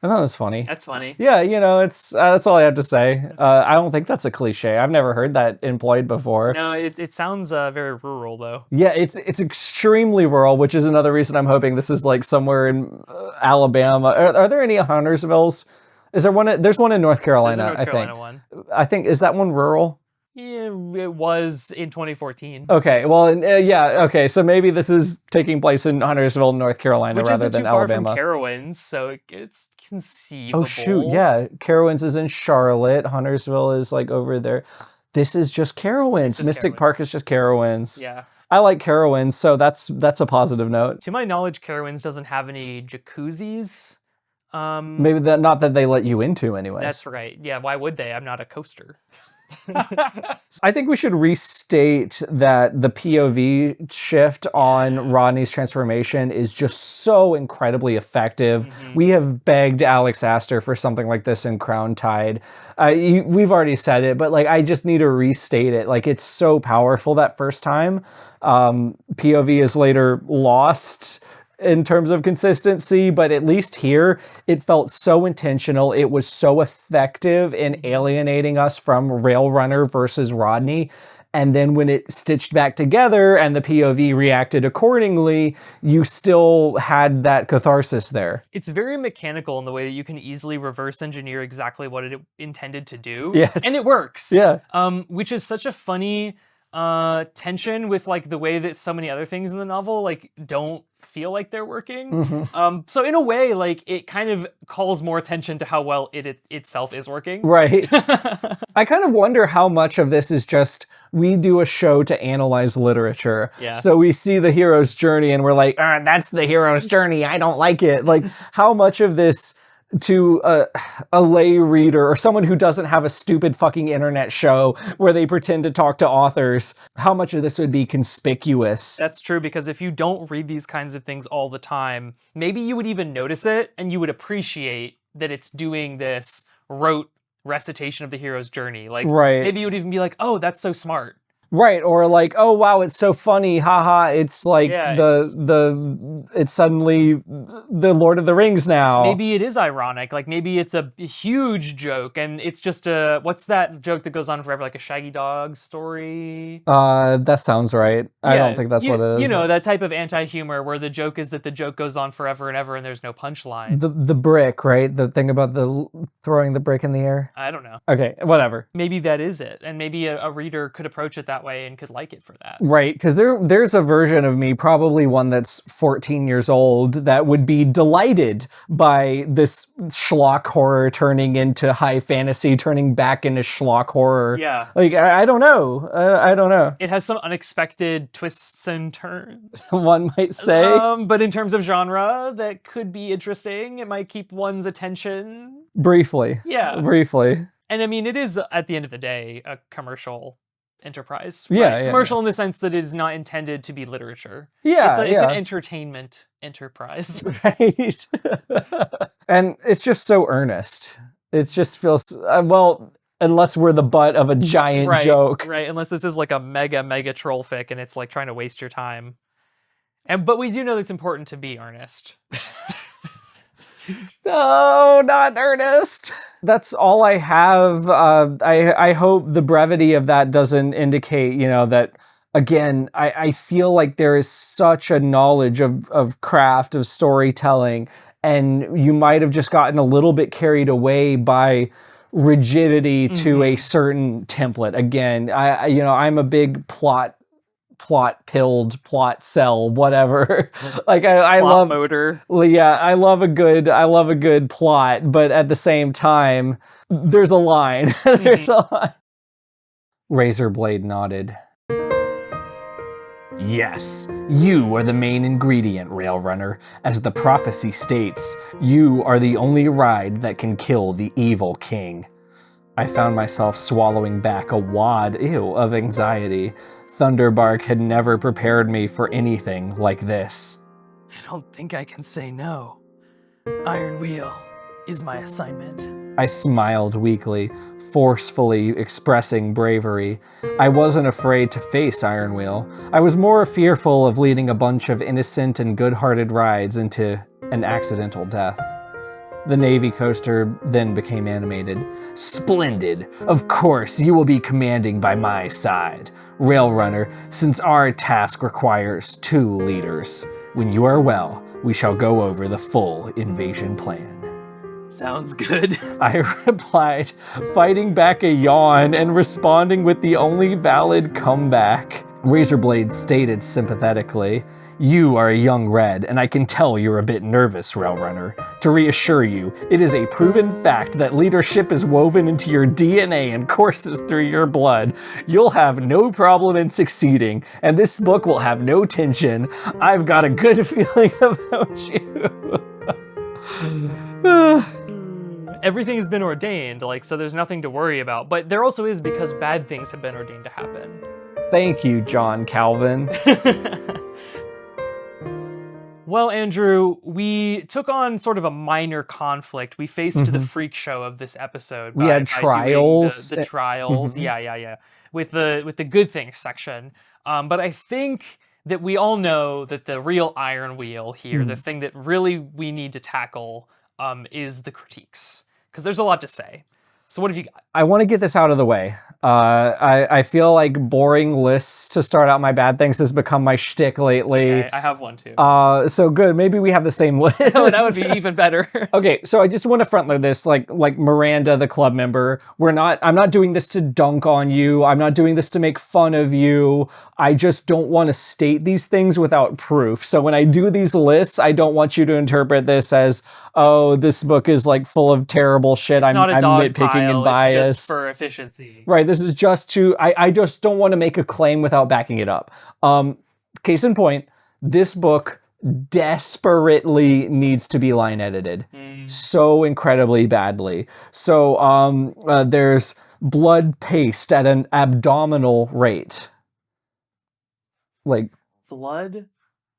I thought that was funny. That's funny. Yeah, it's that's all I have to say. I don't think that's a cliche. I've never heard that employed before. No, it sounds very rural though. Yeah, it's extremely rural, which is another reason I'm hoping this is like somewhere in Alabama. Are there any Huntersvilles? Is there one? There's one in North Carolina. There's a North Carolina one. I think is that one rural? Yeah, it was in 2014. Okay, well, okay, so maybe this is taking place in Huntersville, North Carolina, rather than Alabama. Which isn't too far from Carowinds, so it's conceivable. Oh shoot, yeah, Carowinds is in Charlotte, Huntersville is like over there. This is just Carowinds. Mystic Park is just Carowinds. Yeah. I like Carowinds, so that's a positive note. To my knowledge, Carowinds doesn't have any jacuzzis. Maybe not that they let you into anyways. That's right. Yeah, why would they? I'm not a coaster. I think we should restate that the POV shift on Rodney's transformation is just so incredibly effective. We have begged Alex Astor for something like this in Crown Tide. We've already said it, but like I just need to restate it. Like it's so powerful that first time. POV is later lost in terms of consistency, but at least here it felt so intentional. It was so effective in alienating us from Railrunner versus Rodney. And then when it stitched back together and the POV reacted accordingly, you still had that catharsis there. It's very mechanical in the way that you can easily reverse engineer exactly what it intended to do. Yes. And it works. Yeah. Which is such a funny tension with like the way that so many other things in the novel like don't feel like they're working. So in a way, like it kind of calls more attention to how well it itself is working. Right. I kind of wonder how much of this is just we do a show to analyze literature. Yeah. So we see the hero's journey and we're like, that's the hero's journey. I don't like it. Like how much of this to a lay reader or someone who doesn't have a stupid fucking internet show where they pretend to talk to authors, how much of this would be conspicuous? That's true, because if you don't read these kinds of things all the time, maybe you would even notice it and you would appreciate that it's doing this rote recitation of the hero's journey. Like, maybe you would even be like, oh, that's so smart. Right, or like, oh wow, it's so funny, haha, it's like it's suddenly the Lord of the Rings now. Maybe it is ironic, like maybe it's a huge joke and it's just what's that joke that goes on forever, like a Shaggy Dog story? That sounds right. I don't think that's what it is. You know, that type of anti-humor where the joke is that the joke goes on forever and ever and there's no punchline. The brick, right? The thing about the throwing the brick in the air? I don't know. Okay, whatever. Maybe that is it, and maybe a reader could approach it that way and could like it for that. Right, because there's a version of me, probably one that's 14 years old, that would be delighted by this schlock horror turning into high fantasy, turning back into schlock horror. Yeah. Like, I don't know. I don't know. It has some unexpected twists and turns. One might say. But in terms of genre, that could be interesting. It might keep one's attention. Briefly. Yeah. Briefly. And I mean, it is, at the end of the day, a commercial enterprise. Yeah, right? yeah. Commercial in the sense that it is not intended to be little. Yeah, it's an entertainment enterprise. Right. And it's just so earnest. It just feels, unless we're the butt of a giant joke. Right, unless this is like a mega troll fic and it's like trying to waste your time. But we do know that it's important to be earnest. No, not earnest. That's all I have. I hope the brevity of that doesn't indicate, that again, I feel like there is such a knowledge of craft, of storytelling, and you might have just gotten a little bit carried away by rigidity to a certain template. Again, I'm a big plot pilled, plot cell, whatever. Like I Plot love motor. yeah, I love a good plot, but at the same time, there's a line. There's a line. Razorblade nodded. Yes, you are the main ingredient, Railrunner. As the prophecy states, you are the only ride that can kill the evil king. I found myself swallowing back a wad, of anxiety. Thunderbark had never prepared me for anything like this. I don't think I can say no. Iron Wheel is my assignment. I smiled weakly, forcefully expressing bravery. I wasn't afraid to face Iron Wheel. I was more fearful of leading a bunch of innocent and good-hearted rides into an accidental death. The Navy coaster then became animated. Splendid! Of course, you will be commanding by my side. Railrunner, since our task requires 2 leaders. When you are well, we shall go over the full invasion plan. Sounds good. I replied, fighting back a yawn and responding with the only valid comeback. Razorblade stated sympathetically, "You are a young red, and I can tell you're a bit nervous, Railrunner. To reassure you, it is a proven fact that leadership is woven into your DNA and courses through your blood. You'll have no problem in succeeding, and this book will have no tension. I've got a good feeling about you." Everything has been ordained, so there's nothing to worry about. But there also is, because bad things have been ordained to happen. Thank you, John Calvin. Well, Andrew, we took on sort of a minor conflict. We faced the freak show of this episode. We had trials. The trials, yeah. With the good things section. But I think that we all know that the real Iron Wheel here, the thing that really we need to tackle, is the critiques. Because there's a lot to say. So what have you got? I want to get this out of the way. I feel like boring lists to start out my bad things has become my shtick lately. Okay, I have one too. So good. Maybe we have the same list. Oh, that would be even better. Okay, so I just want to front load this, like Miranda, the club member. I'm not doing this to dunk on you. I'm not doing this to make fun of you. I just don't want to state these things without proof. So when I do these lists, I don't want you to interpret this as, oh, this book is full of terrible shit. I'm nitpicking and biased. It's just for efficiency. Right, this is just I just don't want to make a claim without backing it up. Case in point, this book desperately needs to be line edited. So incredibly badly. So there's blood paste at an abdominal rate. Blood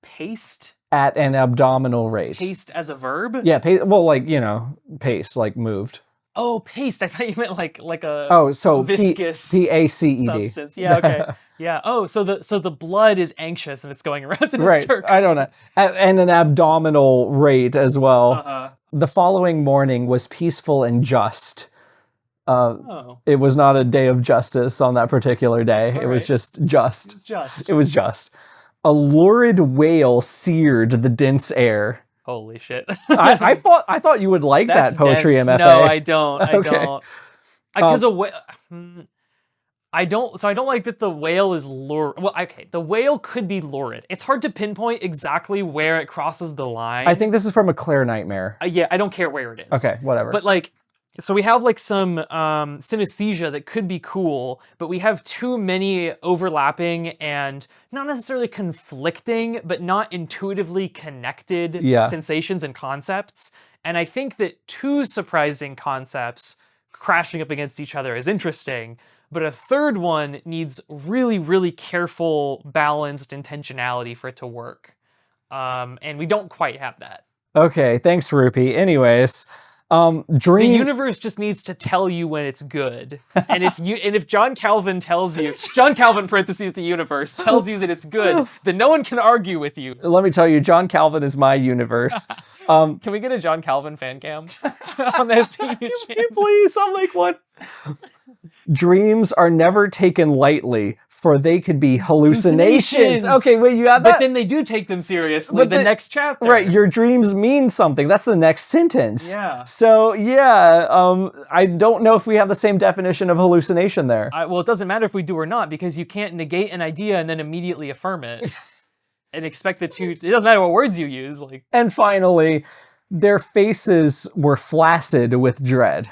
paste? At an abdominal rate. Paste as a verb? Yeah, paste, moved. Oh, paste. I thought you meant like a viscous P-A-C-E-D. substance. Yeah, okay. Yeah. Oh, so the blood is anxious and it's going around in a circle. I don't know. And an abdominal rate as well. The following morning was peaceful and just. It was not a day of justice on that particular day. It was just just. It was just. A lurid wail seared the dense air. Holy shit. I thought you would like that poetry, dense. MFA. No, I don't. I Okay. don't. Because I don't like that the whale is lurid. Well, okay, the whale could be lurid. It's hard to pinpoint exactly where it crosses the line. I think this is from A Claire Nightmare. Yeah, I don't care where it is. Okay, whatever. But so we have some synesthesia that could be cool, but we have too many overlapping and not necessarily conflicting, but not intuitively connected sensations and concepts. And I think that 2 surprising concepts crashing up against each other is interesting, but a third one needs really, really careful, balanced intentionality for it to work. And we don't quite have that. Okay, thanks, Rupee. Anyways... The universe just needs to tell you when it's good. And if John Calvin tells you, John Calvin parentheses the universe, tells you that it's good, then no one can argue with you. Let me tell you, John Calvin is my universe. Can we get a John Calvin fan cam on this? Please, I'll make one. Dreams are never taken lightly, for they could be hallucinations. Okay, wait, you have But that? then they do take them seriously. But The next chapter. Right, your dreams mean something. That's the next sentence. Yeah. So, yeah, I don't know if we have the same definition of hallucination there. Well, it doesn't matter if we do or not, because you can't negate an idea and then immediately affirm it. And expect the two... It doesn't matter what words you use. Like. And finally, their faces were flaccid with dread.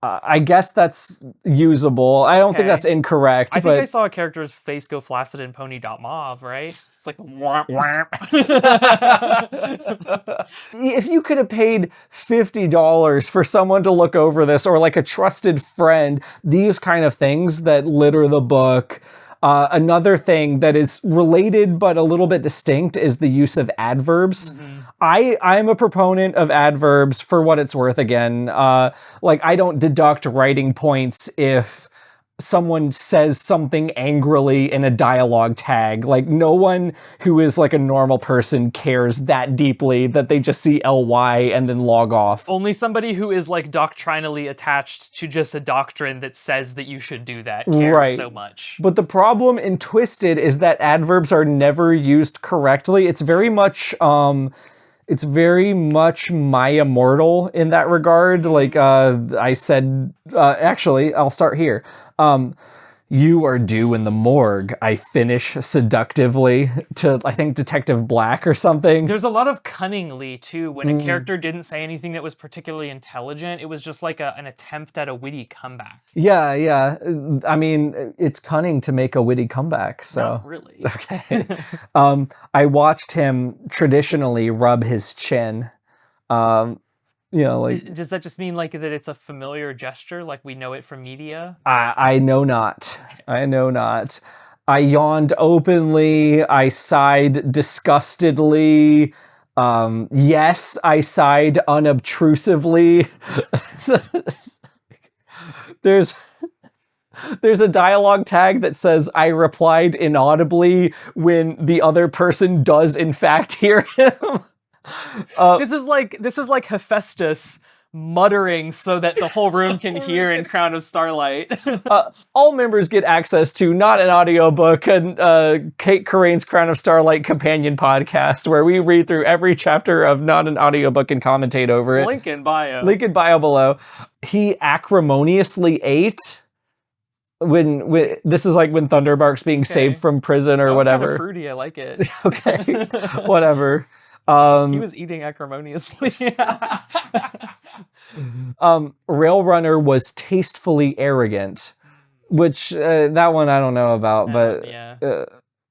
I guess that's usable. I don't think that's incorrect. I think I saw a character's face go flaccid in Pony.mauve, right? It's like womp womp. If you could have paid $50 for someone to look over this, or like a trusted friend, these kind of things that litter the book. Another thing that is related but a little bit distinct is the use of adverbs. I'm a proponent of adverbs for what it's worth again. Like, I don't deduct writing points if someone says something angrily in a dialogue tag. Like, no one who is like a normal person cares that deeply that they just see ly and then log off. Only somebody who is like doctrinally attached to just a doctrine that says that you should do that cares so much. But the problem in Twisted is that adverbs are never used correctly. It's very much My Immortal in that regard. Like, I said, actually, I'll start here. You are due in the morgue, I finish seductively to, I think, Detective Black or something. There's a lot of cunningly, too. When a character didn't say anything that was particularly intelligent, it was just like an attempt at a witty comeback. Yeah. I mean, it's cunning to make a witty comeback, so. Not really. Okay. I watched him traditionally rub his chin. You know, like... Does that just mean like that it's a familiar gesture, like we know it from media? I know not. Okay. I know not. I yawned openly. I sighed disgustedly. Yes, I sighed unobtrusively. There's a dialogue tag that says, I replied inaudibly when the other person does in fact hear him. This is like Hephaestus muttering so that the whole room can hear in Crown of Starlight. All members get access to Not an Audiobook, and Kate Corain's Crown of Starlight companion podcast, where we read through every chapter of Not an Audiobook and commentate over it. Link in bio. Link in bio below. He acrimoniously ate when this is like when Thunderbark's being saved from prison or whatever. Kind of fruity, I like it. Okay, whatever. He was eating acrimoniously. Rail Runner was tastefully arrogant, which that one I don't know about, but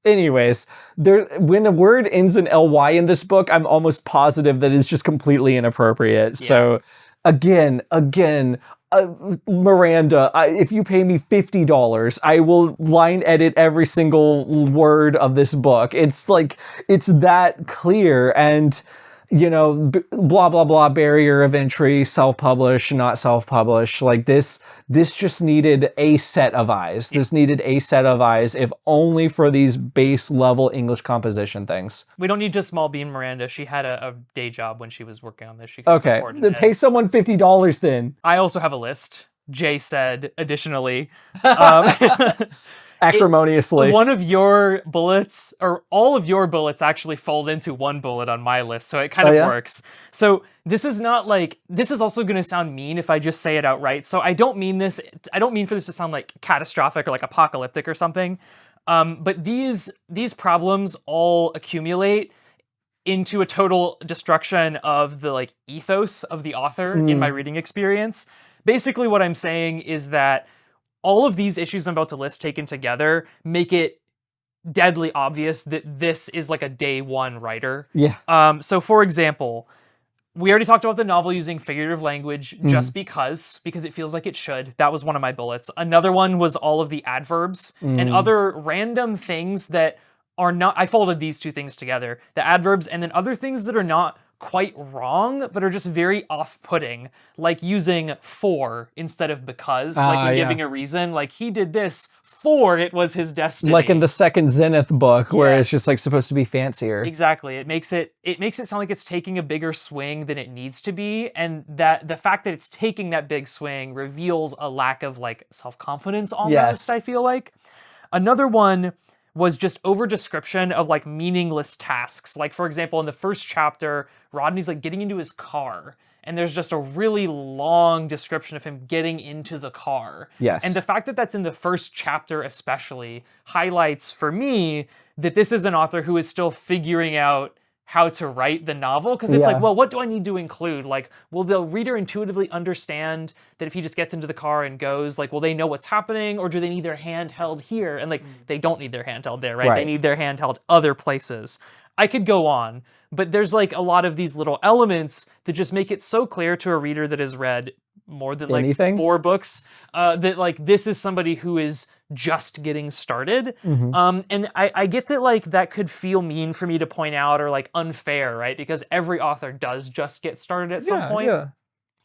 anyways, when a word ends in ly in this book, I'm almost positive that it's just completely inappropriate. Yeah. So again, Miranda, if you pay me $50, I will line edit every single word of this book. It's like, it's that clear. And, you know, blah, blah, blah, barrier of entry, self-publish, not self-publish. Like this just needed a set of eyes. This needed a set of eyes, if only for these base level English composition things. We don't need just small bean Miranda. She had a day job when she was working on this. She could afford it. Pay someone $50 then. I also have a list. Jay said, additionally. Acrimoniously. One of your bullets, or all of your bullets, actually fold into one bullet on my list, so it kind of works. So this is not like, this is also going to sound mean if I just say it outright. So I don't mean for this to sound like catastrophic or like apocalyptic or something. But these problems all accumulate into a total destruction of the like ethos of the author in my reading experience. Basically what I'm saying is that all of these issues I'm about to list taken together make it deadly obvious that this is like a day one writer. Yeah. So for example, we already talked about the novel using figurative language just because it feels like it should. That was one of my bullets. Another one was all of the adverbs and other random things that are not, I folded these two things together, the adverbs and then other things that are not quite wrong, but are just very off-putting, like using for instead of because, like when giving a reason, like he did this for it was his destiny. Like in the second Zenith book, where it's just Yes. like supposed to be fancier. Exactly. It makes it sound like it's taking a bigger swing than it needs to be, and that the fact that it's taking that big swing reveals a lack of like self-confidence almost, Yes. I feel like. Another one was just over description of like meaningless tasks. Like for example, in the first chapter, Rodney's like getting into his car, and there's just a really long description of him getting into the car. Yes. And the fact that that's in the first chapter especially highlights for me that this is an author who is still figuring out how to write the novel, because it's like, well, what do I need to include? Like, will the reader intuitively understand that if he just gets into the car and goes, like, will they know what's happening, or do they need their hand held here? And like, they don't need their hand held there, right? They need their hand held other places. I could go on, but there's like a lot of these little elements that just make it so clear to a reader that has read more than like 4 books that like this is somebody who is just getting started. And I get that like that could feel mean for me to point out or like unfair, right? Because every author does just get started at some point.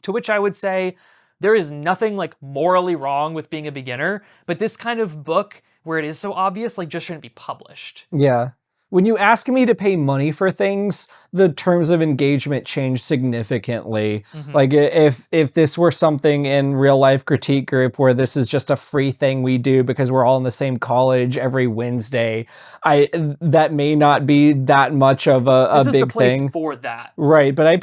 To which I would say there is nothing like morally wrong with being a beginner, but this kind of book where it is so obvious like just shouldn't be published. Yeah. When you ask me to pay money for things, the terms of engagement change significantly. Like if this were something in real life critique group where this is just a free thing we do because we're all in the same college every Wednesday, that may not be that much of a big the place thing for that. Right, but I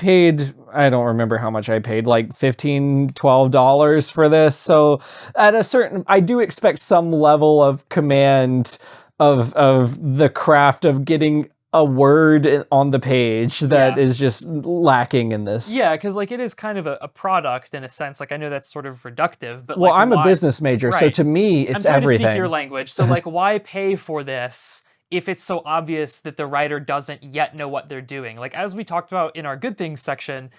don't remember how much I paid, like $15, $12 for this. So at a certain, I do expect some level of command of the craft of getting a word on the page that is just lacking in this. Yeah, because like it is kind of a product in a sense. Like I know that's sort of reductive, but well, like, I'm a business major, so to me, it's I'm trying everything. to speak your language. So like, why pay for this if it's so obvious that the writer doesn't yet know what they're doing? Like as we talked about in our good things section,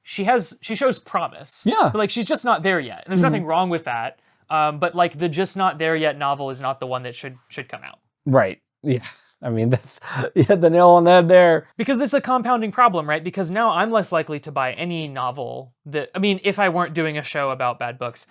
she shows promise. Yeah, but like she's just not there yet, and there's nothing wrong with that. But like the just not there yet novel is not the one that should come out. Right. Yeah. I mean, that's, you hit the nail on the head there. Because it's a compounding problem, right? Because now I'm less likely to buy any novel that, I mean, if I weren't doing a show about bad books,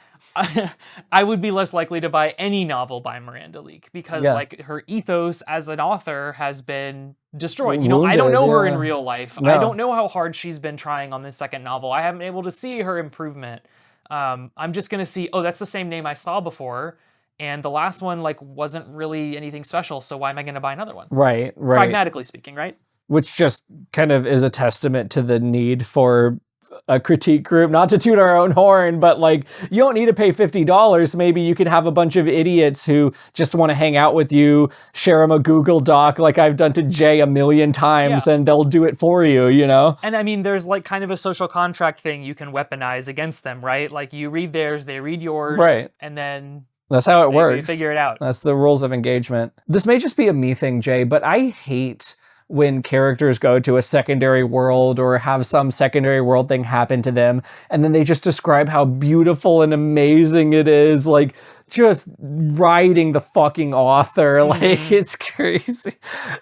I would be less likely to buy any novel by Miranda Leek because like her ethos as an author has been destroyed. You know, I don't know her in real life. I don't know how hard she's been trying on this second novel. I haven't been able to see her improvement. I'm just going to see, oh, that's the same name I saw before. And the last one, like, wasn't really anything special, so why am I going to buy another one? Right. Pragmatically speaking, right? Which just kind of is a testament to the need for a critique group, not to toot our own horn, but like, you don't need to pay $50. Maybe you could have a bunch of idiots who just want to hang out with you, share them a Google Doc like I've done to Jay a million times, and they'll do it for you, you know? And I mean, there's like kind of a social contract thing you can weaponize against them, right? Like you read theirs, they read yours, and then... That's how it works. We figure it out. That's the rules of engagement. This may just be a me thing, Jay, but I hate when characters go to a secondary world or have some secondary world thing happen to them, and then they just describe how beautiful and amazing it is, like just riding the fucking author. Like, it's crazy.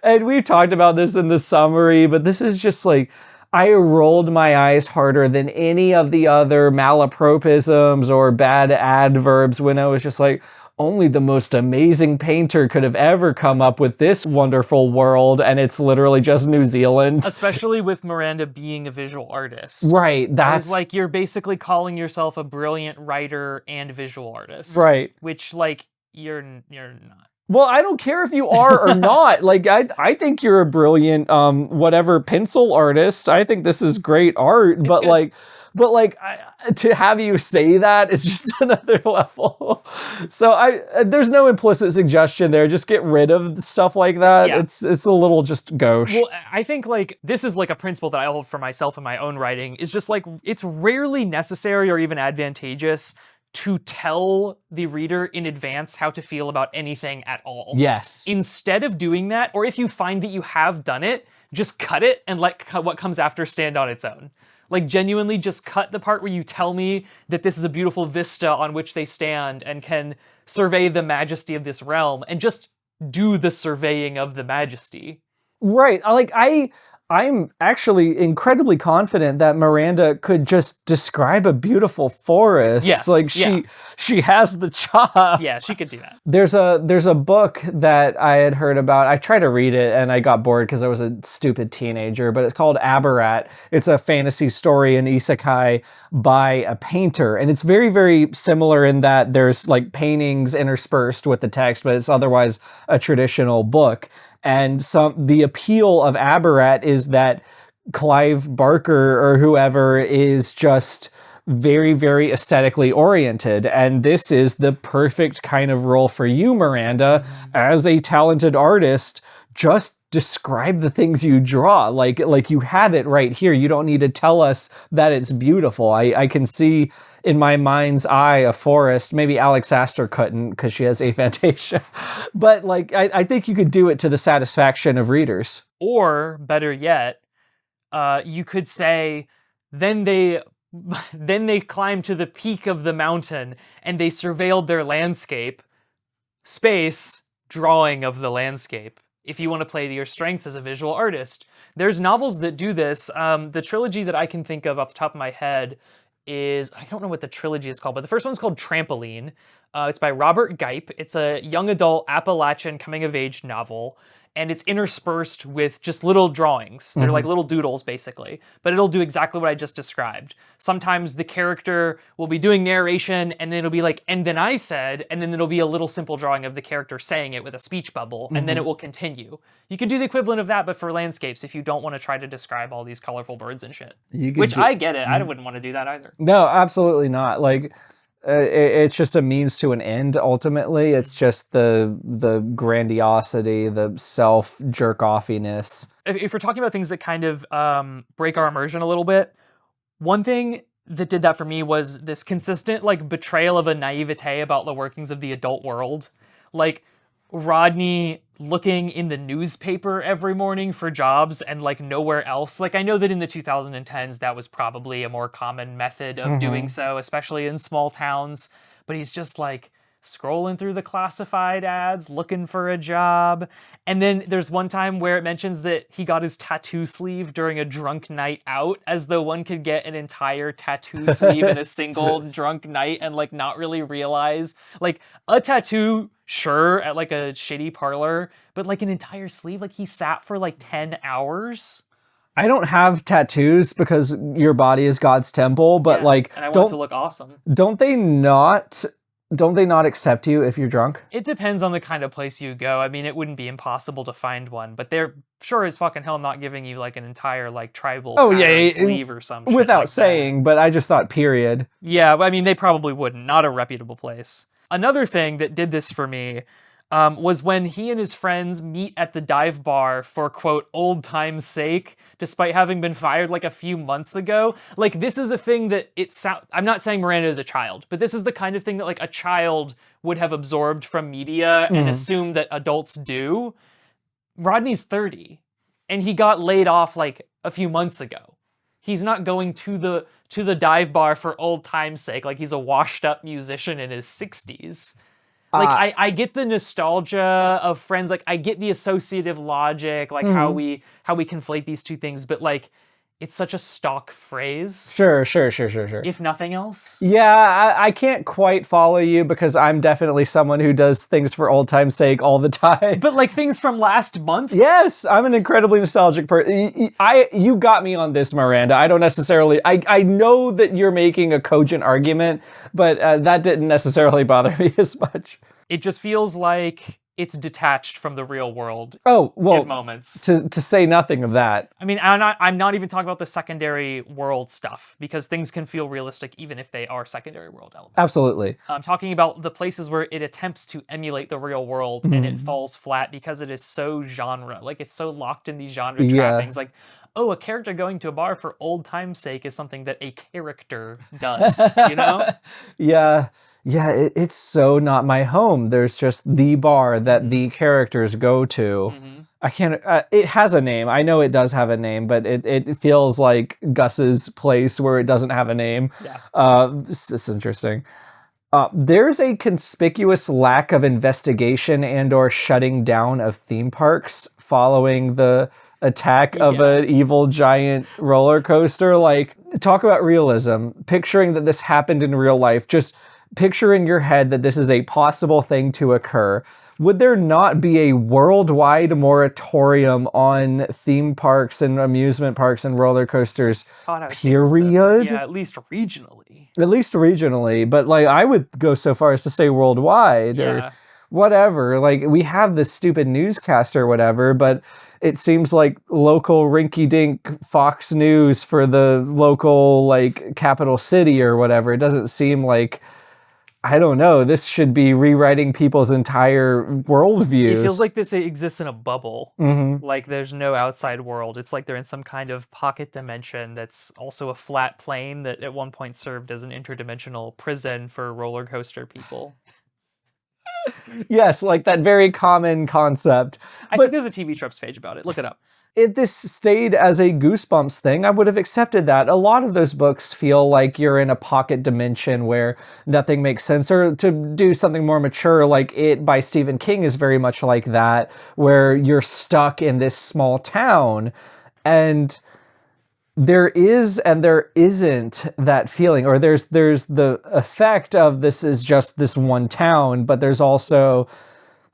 And we've talked about this in the summary, but this is just like, I rolled my eyes harder than any of the other malapropisms or bad adverbs when I was just like, only the most amazing painter could have ever come up with this wonderful world, and it's literally just New Zealand. Especially with Miranda being a visual artist. Right, that's... like, you're basically calling yourself a brilliant writer and visual artist. Right. Which, like, you're not. Well, I don't care if you are or not. Like, I think you're a brilliant, whatever, pencil artist. I think this is great art, but to have you say that is just another level. So there's no implicit suggestion there. Just get rid of stuff like that. Yeah. It's a little just gauche. Well, I think like this is like a principle that I hold for myself in my own writing is just like, it's rarely necessary or even advantageous to tell the reader in advance how to feel about anything at all. Yes. Instead of doing that, or if you find that you have done it, just cut it and let what comes after stand on its own. Like, genuinely just cut the part where you tell me that this is a beautiful vista on which they stand and can survey the majesty of this realm, and just do the surveying of the majesty. Right. I'm actually incredibly confident that Miranda could just describe a beautiful forest. Yes, Like yeah. she has the chops. Yeah, she could do that. There's a book that I had heard about. I tried to read it and I got bored because I was a stupid teenager, but it's called Aberrat. It's a fantasy story in isekai by a painter, and it's very, very similar in that there's like paintings interspersed with the text, but it's otherwise a traditional book. And the appeal of Aberrat is that Clive Barker or whoever is just very, very aesthetically oriented. And this is the perfect kind of role for you, Miranda, as a talented artist. Just describe the things you draw. Like you have it right here. You don't need to tell us that it's beautiful. I can see in my mind's eye a forest. Maybe Alex Astor couldn't because she has aphantasia. But like I think you could do it to the satisfaction of readers. Or better yet, you could say, then they climbed to the peak of the mountain and they surveilled their landscape. Space, drawing of the landscape. If you want to play to your strengths as a visual artist. There's novels that do this. The trilogy that I can think of off the top of my head is, I don't know what the trilogy is called, but the first one's called Trampoline. It's by Robert Gipe. It's a young adult Appalachian coming-of-age novel, and it's interspersed with just little drawings. They're like little doodles, basically. But it'll do exactly what I just described. Sometimes the character will be doing narration, and then it'll be like, and then I said, and then it'll be a little simple drawing of the character saying it with a speech bubble, and then it will continue. You could do the equivalent of that, but for landscapes, if you don't want to try to describe all these colorful birds and shit. Which I get it. I wouldn't want to do that either. No, absolutely not. Like, it's just a means to an end. Ultimately, it's just the grandiosity, the self jerk offiness. If we're talking about things that kind of break our immersion a little bit, one thing that did that for me was this consistent like betrayal of a naivete about the workings of the adult world. Like Rodney looking in the newspaper every morning for jobs and like nowhere else. Like I know that in the 2010s that was probably a more common method of doing so, especially in small towns, but he's just like scrolling through the classified ads looking for a job. And then there's one time where it mentions that he got his tattoo sleeve during a drunk night out, as though one could get an entire tattoo sleeve in a single drunk night and like not really realize like a tattoo, sure, at like a shitty parlor, but like an entire sleeve, like he sat for like 10 hours. I don't have tattoos because your body is God's temple, but like, and I want to look awesome. Don't they not accept you if you're drunk? It depends on the kind of place you go. I mean, it wouldn't be impossible to find one, but they're sure as fucking hell not giving you like an entire like tribal sleeve or something. Without like saying, that. But I just thought period. Yeah, I mean, they probably wouldn't. Not a reputable place. Another thing that did this for me was when he and his friends meet at the dive bar for, quote, old time's sake, despite having been fired like a few months ago. Like, this is a thing that I'm not saying Miranda is a child, but this is the kind of thing that like a child would have absorbed from media and assumed that adults do. Rodney's 30 and he got laid off like a few months ago. He's not going to the dive bar for old time's sake. Like he's a washed up musician in his 60s. Like I get the nostalgia of Friends, like I get the associative logic, like how we conflate these two things, but like it's such a stock phrase. Sure. If nothing else. Yeah, I can't quite follow you because I'm definitely someone who does things for old time's sake all the time. But like things from last month? Yes, I'm an incredibly nostalgic person. You got me on this, Miranda. I don't necessarily, I know that you're making a cogent argument, but that didn't necessarily bother me as much. It just feels like it's detached from the real world. Oh, well, at moments. To say nothing of that. I mean, I'm not even talking about the secondary world stuff, because things can feel realistic even if they are secondary world elements. Absolutely. I'm talking about the places where it attempts to emulate the real world and it falls flat because it is so genre. Like, it's so locked in these genre trappings. Like, oh, a character going to a bar for old time's sake is something that a character does, you know? Yeah, it's so not my home. There's just the bar that the characters go to. I can't, it has a name. I know it does have a name, but it feels like Gus's place where it doesn't have a name. Yeah. This is interesting. There's a conspicuous lack of investigation and or shutting down of theme parks following the attack of an evil giant roller coaster. Like, talk about realism. Picturing that this happened in real life. Just picture in your head that this is a possible thing to occur. Would there not be a worldwide moratorium on theme parks and amusement parks and roller coasters, God, I would think so. period? Yeah, at least regionally. At least regionally, but like I would go so far as to say worldwide or Yeah. whatever. Like, we have this stupid newscast or whatever, but it seems like local rinky-dink Fox News for the local like capital city or whatever. It doesn't seem like, I don't know, this should be rewriting people's entire worldviews. It feels like this exists in a bubble. Like there's no outside world. It's like they're in some kind of pocket dimension that's also a flat plane that at one point served as an interdimensional prison for roller coaster people. Yes, like that very common concept. I think there's a TV Tropes page about it. Look it up. If this stayed as a Goosebumps thing, I would have accepted that. A lot of those books feel like you're in a pocket dimension where nothing makes sense. Or to do something more mature, like It by Stephen King is very much like that, where you're stuck in this small town and there is and there isn't that feeling, or there's the effect of this is just this one town, but there's also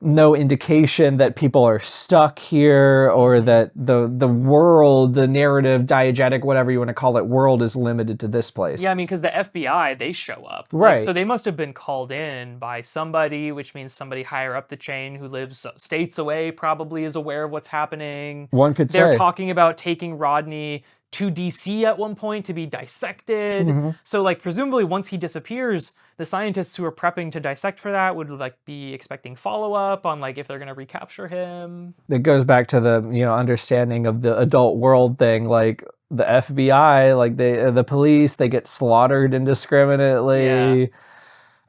no indication that people are stuck here or that the world, the narrative, diegetic, whatever you want to call it, world is limited to this place. Yeah, I mean, because the FBI, they show up. Right. Like, so they must have been called in by somebody, which means somebody higher up the chain who lives states away probably is aware of what's happening. One could say. They're talking about taking Rodney to DC at one point to be dissected. So like presumably once he disappears, the scientists who are prepping to dissect for that would like be expecting follow-up on like if they're going to recapture him. It goes back to the, understanding of the adult world thing, like the FBI, like the police, they get slaughtered indiscriminately. Yeah.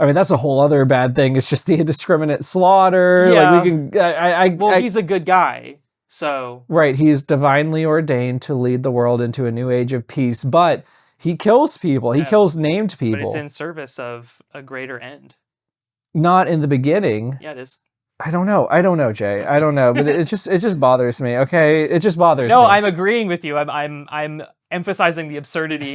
I mean, that's a whole other bad thing. It's just the indiscriminate slaughter. Yeah. Like we can He's a good guy. So right, he's divinely ordained to lead the world into a new age of peace, but he kills people. He kills named people. But it's in service of a greater end. Not in the beginning. Yeah, it is. I don't know, Jay. I don't know, but it just bothers me. Okay, it just bothers me. No, I'm agreeing with you. I'm emphasizing the absurdity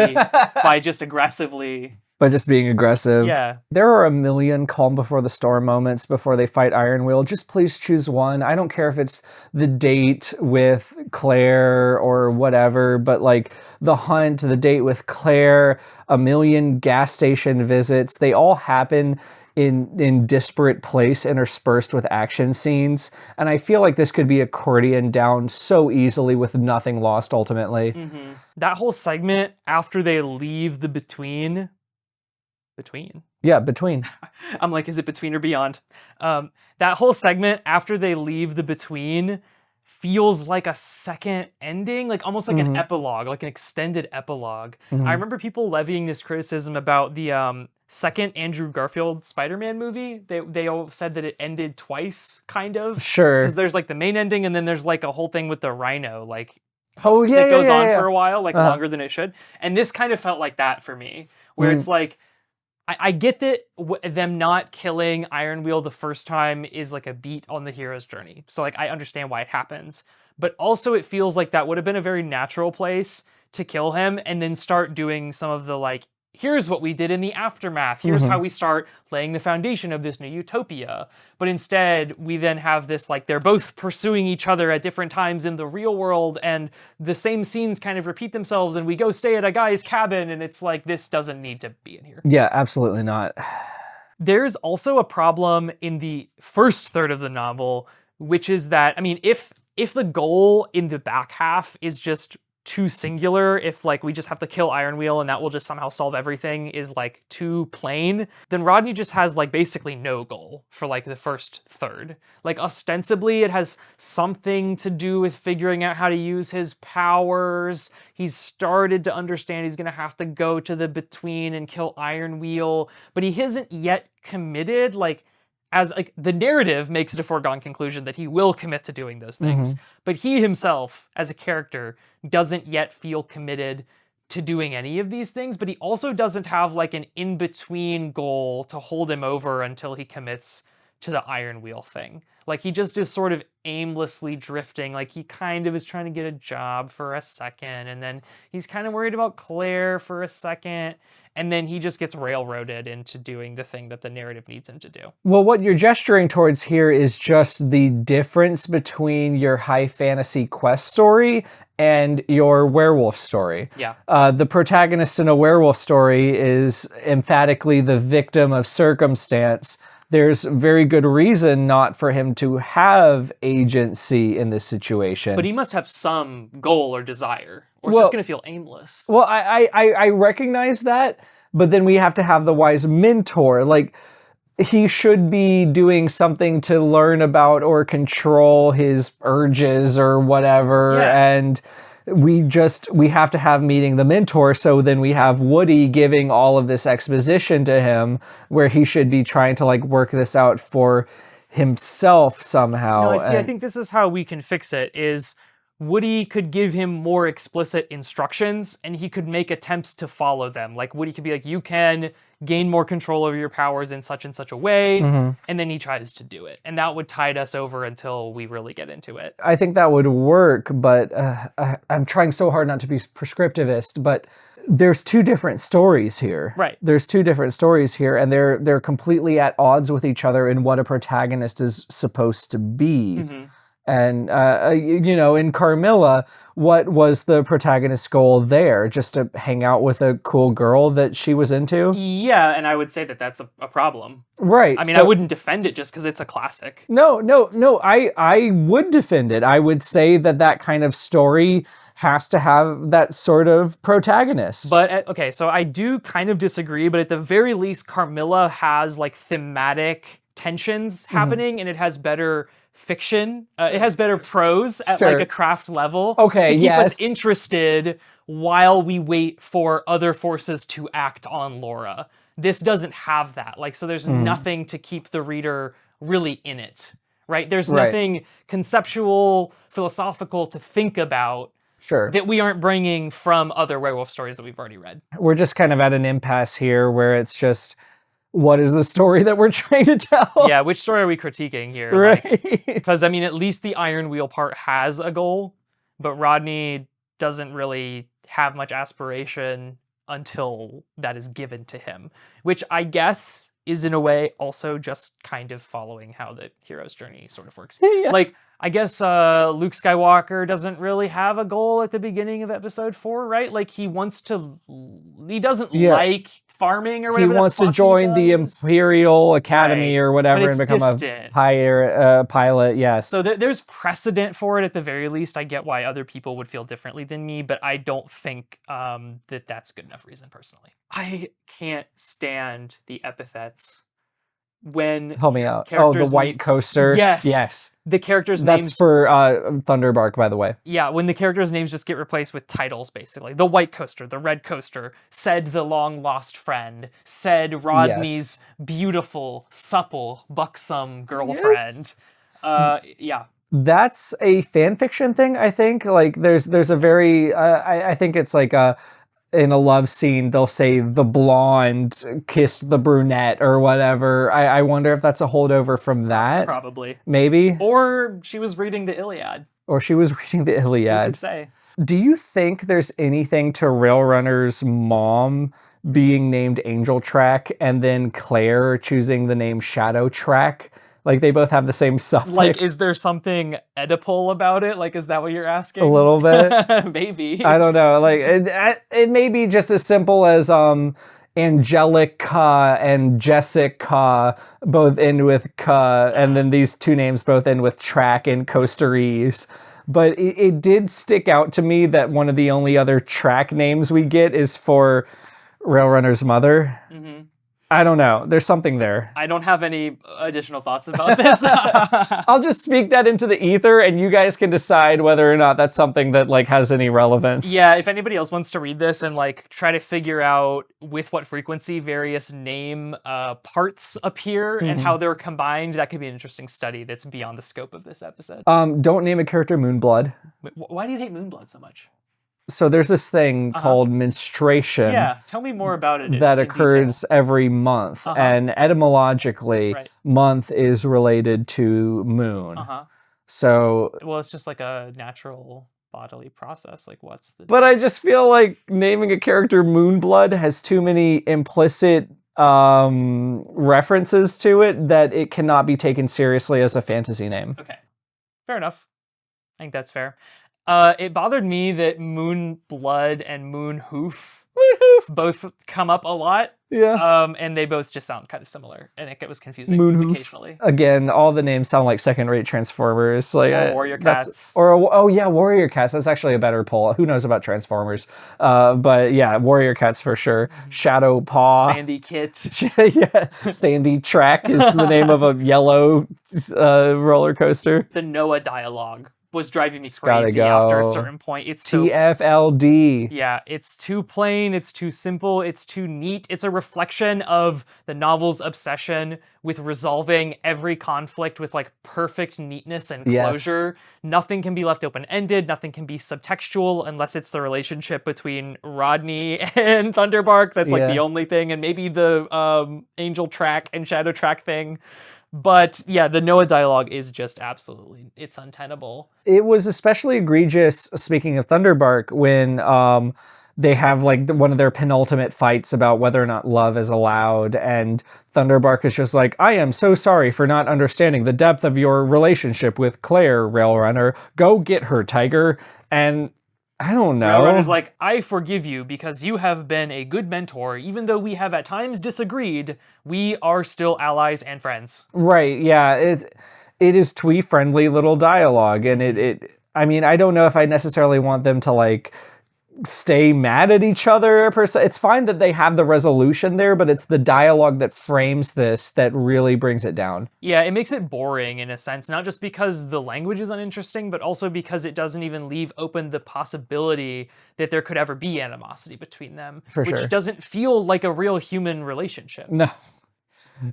by just aggressively. By just being aggressive. Yeah. There are a million calm before the storm moments before they fight Iron Wheel. Just please choose one. I don't care if it's the date with Claire or whatever, but like the hunt, the date with Claire, a million gas station visits, they all happen in disparate place interspersed with action scenes. And I feel like this could be accordion down so easily with nothing lost ultimately. That whole segment after they leave the between. Yeah, between. I'm like, is it between or beyond? That whole segment after they leave the between feels like a second ending, like almost like an epilogue, like an extended epilogue. I remember people levying this criticism about the second Andrew Garfield Spider-Man movie. They all said that it ended twice, kind of. Sure. Because there's like the main ending and then there's like a whole thing with the rhino, like oh yeah, it goes on yeah. for a while, like longer than it should. And this kind of felt like that for me, where it's like, I get that them not killing Iron Wheel the first time is like a beat on the hero's journey. So like I understand why it happens. But also it feels like that would have been a very natural place to kill him and then start doing some of the like, here's what we did in the aftermath. Here's how we start laying the foundation of this new utopia. But instead, we then have this, like, they're both pursuing each other at different times in the real world, and the same scenes kind of repeat themselves, and we go stay at a guy's cabin, and it's like, this doesn't need to be in here. Yeah, absolutely not. There's also a problem in the first third of the novel, which is that, I mean, if the goal in the back half is just too singular, if like we just have to kill Iron Wheel and that will just somehow solve everything is like too plain, then Rodney just has like basically no goal for like the first third. Like ostensibly it has something to do with figuring out how to use his powers. He's started to understand he's gonna have to go to the between and kill Iron Wheel, but he isn't yet committed, like as like the narrative makes it a foregone conclusion that he will commit to doing those things, but he himself as a character doesn't yet feel committed to doing any of these things, but he also doesn't have like an in-between goal to hold him over until he commits to the Iron Wheel thing. Like he just is sort of aimlessly drifting. Like he kind of is trying to get a job for a second, and then he's kind of worried about Claire for a second, and then he just gets railroaded into doing the thing that the narrative needs him to do. Well, what you're gesturing towards here is just the difference between your high fantasy quest story and your werewolf story. Yeah. The protagonist in a werewolf story is emphatically the victim of circumstance. There's very good reason not for him to have agency in this situation. But he must have some goal or desire, or it's just going to feel aimless. Well, I recognize that, but then we have to have the wise mentor. Like, he should be doing something to learn about or control his urges or whatever. Yeah. And we have to have meeting the mentor. So then we have Woody giving all of this exposition to him where he should be trying to like work this out for himself somehow. No, I think this is how we can fix it, is Woody could give him more explicit instructions and he could make attempts to follow them. Like Woody could be like, you can gain more control over your powers in such and such a way. And then he tries to do it. And that would tide us over until we really get into it. I think that would work, but I'm trying so hard not to be prescriptivist, but there's two different stories here. Right. There's two different stories here, and they're completely at odds with each other in what a protagonist is supposed to be. And, in Carmilla, what was the protagonist's goal there? Just to hang out with a cool girl that she was into? Yeah, and I would say that that's a problem. Right. I mean, I wouldn't defend it just because it's a classic. No, I would defend it. I would say that kind of story has to have that sort of protagonist. But, okay, so I do kind of disagree, but at the very least, Carmilla has, like, thematic tensions happening, and it has better fiction. It has better prose at like a craft level to keep us interested while we wait for other forces to act on Laura. This doesn't have that. Like, so there's nothing to keep the reader really in it, right? There's nothing conceptual, philosophical to think about that we aren't bringing from other werewolf stories that we've already read. We're just kind of at an impasse here where it's just, what is the story that we're trying to tell? Yeah, which story are we critiquing here? Right. Because, I mean, at least the Iron Wheel part has a goal, but Rodney doesn't really have much aspiration until that is given to him, which I guess is in a way also just kind of following how the hero's journey sort of works. Like, I guess Luke Skywalker doesn't really have a goal at the beginning of episode 4, right? Like he doesn't like farming or whatever. He wants to join the Imperial Academy or whatever and become a pilot, yes. So there's precedent for it at the very least. I get why other people would feel differently than me, but I don't think that that's good enough reason personally. I can't stand the epithets when help me out. Oh, the white coaster. Yes. The characters' names. That's for Thunderbark, by the way. Yeah, when the characters' names just get replaced with titles, basically. The white coaster, the red coaster, said the long lost friend, said Rodney's beautiful, supple, buxom girlfriend. Yeah. That's a fan fiction thing, I think. Like, there's a very, I think it's like in a love scene, they'll say the blonde kissed the brunette or whatever. I wonder if that's a holdover from that. Probably. Maybe. Or she was reading the Iliad. You could say. Do you think there's anything to Railrunner's mom being named Angel Track and then Claire choosing the name Shadow Track? Like, they both have the same suffix. Like, is there something Oedipal about it? Like, is that what you're asking? A little bit. Maybe. I don't know. Like, it may be just as simple as Angelica and Jessica both end with ka, and then these two names both end with track and coasterese. But it did stick out to me that one of the only other track names we get is for Railrunner's mother. I don't know. There's something there. I don't have any additional thoughts about this. I'll just speak that into the ether, and you guys can decide whether or not that's something that like has any relevance. Yeah, if anybody else wants to read this and like try to figure out with what frequency various name parts appear and how they're combined, that could be an interesting study that's beyond the scope of this episode. Don't name a character Moonblood. Why do you hate Moonblood so much? So there's this thing called menstruation. Yeah, tell me more about it. That in occurs detail. every month. And etymologically, Right. month is related to moon. So, Well, it's just like a natural bodily process. Like, what's the... but I just feel like naming a character Moonblood has too many implicit references to it that it cannot be taken seriously as a fantasy name. Okay, fair enough. I think that's fair. It bothered me that Moonblood and Moonhoof both come up a lot. Yeah. And they both just sound kind of similar, and it was confusing Moonhoof. occasionally. Again, all the names sound like second-rate Transformers. Like Or Warrior Cats. Oh yeah, Warrior Cats. That's actually a better pull. Who knows about Transformers? But yeah, Warrior Cats for sure. Shadow Paw. Sandy Kit. Yeah, Sandy Track is the name of a yellow roller coaster. The Noah dialogue was driving me Gotta crazy go. after a certain point. It's so... TFLD. Yeah, it's too plain, it's too simple, it's too neat. It's a reflection of the novel's obsession with resolving every conflict with like perfect neatness and closure. Yes. Nothing can be left open-ended, nothing can be subtextual unless it's the relationship between Rodney and Thunderbark. That's like the only thing, and maybe the Angel Track and Shadow Track thing. But yeah, the Noah dialogue is just absolutely, it's untenable. It was especially egregious, speaking of Thunderbark, when they have like one of their penultimate fights about whether or not love is allowed, and Thunderbark is just like, I am so sorry for not understanding the depth of your relationship with Claire, Railrunner. Go get her, Tiger. And I don't know. Railrunner's like, I forgive you because you have been a good mentor. Even though we have at times disagreed, we are still allies and friends. Right, yeah. It is twee-friendly little dialogue. And I mean, I don't know if I necessarily want them to like stay mad at each other per se. It's fine that they have the resolution there, but it's the dialogue that frames this that really brings it down. Yeah, it makes it boring in a sense, not just because the language is uninteresting, but also because it doesn't even leave open the possibility that there could ever be animosity between them, which doesn't feel like a real human relationship.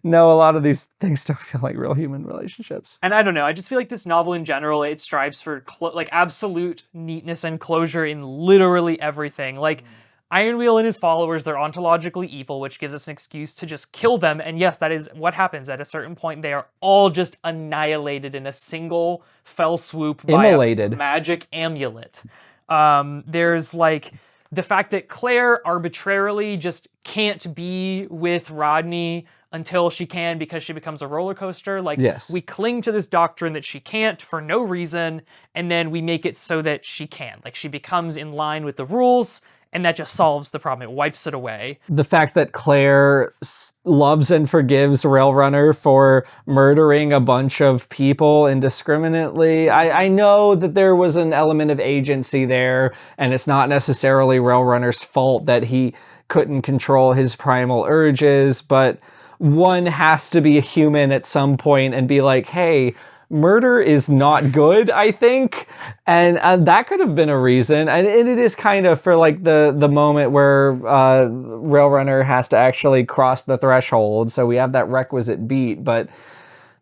No, a lot of these things don't feel like real human relationships. And I don't know, I just feel like this novel in general, it strives for like absolute neatness and closure in literally everything. Like, Ironwheel and his followers, they're ontologically evil, which gives us an excuse to just kill them. And yes, that is what happens at a certain point. They are all just annihilated in a single fell swoop by a magic amulet. There's like the fact that Claire arbitrarily just can't be with Rodney until she can because she becomes a roller coaster. Like, we cling to this doctrine that she can't for no reason, and then we make it so that she can. Like, she becomes in line with the rules, and that just solves the problem. It wipes it away. The fact that Claire loves and forgives Railrunner for murdering a bunch of people indiscriminately. I know that there was an element of agency there, and it's not necessarily Railrunner's fault that he couldn't control his primal urges, but one has to be a human at some point and be like, hey, murder is not good, I think. And that could have been a reason. And it is kind of for like the moment where Railrunner has to actually cross the threshold. So we have that requisite beat, but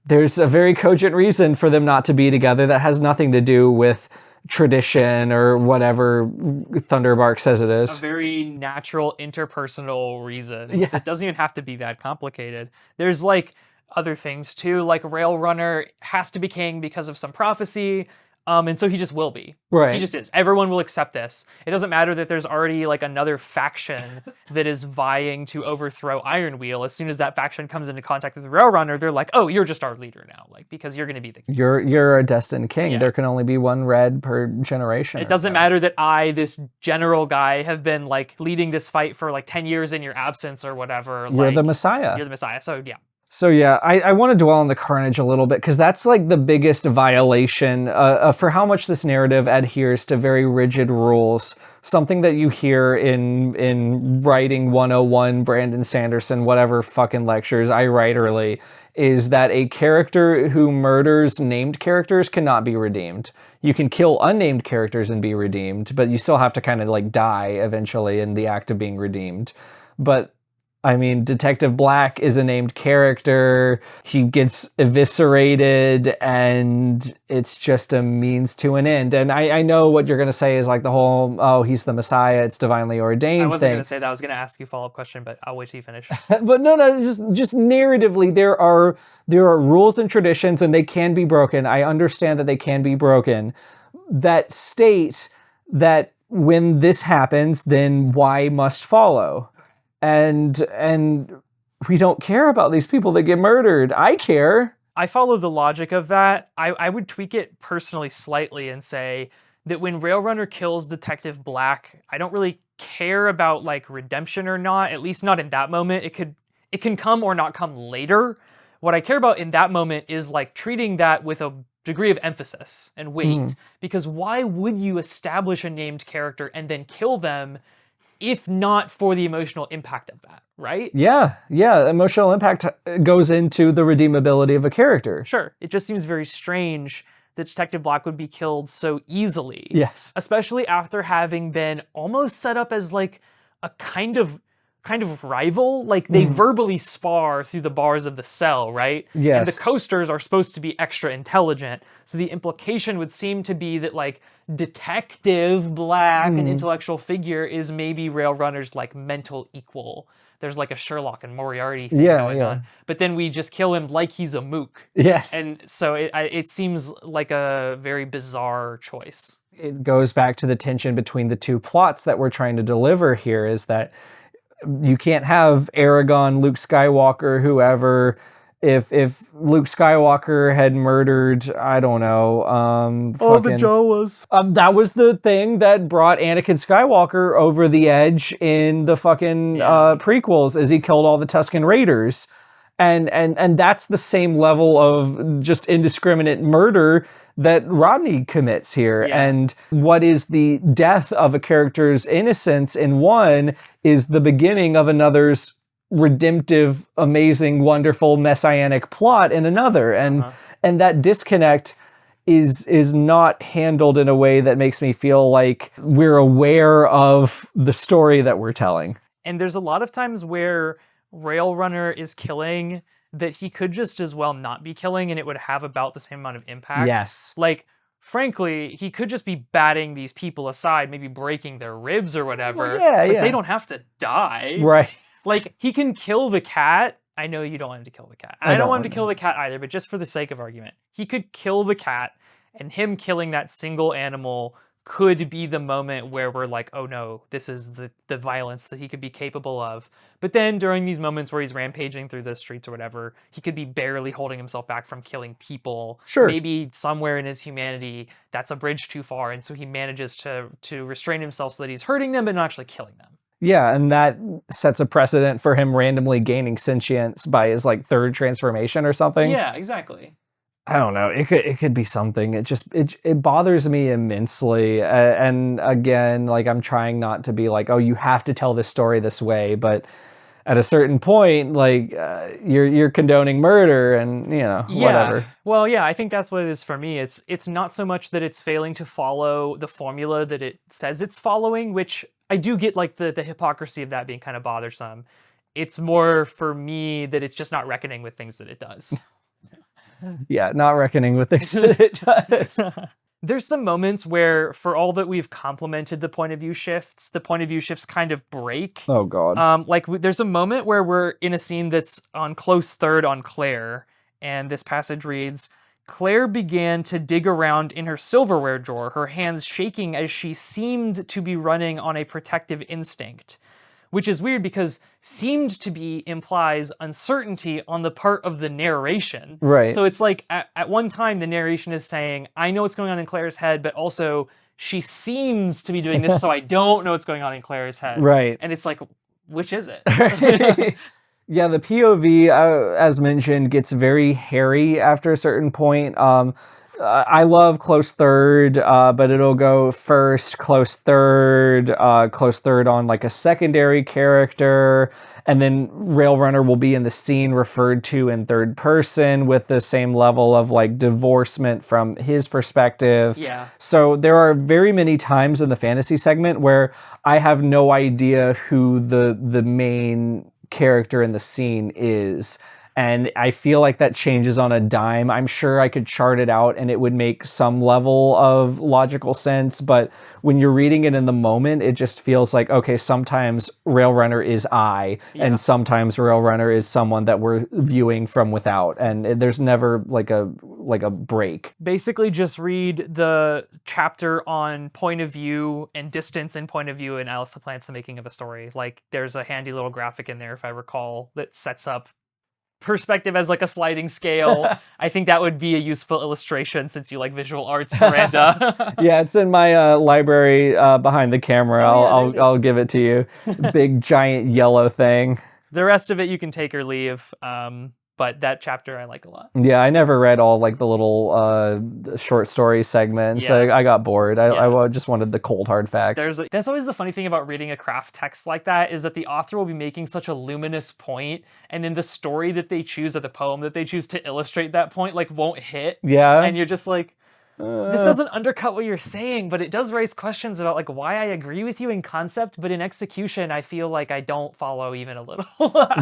there's a very cogent reason for them not to be together that has nothing to do with tradition or whatever Thunderbark says it is. A very natural interpersonal reason. It doesn't even have to be that complicated. There's like other things too, like Railrunner has to be king because of some prophecy, and so he just will be. Right. He just is. Everyone will accept this. It doesn't matter that there's already like another faction that is vying to overthrow Ironwheel. As soon as that faction comes into contact with the Railrunner, they're like, oh, you're just our leader now, like, because you're going to be the king. You're a destined king. Yeah. There can only be one red per generation. It doesn't matter that I, this general guy, have been like leading this fight for like 10 years in your absence or whatever. You're the Messiah. You're the Messiah. So yeah. So yeah, I want to dwell on the carnage a little bit, because that's like the biggest violation for how much this narrative adheres to very rigid rules. Something that you hear in writing 101, Brandon Sanderson, whatever fucking lectures I write early, is that a character who murders named characters cannot be redeemed. You can kill unnamed characters and be redeemed, but you still have to kind of like die eventually in the act of being redeemed. But I mean, Detective Black is a named character. He gets eviscerated, and it's just a means to an end. And I know what you're going to say is like the whole, oh, he's the Messiah, it's divinely ordained I wasn't thing. going to say that. I was going to ask you a follow-up question, but I'll wait till you finish. But no, just narratively, there are rules and traditions, and they can be broken. I understand that they can be broken, that state that when this happens, then why must follow. And we don't care about these people that get murdered. I care. I follow the logic of that. I would tweak it personally slightly and say that when Railrunner kills Detective Black, I don't really care about like redemption or not, at least not in that moment. It can come or not come later. What I care about in that moment is like treating that with a degree of emphasis and weight, because why would you establish a named character and then kill them if not for the emotional impact of that, right? Yeah. Emotional impact goes into the redeemability of a character. Sure. It just seems very strange that Detective Black would be killed so easily. Yes. Especially after having been almost set up as like a kind of rival. Like they verbally spar through the bars of the cell, right? Yes. And the coasters are supposed to be extra intelligent. So the implication would seem to be that like Detective Black, an intellectual figure, is maybe Railrunner's like mental equal. There's like a Sherlock and Moriarty thing going on. But then we just kill him like he's a mook. Yes. And so it seems like a very bizarre choice. It goes back to the tension between the two plots that we're trying to deliver here, is that you can't have Aragon, Luke Skywalker, whoever. If Luke Skywalker had murdered, I don't know, the Jawas. That was the thing that brought Anakin Skywalker over the edge in the fucking prequels, is he killed all the Tusken Raiders. And that's the same level of just indiscriminate murder that Rodney commits here. Yeah. And what is the death of a character's innocence in one is the beginning of another's redemptive, amazing, wonderful, messianic plot in another. And that disconnect is not handled in a way that makes me feel like we're aware of the story that we're telling. And there's a lot of times where Railrunner is killing that he could just as well not be killing, and it would have about the same amount of impact. Yes. Like, frankly, he could just be batting these people aside, maybe breaking their ribs or whatever. Well, but they don't have to die. Right. Like, he can kill the cat. I know you don't want him to kill the cat. I don't want him to kill the cat either, but just for the sake of argument, he could kill the cat, and him killing that single animal could be the moment where we're like, oh no, this is the violence that he could be capable of. But then during these moments where he's rampaging through the streets or whatever, he could be barely holding himself back from killing people. Sure. Maybe somewhere in his humanity, that's a bridge too far, and so he manages to restrain himself so that he's hurting them but not actually killing them. Yeah, and that sets a precedent for him randomly gaining sentience by his like third transformation or something. Yeah, exactly. I don't know. It could be something. It bothers me immensely. And again, like I'm trying not to be like, oh, you have to tell this story this way. But at a certain point, like you're condoning murder, and whatever. Well, yeah, I think that's what it is for me. It's not so much that it's failing to follow the formula that it says it's following, which I do get like the hypocrisy of that being kind of bothersome. It's more for me that it's just not reckoning with things that it does. Yeah, not reckoning with things that it does. There's some moments where, for all that we've complimented the point of view shifts, the point of view shifts kind of break. Oh, God. There's a moment where we're in a scene that's on close third on Claire, and this passage reads, Claire began to dig around in her silverware drawer, her hands shaking as she seemed to be running on a protective instinct. Which is weird because seemed to be implies uncertainty on the part of the narration. Right. So it's like at one time the narration is saying, I know what's going on in Claire's head, but also she seems to be doing this, so I don't know what's going on in Claire's head. Right. And it's like, which is it? Yeah, the POV, as mentioned, gets very hairy after a certain point. I love close third, but it'll go first, close third on like a secondary character, and then Railrunner will be in the scene referred to in third person with the same level of like divorcement from his perspective. Yeah. So there are very many times in the fantasy segment where I have no idea who the main character in the scene is. And I feel like that changes on a dime. I'm sure I could chart it out and it would make some level of logical sense. But when you're reading it in the moment, it just feels like, okay, sometimes Railrunner is I, and sometimes Railrunner is someone that we're viewing from without. And there's never like a break. Basically, just read the chapter on point of view and distance and point of view in Alice the Plants: The Making of a Story. Like, there's a handy little graphic in there, if I recall, that sets up perspective as like a sliding scale. I think that would be a useful illustration since you like visual arts, Miranda. Yeah, it's in my library behind the camera. I'll give it to you. Big giant yellow thing. The rest of it you can take or leave. But that chapter I like a lot. Yeah, I never read all like the little short story segments. Yeah. I got bored. I just wanted the cold hard facts. That's always the funny thing about reading a craft text like that, is that the author will be making such a luminous point, and then the story that they choose or the poem that they choose to illustrate that point like won't hit. Yeah. And you're just like, this doesn't undercut what you're saying, but it does raise questions about like why I agree with you in concept, but in execution, I feel like I don't follow even a little.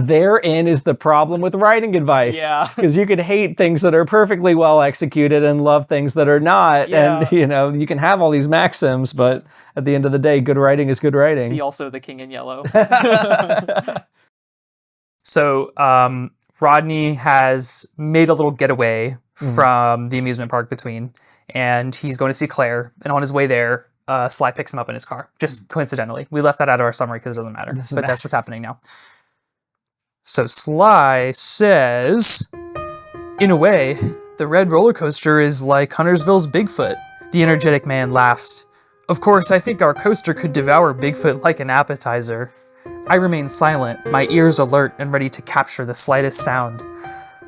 Therein is the problem with writing advice. Yeah. Because you could hate things that are perfectly well executed and love things that are not. Yeah. And, you know, you can have all these maxims, but at the end of the day, good writing is good writing. See also The King in Yellow. So, Rodney has made a little getaway from the amusement park between, and he's going to see Claire, and on his way there, Sly picks him up in his car, just coincidentally. We left that out of our summary because it doesn't matter, but that's what's happening now. So Sly says, in a way, the red roller coaster is like Huntersville's Bigfoot. The energetic man laughed. Of course, I think our coaster could devour Bigfoot like an appetizer. I remained silent, my ears alert and ready to capture the slightest sound.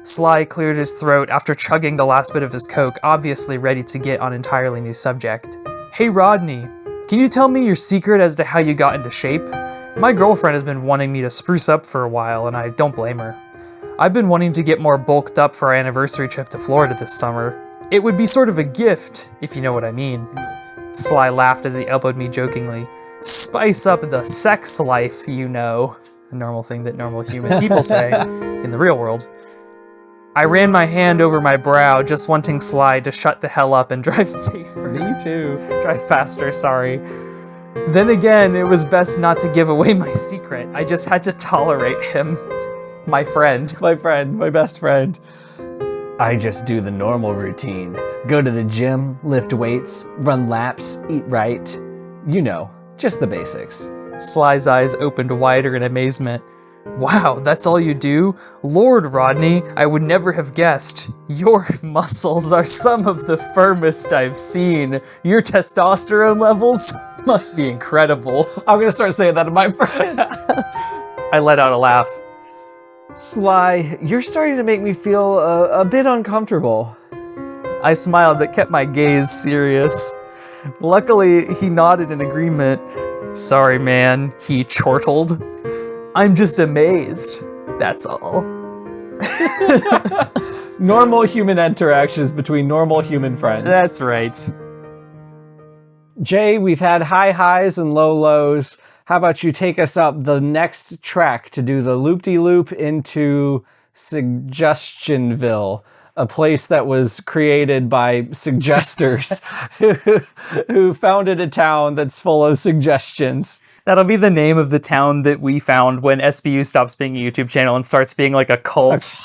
Sly cleared his throat after chugging the last bit of his Coke, obviously ready to get on an entirely new subject. Hey Rodney, can you tell me your secret as to how you got into shape? My girlfriend has been wanting me to spruce up for a while, and I don't blame her. I've been wanting to get more bulked up for our anniversary trip to Florida this summer. It would be sort of a gift, if you know what I mean. Sly laughed as he elbowed me jokingly. Spice up the sex life, you know. A normal thing that normal human people say in the real world. I ran my hand over my brow, just wanting Sly to shut the hell up and drive safer. Me too. Drive faster, sorry. Then again, it was best not to give away my secret. I just had to tolerate him. My friend. My best friend. I just do the normal routine. Go to the gym, lift weights, run laps, eat right. You know, just the basics. Sly's eyes opened wider in amazement. Wow, that's all you do? Lord, Rodney, I would never have guessed. Your muscles are some of the firmest I've seen. Your testosterone levels must be incredible. I'm gonna start saying that to my friends. I let out a laugh. Sly, you're starting to make me feel a bit uncomfortable. I smiled but kept my gaze serious. Luckily, he nodded in agreement. Sorry, man, he chortled. I'm just amazed. That's all. Normal human interactions between normal human friends. That's right. Jay, we've had high highs and low lows. How about you take us up the next track to do the loop-de-loop into Suggestionville, a place that was created by suggesters who founded a town that's full of suggestions. That'll be the name of the town that we found when SBU stops being a YouTube channel and starts being like a cult.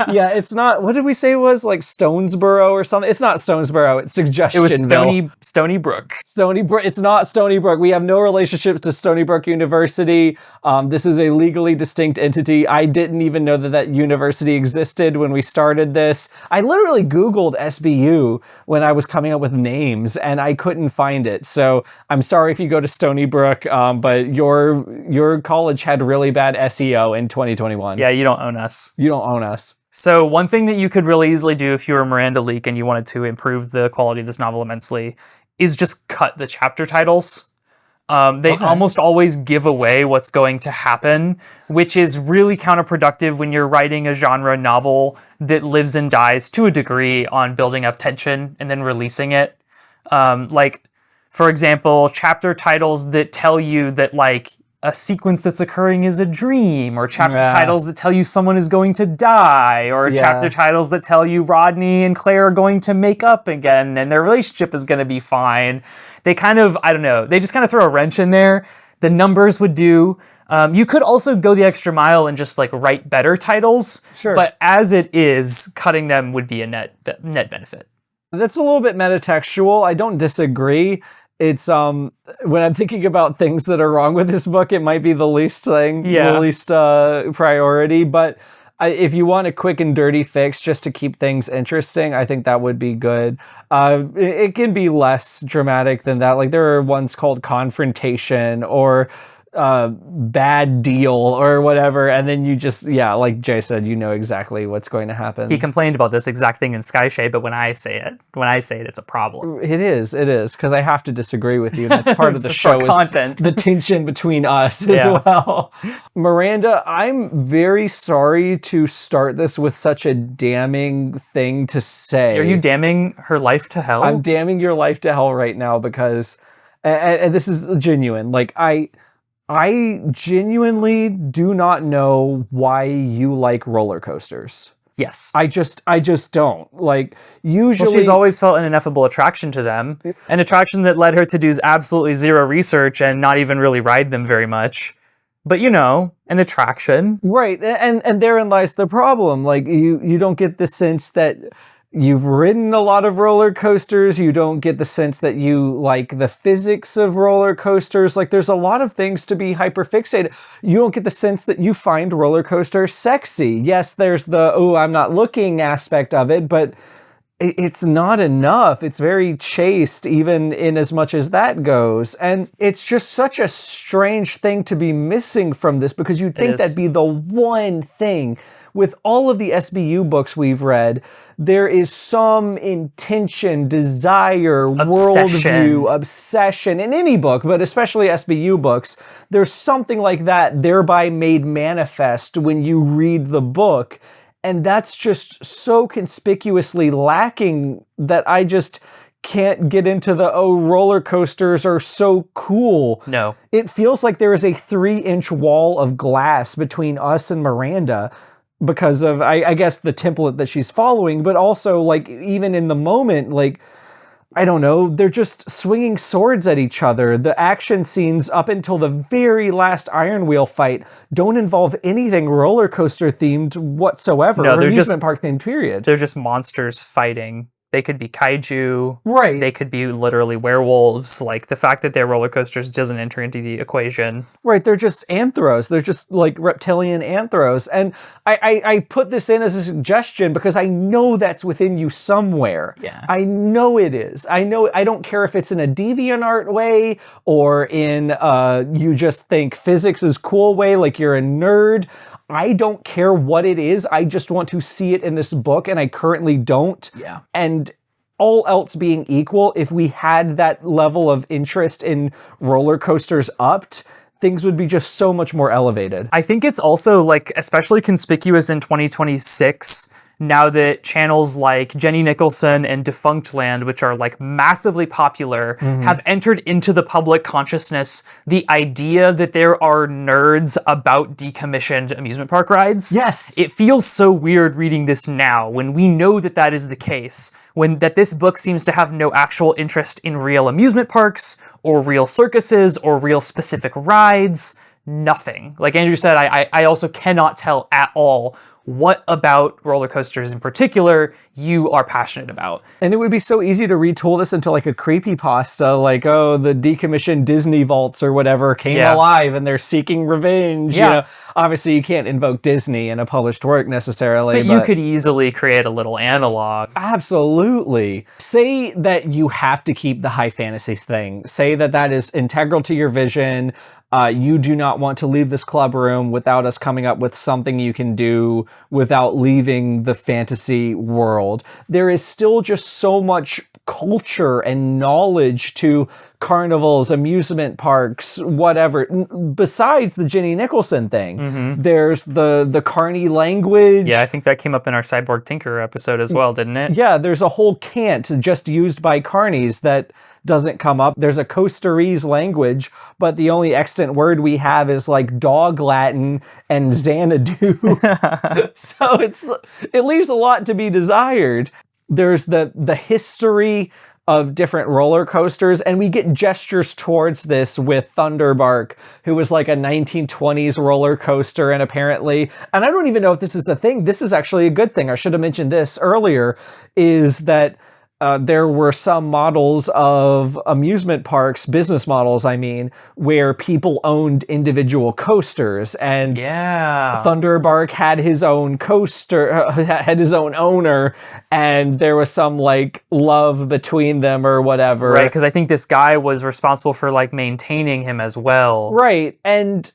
Yeah, it's not, what did we say it was? Like Stonesboro or something? It's not Stonesboro, it's Suggestionville. It was Stony Brook. Stony Brook. It's not Stony Brook. We have no relationship to Stony Brook University. This is a legally distinct entity. I didn't even know that university existed when we started this. I literally Googled SBU when I was coming up with names and I couldn't find it. So I'm sorry if you go to Stony Brook, but your college had really bad SEO in 2021. Yeah, you don't own us. You don't own us. So one thing that you could really easily do if you were Miranda Leek and you wanted to improve the quality of this novel immensely is just cut the chapter titles. They almost always give away what's going to happen, which is really counterproductive when you're writing a genre novel that lives and dies to a degree on building up tension and then releasing it. For example, chapter titles that tell you that, like, a sequence that's occurring is a dream, or chapter Yeah. titles that tell you someone is going to die, or Yeah. chapter titles that tell you Rodney and Claire are going to make up again and their relationship is going to be fine. They kind of, I don't know, they just kind of throw a wrench in there. The numbers would do. You could also go the extra mile and just like write better titles. Sure. But as it is, cutting them would be a net benefit. That's a little bit metatextual. I don't disagree. It's when I'm thinking about things that are wrong with this book, it might be the least thing, Yeah. the least priority. But if you want a quick and dirty fix just to keep things interesting, I think that would be good. It can be less dramatic than that. Like there are ones called Confrontation or Bad Deal or whatever, and then you just, yeah, like Jay said, you know exactly what's going to happen. He complained about this exact thing in Skyshade, but when I say it, it's a problem. It is, because I have to disagree with you. That's part of the For show, content. is the tension between us as well. Miranda, I'm very sorry to start this with such a damning thing to say. Are you damning her life to hell? I'm damning your life to hell right now because, and this is genuine, like I genuinely do not know why you like roller coasters. Yes. I just don't. Like, usually... Well, she's always felt an ineffable attraction to them. An attraction that led her to do absolutely zero research and not even really ride them very much. But, you know, an attraction. Right. And therein lies the problem. Like, you don't get the sense that you've ridden a lot of roller coasters. You don't get the sense that you like the physics of roller coasters. Like, there's a lot of things to be hyperfixated. You don't get the sense that you find roller coasters sexy. Yes, there's the, oh, I'm not looking aspect of it, but it's not enough. It's very chaste, even in as much as that goes. And it's just such a strange thing to be missing from this, because you'd think that'd be the one thing. With all of the SBU books we've read, there is some intention, desire, worldview, obsession in any book, but especially SBU books. There's something like that thereby made manifest when you read the book. And that's just so conspicuously lacking that I just can't get into the, oh, roller coasters are so cool. No. It feels like there is a 3-inch wall of glass between us and Miranda, because of, I guess, the template that she's following, but also, like, even in the moment, like, I don't know, they're just swinging swords at each other. The action scenes up until the very last Iron Wheel fight don't involve anything roller coaster themed whatsoever, no, or they're amusement park themed, period. They're just monsters fighting. They could be kaiju. Right. They could be literally werewolves. Like, the fact that they're roller coasters doesn't enter into the equation. Right, they're just anthros. They're just like reptilian anthros. And I put this in as a suggestion because I know that's within you somewhere. Yeah. I know it is. I know, I don't care if it's in a DeviantArt way or in you just think physics is cool way, like you're a nerd. I don't care what it is. I just want to see it in this book, and I currently don't. Yeah. And all else being equal, if we had that level of interest in roller coasters upped, things would be just so much more elevated. I think it's also, like, especially conspicuous in 2026, now that channels like Jenny Nicholson and Defunctland, which are, like, massively popular, have entered into the public consciousness the idea that there are nerds about decommissioned amusement park rides. Yes. It feels so weird reading this now, when we know that that is the case, when that this book seems to have no actual interest in real amusement parks, or real circuses, or real specific rides. Nothing. Like Andrew said, I also cannot tell at all what about roller coasters in particular you are passionate about. And it would be so easy to retool this into like a creepypasta, like, oh, the decommissioned Disney vaults or whatever came alive and they're seeking revenge. Yeah. You know, obviously you can't invoke Disney in a published work necessarily. But you could easily create a little analog. Absolutely. Say that you have to keep the high fantasy thing. Say that that is integral to your vision. You do not want to leave this club room without us coming up with something you can do without leaving the fantasy world. There is still just so much culture and knowledge to carnivals, amusement parks, whatever. Besides the Jenny Nicholson thing, there's the carny language. Yeah, I think that came up in our Cyborg Tinker episode as well, didn't it? Yeah, there's a whole cant just used by carnies that doesn't come up. There's a Costerese language, but the only extant word we have is like dog Latin and Xanadu. So it leaves a lot to be desired. There's the history of different roller coasters, and we get gestures towards this with Thunderbark, who was like a 1920s roller coaster, and apparently, and I don't even know if this is a thing, this is actually a good thing, I should have mentioned this earlier, is that there were some models of amusement parks, business models, I mean, where people owned individual coasters, and Thunderbark had his own coaster, had his own owner, and there was some like love between them or whatever. Right, because I think this guy was responsible for like maintaining him as well. Right, and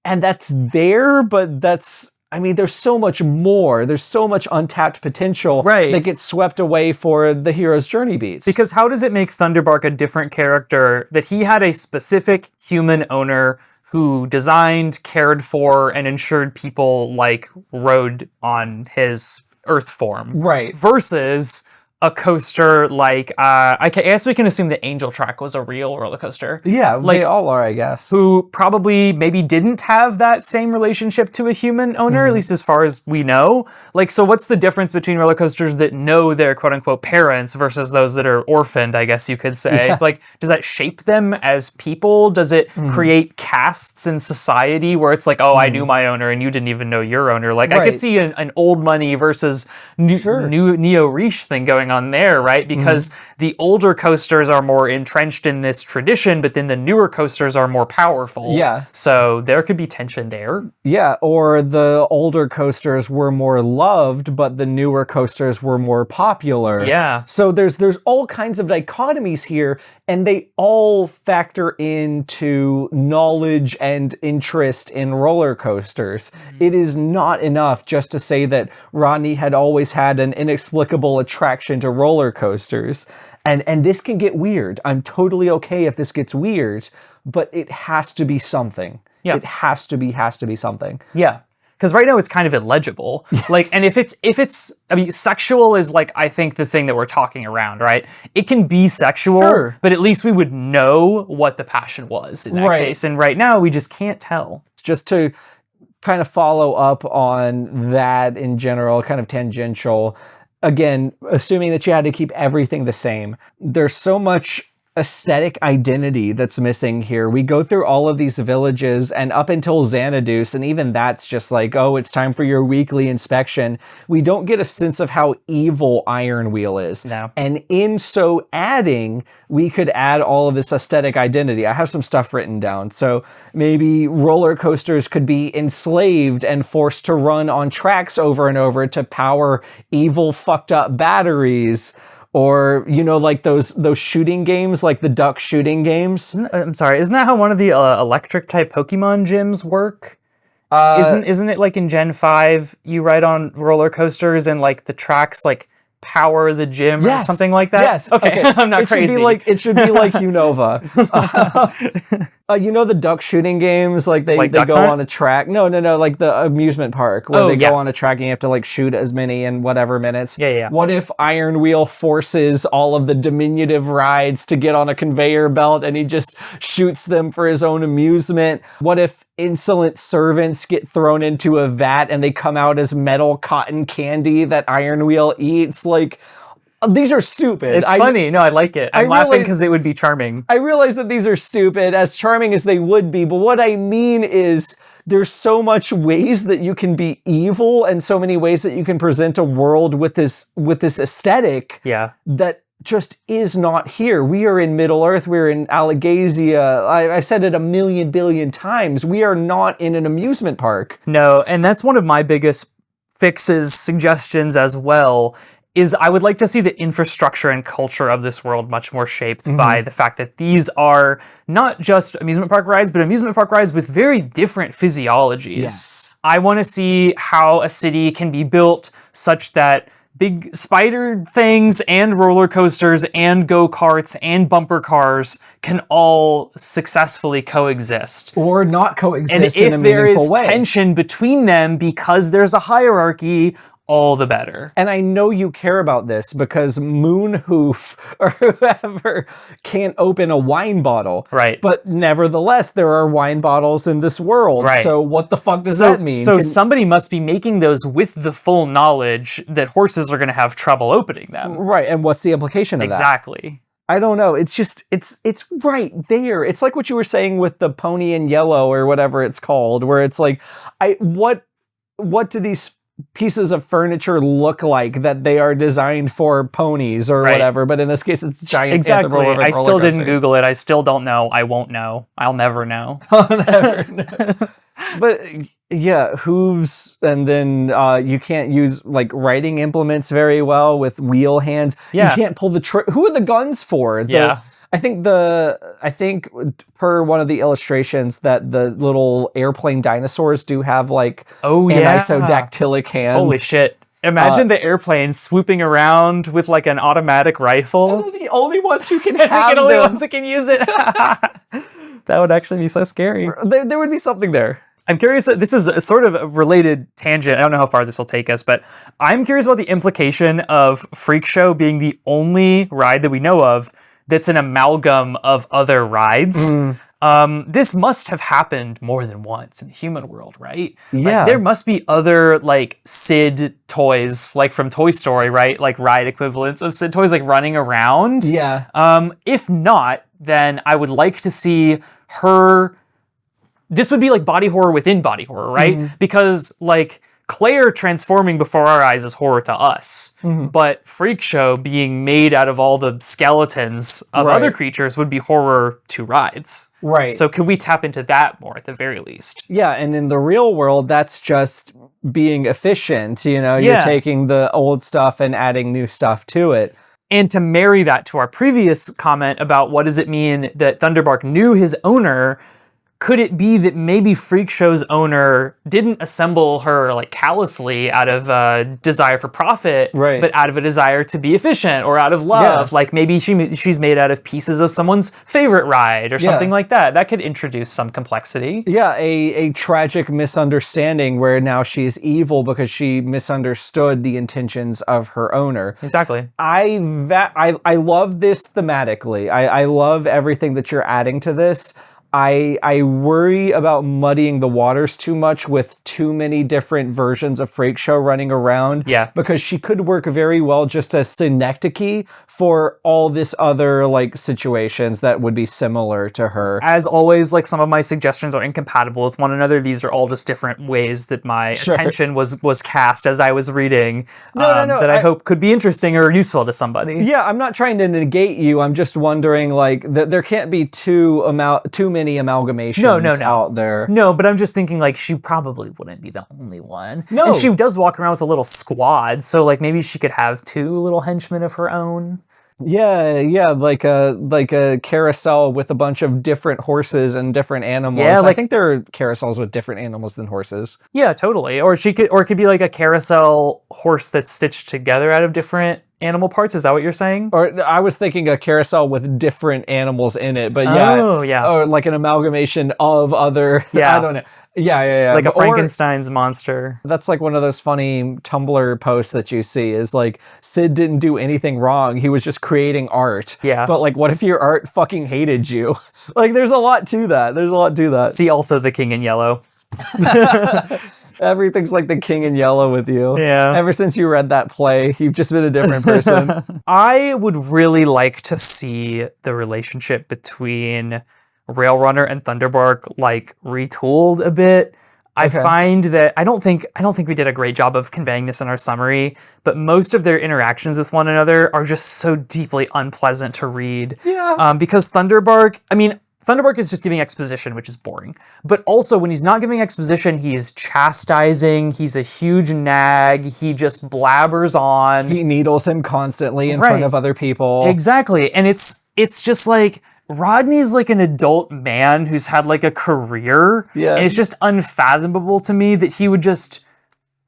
that's there, but that's... I mean, there's so much more. There's so much untapped potential that gets swept away for the hero's journey beats. Because how does it make Thunderbark a different character that he had a specific human owner who designed, cared for, and ensured people like rode on his Earth form? Right. Versus a coaster like, I guess we can assume that Angel Track was a real roller coaster. Yeah, like, they all are, I guess. Who probably maybe didn't have that same relationship to a human owner, at least as far as we know. Like, so what's the difference between roller coasters that know their quote-unquote parents versus those that are orphaned, I guess you could say? Yeah. Like, does that shape them as people? Does it create castes in society where it's like, oh, I knew my owner and you didn't even know your owner? Like, I could see an old money versus new Neo-Riche thing going on there, right? Because the older coasters are more entrenched in this tradition, but then the newer coasters are more powerful. Yeah. So there could be tension there. Yeah, or the older coasters were more loved, but the newer coasters were more popular. Yeah. So there's all kinds of dichotomies here, and they all factor into knowledge and interest in roller coasters. It is not enough just to say that Rodney had always had an inexplicable attraction to roller coasters. And this can get weird. I'm totally okay if this gets weird, but it has to be something. Yeah. It has to be something. Yeah. Because right now it's kind of illegible. Yes. Like, and if it's, I mean, sexual is like, I think the thing that we're talking around, right? It can be sexual, but at least we would know what the passion was in that case. And right now we just can't tell. Just to kind of follow up on that in general, kind of tangential, again, assuming that you had to keep everything the same, there's so much aesthetic identity that's missing here. We go through all of these villages and up until Xanadu, and even that's just like, oh, it's time for your weekly inspection. We don't get a sense of how evil Iron Wheel is. No. And in so adding, we could add all of this aesthetic identity. I have some stuff written down. So maybe roller coasters could be enslaved and forced to run on tracks over and over to power evil, fucked up batteries. Or, you know, like those shooting games, like the duck shooting games. Isn't that how one of the electric type Pokemon gyms work? Isn't it like in Gen 5 you ride on roller coasters and like the tracks like power the gym or something like that? Yes. Okay. I'm not crazy. It should be like Unova. You know the duck shooting games? Like they go on a track. No, like the amusement park where they go on a track and you have to like shoot as many in whatever minutes. Yeah. What if Iron Wheel forces all of the diminutive rides to get on a conveyor belt and he just shoots them for his own amusement? What if insolent servants get thrown into a vat and they come out as metal cotton candy that Iron Wheel eats? Like, these are stupid. It's funny. No, I like it. I'm laughing because it would be charming. I realize that these are stupid, as charming as they would be, but what I mean is there's so much ways that you can be evil and so many ways that you can present a world with this aesthetic that just is not here. We are in Middle Earth. We're in Allegazia. I've said it a million billion times. We are not in an amusement park. No, and that's one of my biggest fixes, suggestions as well, is I would like to see the infrastructure and culture of this world much more shaped by the fact that these are not just amusement park rides, but amusement park rides with very different physiologies. Yes. I want to see how a city can be built such that big spider things and roller coasters and go-karts and bumper cars can all successfully coexist. Or not And coexist if in a there meaningful is way. tension between them because there's a hierarchy, all the better. And I know you care about this because Moonhoof or whoever can't open a wine bottle. Right. But nevertheless, there are wine bottles in this world. Right. So what the fuck does that mean? So somebody must be making those with the full knowledge that horses are going to have trouble opening them. Right, and what's the implication of that? Exactly. I don't know. It's just, it's right there. It's like what you were saying with the pony in yellow or whatever it's called, where it's like, what do these pieces of furniture look like that they are designed for ponies or whatever? But in this case, it's giant. Exactly. I still roller didn't coasters. Google it. I still don't know. I won't know. I'll never know. I'll never know. But yeah, hooves, and then you can't use like writing implements very well with wheel hands. Yeah. You can't pull the who are the guns for? Yeah. I think per one of the illustrations that the little airplane dinosaurs do have like anisodactylic hands. Holy shit. Imagine the airplane swooping around with like an automatic rifle. And they're the only ones who can They're have the only them. ones that can use it. That would actually be so scary. There would be something there. I'm curious, this is a sort of a related tangent. I don't know how far this will take us, but I'm curious about the implication of Freak Show being the only ride that we know of that's an amalgam of other rides. This must have happened more than once in the human world, right? Yeah. Like, there must be other, like, Sid toys, like from Toy Story, right? Like, ride equivalents of Sid toys, like, running around. Yeah. If not, then I would like to see her... This would be like body horror within body horror, right? Because, like, Claire transforming before our eyes is horror to us. But Freak Show being made out of all the skeletons of other creatures would be horror to rides. Right. So could we tap into that more at the very least? Yeah, and in the real world, that's just being efficient. You know, you're taking the old stuff and adding new stuff to it. And to marry that to our previous comment about what does it mean that Thunderbark knew his owner, could it be that maybe Freak Show's owner didn't assemble her like callously out of a desire for profit, but out of a desire to be efficient or out of love? Like maybe she's made out of pieces of someone's favorite ride or something like that. That could introduce some complexity. Yeah, a tragic misunderstanding where now she's evil because she misunderstood the intentions of her owner. Exactly. I love this thematically. I love everything that you're adding to this. I worry about muddying the waters too much with too many different versions of Freak Show running around. Yeah. Because she could work very well just as synecdoche for all this other like situations that would be similar to her. As always, like some of my suggestions are incompatible with one another. These are all just different ways that my attention was cast as I was reading. That I hope could be interesting or useful to somebody. Yeah, I'm not trying to negate you. I'm just wondering like there can't be too many amalgamations out there. No, but I'm just thinking like she probably wouldn't be the only one. No. And she does walk around with a little squad, so like maybe she could have two little henchmen of her own. Yeah, like a carousel with a bunch of different horses and different animals. Yeah, I think there are carousels with different animals than horses. Yeah, totally. Or it could be like a carousel horse that's stitched together out of different animal parts. Is that what you're saying? Or I was thinking a carousel with different animals in it, but or like an amalgamation of other. Yeah, I don't know. Yeah. Like a Frankenstein's monster. That's like one of those funny Tumblr posts that you see is like, Sid didn't do anything wrong. He was just creating art. Yeah. But like, what if your art fucking hated you? Like, there's a lot to that. See also The King in Yellow. Everything's like the King in Yellow with you. Yeah. Ever since you read that play, you've just been a different person. I would really like to see the relationship between Railrunner and Thunderbark like retooled a bit. I find that I don't think we did a great job of conveying this in our summary, but most of their interactions with one another are just so deeply unpleasant to read. Yeah. Because Thunderbark is just giving exposition, which is boring. But also, when he's not giving exposition, he's chastising. He's a huge nag. He just blabbers on. He needles him constantly in front of other people. Exactly. And it's just like, Rodney's like an adult man who's had like a career. Yeah. And it's just unfathomable to me that he would just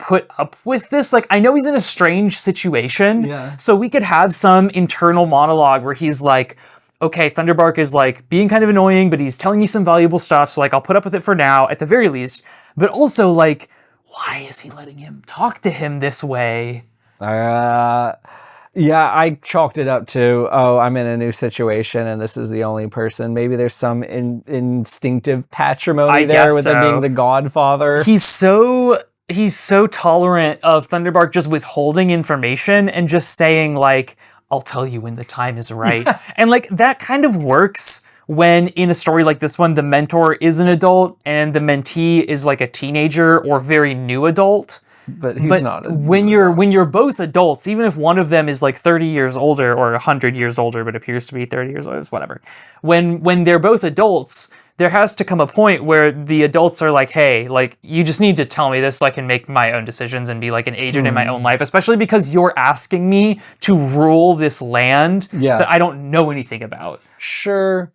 put up with this. Like, I know he's in a strange situation, Yeah. so we could have some internal monologue where he's like, okay, Thunderbark is like being kind of annoying, but he's telling me some valuable stuff, so like I'll put up with it for now, at the very least. But also, like, why is he letting him talk to him this way? Yeah, I chalked it up to, oh, I'm in a new situation and this is the only person. Maybe there's some instinctive patrimony there with him being the godfather. He's so tolerant of Thunderbark just withholding information and just saying, like, I'll tell you when the time is right. And, like, that kind of works when, in a story like this one, the mentor is an adult and the mentee is, like, a teenager or very new adult. But he's not. When you're both adults, even if one of them is like 30 years older or 100 years older, but appears to be 30 years older, whatever. When they're both adults, there has to come a point where the adults are like, hey, like, you just need to tell me this so I can make my own decisions and be like an agent in my own life, especially because you're asking me to rule this land that I don't know anything about. Sure.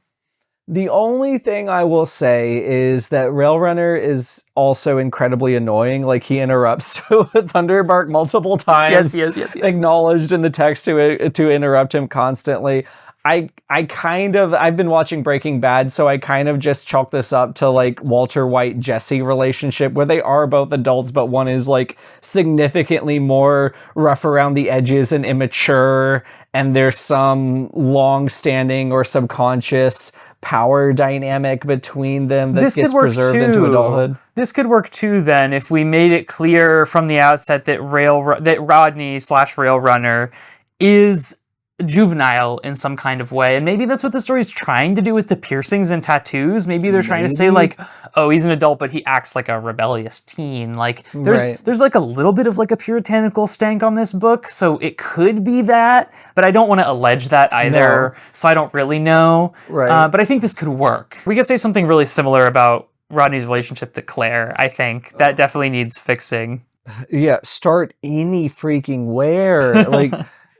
The only thing I will say is that Railrunner is also incredibly annoying. Like, he interrupts Thunderbark multiple times. Yes. Acknowledged in the text to interrupt him constantly. I've been watching Breaking Bad, so I kind of just chalk this up to, like, Walter White-Jesse relationship, where they are both adults, but one is, like, significantly more rough around the edges and immature, and there's some long-standing or subconscious power dynamic between them that gets preserved into adulthood. This could work too, then, if we made it clear from the outset that Rodney/Railrunner is juvenile in some kind of way, and maybe that's what the story's trying to do with the piercings and tattoos. Maybe they're trying to say, like, oh, he's an adult, but he acts like a rebellious teen. Like, there's like a little bit of like a puritanical stank on this book, so it could be that, but I don't want to allege that either, so I don't really know. But I think this could work. We could say something really similar about Rodney's relationship to Claire. I think that definitely needs fixing. Yeah, start any freaking where. Like,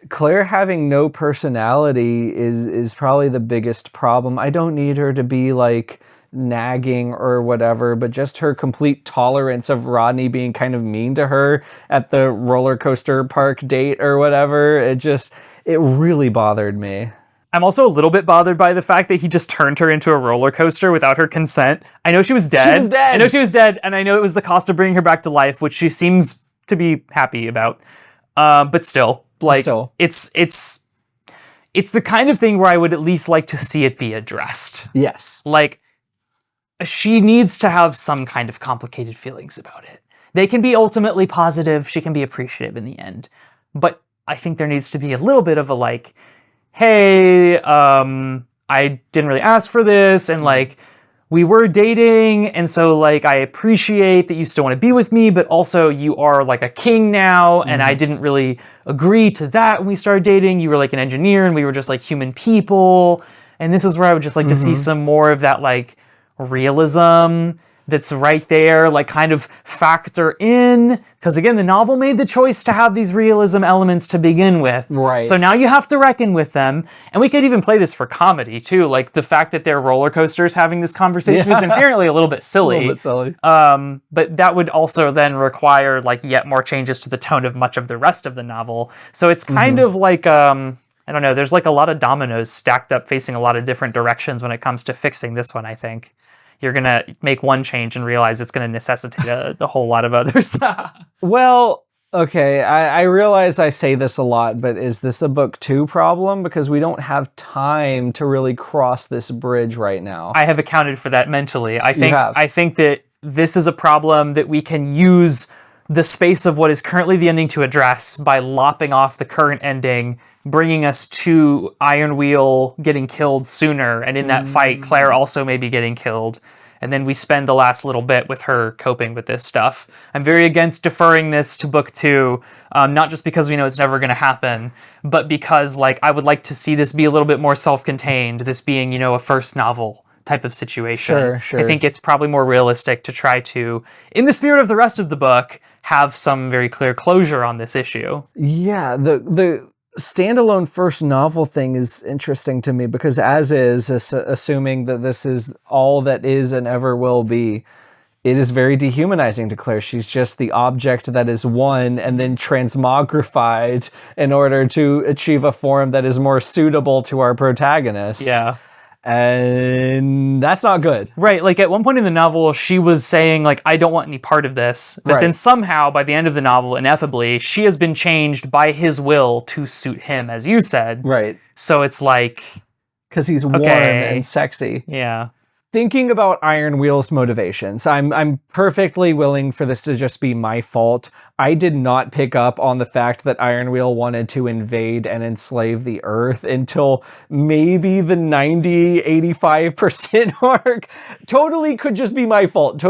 Claire having no personality is probably the biggest problem. I don't need her to be, like, nagging or whatever, but just her complete tolerance of Rodney being kind of mean to her at the roller coaster park date or whatever. It really bothered me. I'm also a little bit bothered by the fact that he just turned her into a roller coaster without her consent. I know she was dead. I know she was dead, and I know it was the cost of bringing her back to life, which she seems to be happy about. But still. Like, it's the kind of thing where I would at least like to see it be addressed. Yes. Like, she needs to have some kind of complicated feelings about it. They can be ultimately positive. She can be appreciative in the end. But I think there needs to be a little bit of a, like, hey, I didn't really ask for this, and, like, we were dating, and so, like, I appreciate that you still want to be with me, but also you are, like, a king now, and I didn't really agree to that when we started dating. You were, like, an engineer, and we were just, like, human people, and this is where I would just like to see some more of that, like, realism that's right there, like, kind of factor in, because again, the novel made the choice to have these realism elements to begin with. Right. So now you have to reckon with them, and we could even play this for comedy too, like the fact that they're roller coasters having this conversation is inherently a little bit silly. A little bit silly. But that would also then require, like, yet more changes to the tone of much of the rest of the novel. So it's kind of like, I don't know, there's like a lot of dominoes stacked up facing a lot of different directions when it comes to fixing this one, I think. You're going to make one change and realize it's going to necessitate a whole lot of others. Well, okay, I realize I say this a lot, but is this a book 2 problem? Because we don't have time to really cross this bridge right now. I have accounted for that mentally. I think that this is a problem that we can use the space of what is currently the ending to address by lopping off the current ending, bringing us to Iron Wheel getting killed sooner, and in that fight, Claire also may be getting killed. And then we spend the last little bit with her coping with this stuff. I'm very against deferring this to book 2, not just because we know it's never going to happen, but because, like, I would like to see this be a little bit more self-contained, this being, you know, a first novel type of situation. Sure. I think it's probably more realistic to try to, in the spirit of the rest of the book, have some very clear closure on this issue. Yeah, the standalone first novel thing is interesting to me because, as is, assuming that this is all that is and ever will be, It is very dehumanizing to Claire. She's just the object that is won and then transmogrified in order to achieve a form that is more suitable to our protagonist. Yeah. And that's not good. Right, like at one point in the novel, she was saying, like, I don't want any part of this. But then somehow, by the end of the novel, ineffably, she has been changed by his will to suit him, as you said. Right. So it's like... Because he's warm and sexy. Yeah. Thinking about Iron Wheel's motivations, I'm perfectly willing for this to just be my fault. I did not pick up on the fact that Iron Wheel wanted to invade and enslave the Earth until maybe the 85% mark. Totally could just be my fault.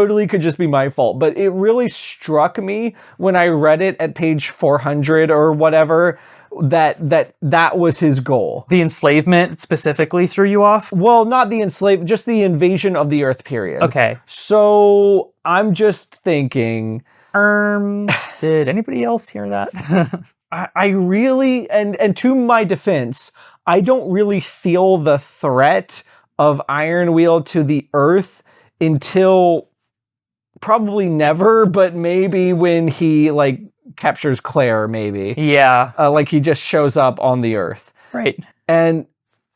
But it really struck me when I read it at page 400 or whatever, that was his goal. The enslavement specifically threw you off? Well, not the enslavement, just the invasion of the Earth, period. Okay. So I'm just thinking... Did anybody else hear that? I really, and to my defense, I don't really feel the threat of Iron Wheel to the Earth until probably never, but maybe when he, like, captures Claire, maybe. Yeah. Like he just shows up on the Earth. Right. And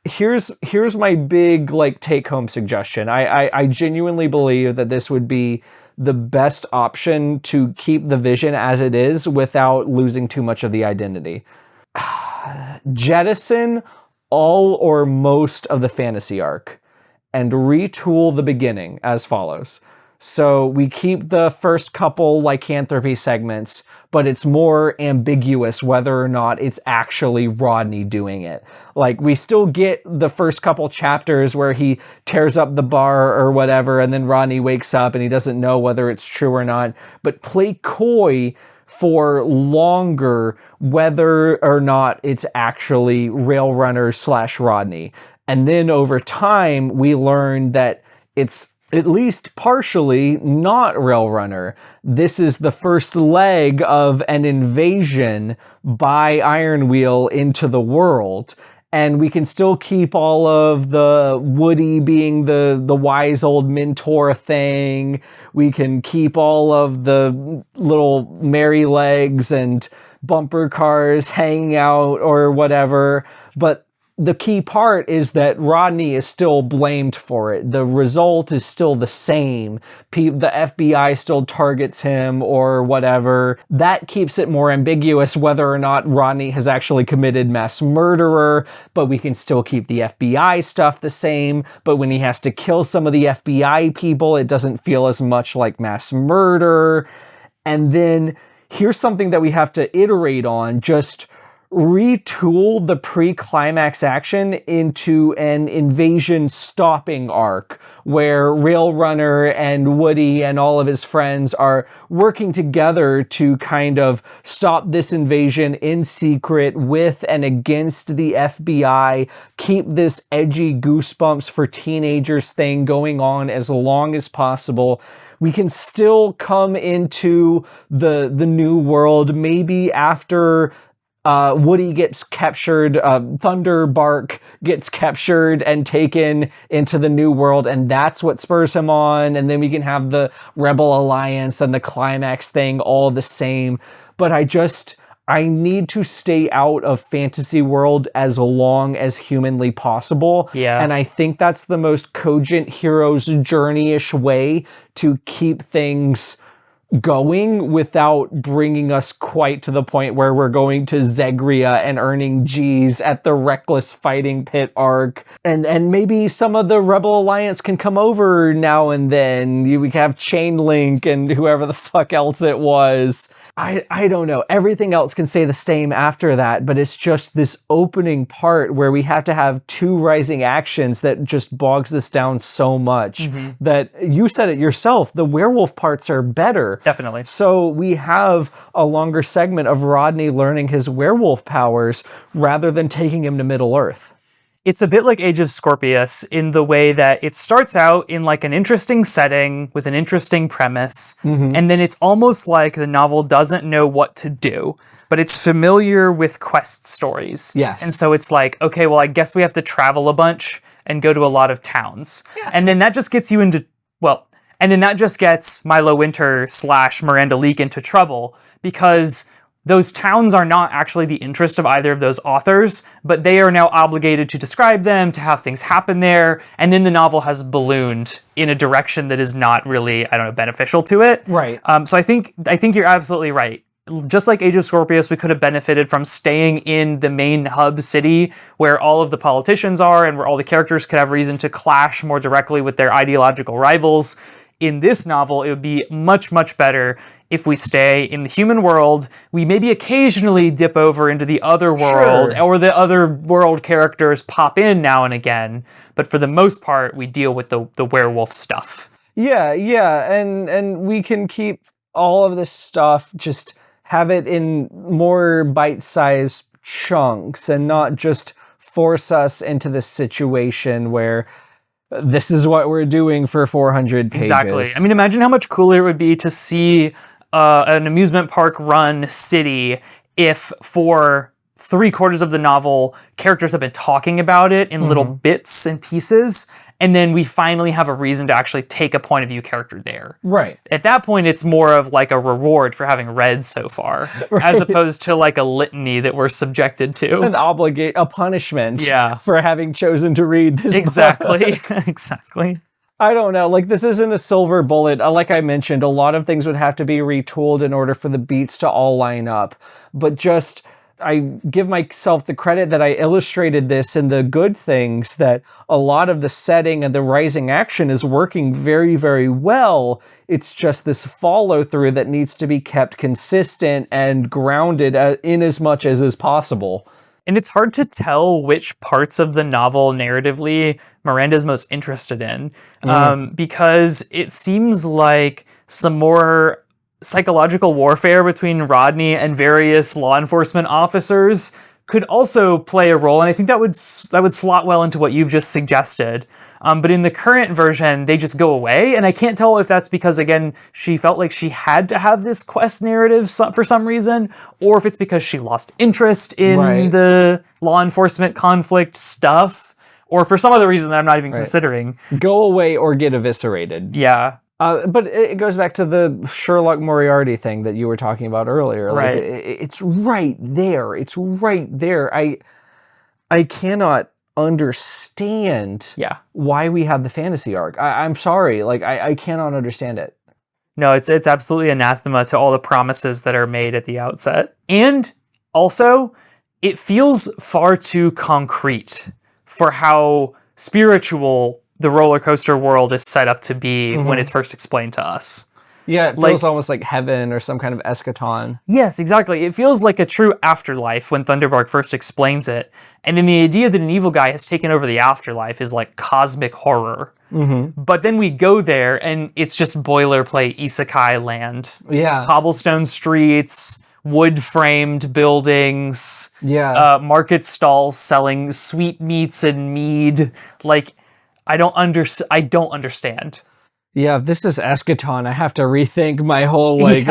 here's my big, like, take-home suggestion. I genuinely believe that this would be the best option to keep the vision as it is without losing too much of the identity. Jettison all or most of the fantasy arc and retool the beginning as follows. So we keep the first couple lycanthropy segments, but it's more ambiguous whether or not it's actually Rodney doing it. Like, we still get the first couple chapters where he tears up the bar or whatever, and then Rodney wakes up and he doesn't know whether it's true or not, but play coy for longer whether or not it's actually Railrunner / Rodney. And then over time, we learn that it's at least partially not Railrunner. This is the first leg of an invasion by Iron Wheel into the world. And we can still keep all of the Woody being the wise old mentor thing. We can keep all of the little Merry Legs and bumper cars hanging out or whatever. But the key part is that Rodney is still blamed for it. The result is still the same. The FBI still targets him or whatever. That keeps it more ambiguous whether or not Rodney has actually committed mass murderer, but we can still keep the FBI stuff the same. But when he has to kill some of the FBI people, it doesn't feel as much like mass murder. And then here's something that we have to iterate on. Just retool the pre-climax action into an invasion stopping arc where Railrunner and Woody and all of his friends are working together to kind of stop this invasion in secret with and against the FBI, keep this edgy Goosebumps for teenagers thing going on as long as possible. We can still come into the new world maybe after Woody gets captured, Thunderbark gets captured and taken into the new world, and that's what spurs him on, and then we can have the Rebel Alliance and the climax thing all the same. But I need to stay out of fantasy world as long as humanly possible. Yeah. And I think that's the most cogent hero's journey-ish way to keep things going without bringing us quite to the point where we're going to Zegria and earning G's at the Reckless Fighting Pit arc. And maybe some of the Rebel Alliance can come over now and then. We can have Chainlink and whoever the fuck else it was. I don't know. Everything else can stay the same after that, but it's just this opening part where we have to have two rising actions that just bogs this down so much that you said it yourself, the werewolf parts are better. Definitely. So we have a longer segment of Rodney learning his werewolf powers rather than taking him to Middle-earth. It's a bit like Age of Scorpius in the way that it starts out in like an interesting setting with an interesting premise, and then it's almost like the novel doesn't know what to do, but it's familiar with quest stories. Yes. And so it's like, okay, well, I guess we have to travel a bunch and go to a lot of towns. Yes. And then that just gets you into, well, And then that just gets Milo Winter / Miranda Leek into trouble, because those towns are not actually the interest of either of those authors, but they are now obligated to describe them, to have things happen there, and then the novel has ballooned in a direction that is not really, beneficial to it. Right. So I think you're absolutely right. Just like Age of Scorpius, we could have benefited from staying in the main hub city where all of the politicians are and where all the characters could have reason to clash more directly with their ideological rivals. In this novel, it would be much, much better if we stay in the human world. We maybe occasionally dip over into the other world, or the other world characters pop in now and again. But for the most part, we deal with the werewolf stuff. Yeah, and we can keep all of this stuff, just have it in more bite-sized chunks and not just force us into this situation where this is what we're doing for 400 pages. Exactly. I mean, imagine how much cooler it would be to see an amusement park run city if for 3/4 of the novel, characters have been talking about it in little bits and pieces, and then we finally have a reason to actually take a point of view character there. Right. At that point, it's more of like a reward for having read so far, as opposed to like a litany that we're subjected to. A punishment for having chosen to read this Exactly. book. Exactly. I don't know, like, this isn't a silver bullet. Like I mentioned, a lot of things would have to be retooled in order for the beats to all line up. But just, I give myself the credit that I illustrated this in the good things, that a lot of the setting and the rising action is working very, very well. It's just this follow through that needs to be kept consistent and grounded in as much as is possible. And it's hard to tell which parts of the novel narratively Miranda's most interested in, because it seems like some more psychological warfare between Rodney and various law enforcement officers could also play a role, and I think that would slot well into what you've just suggested. But in the current version, they just go away, and I can't tell if that's because, again, she felt like she had to have this quest narrative for some reason, or if it's because she lost interest in the law enforcement conflict stuff, or for some other reason that I'm not even considering. Go away or get eviscerated. Yeah. But it goes back to the Sherlock Moriarty thing that you were talking about earlier. Right. Like, it's right there. It's right there. I cannot understand why we had the fantasy arc. I'm sorry. Like, I cannot understand it. No, it's absolutely anathema to all the promises that are made at the outset. And also, it feels far too concrete for how spiritual the roller coaster world is set up to be when it's first explained to us. Yeah, it feels almost like heaven or some kind of eschaton. Yes, exactly. It feels like a true afterlife when Thunderbark first explains it. And then the idea that an evil guy has taken over the afterlife is like cosmic horror. But then we go there and it's just boilerplate isekai land. Yeah. Cobblestone streets, wood-framed buildings, market stalls selling sweetmeats and mead. Like, I don't understand. Yeah, if this is eschaton, I have to rethink my whole life.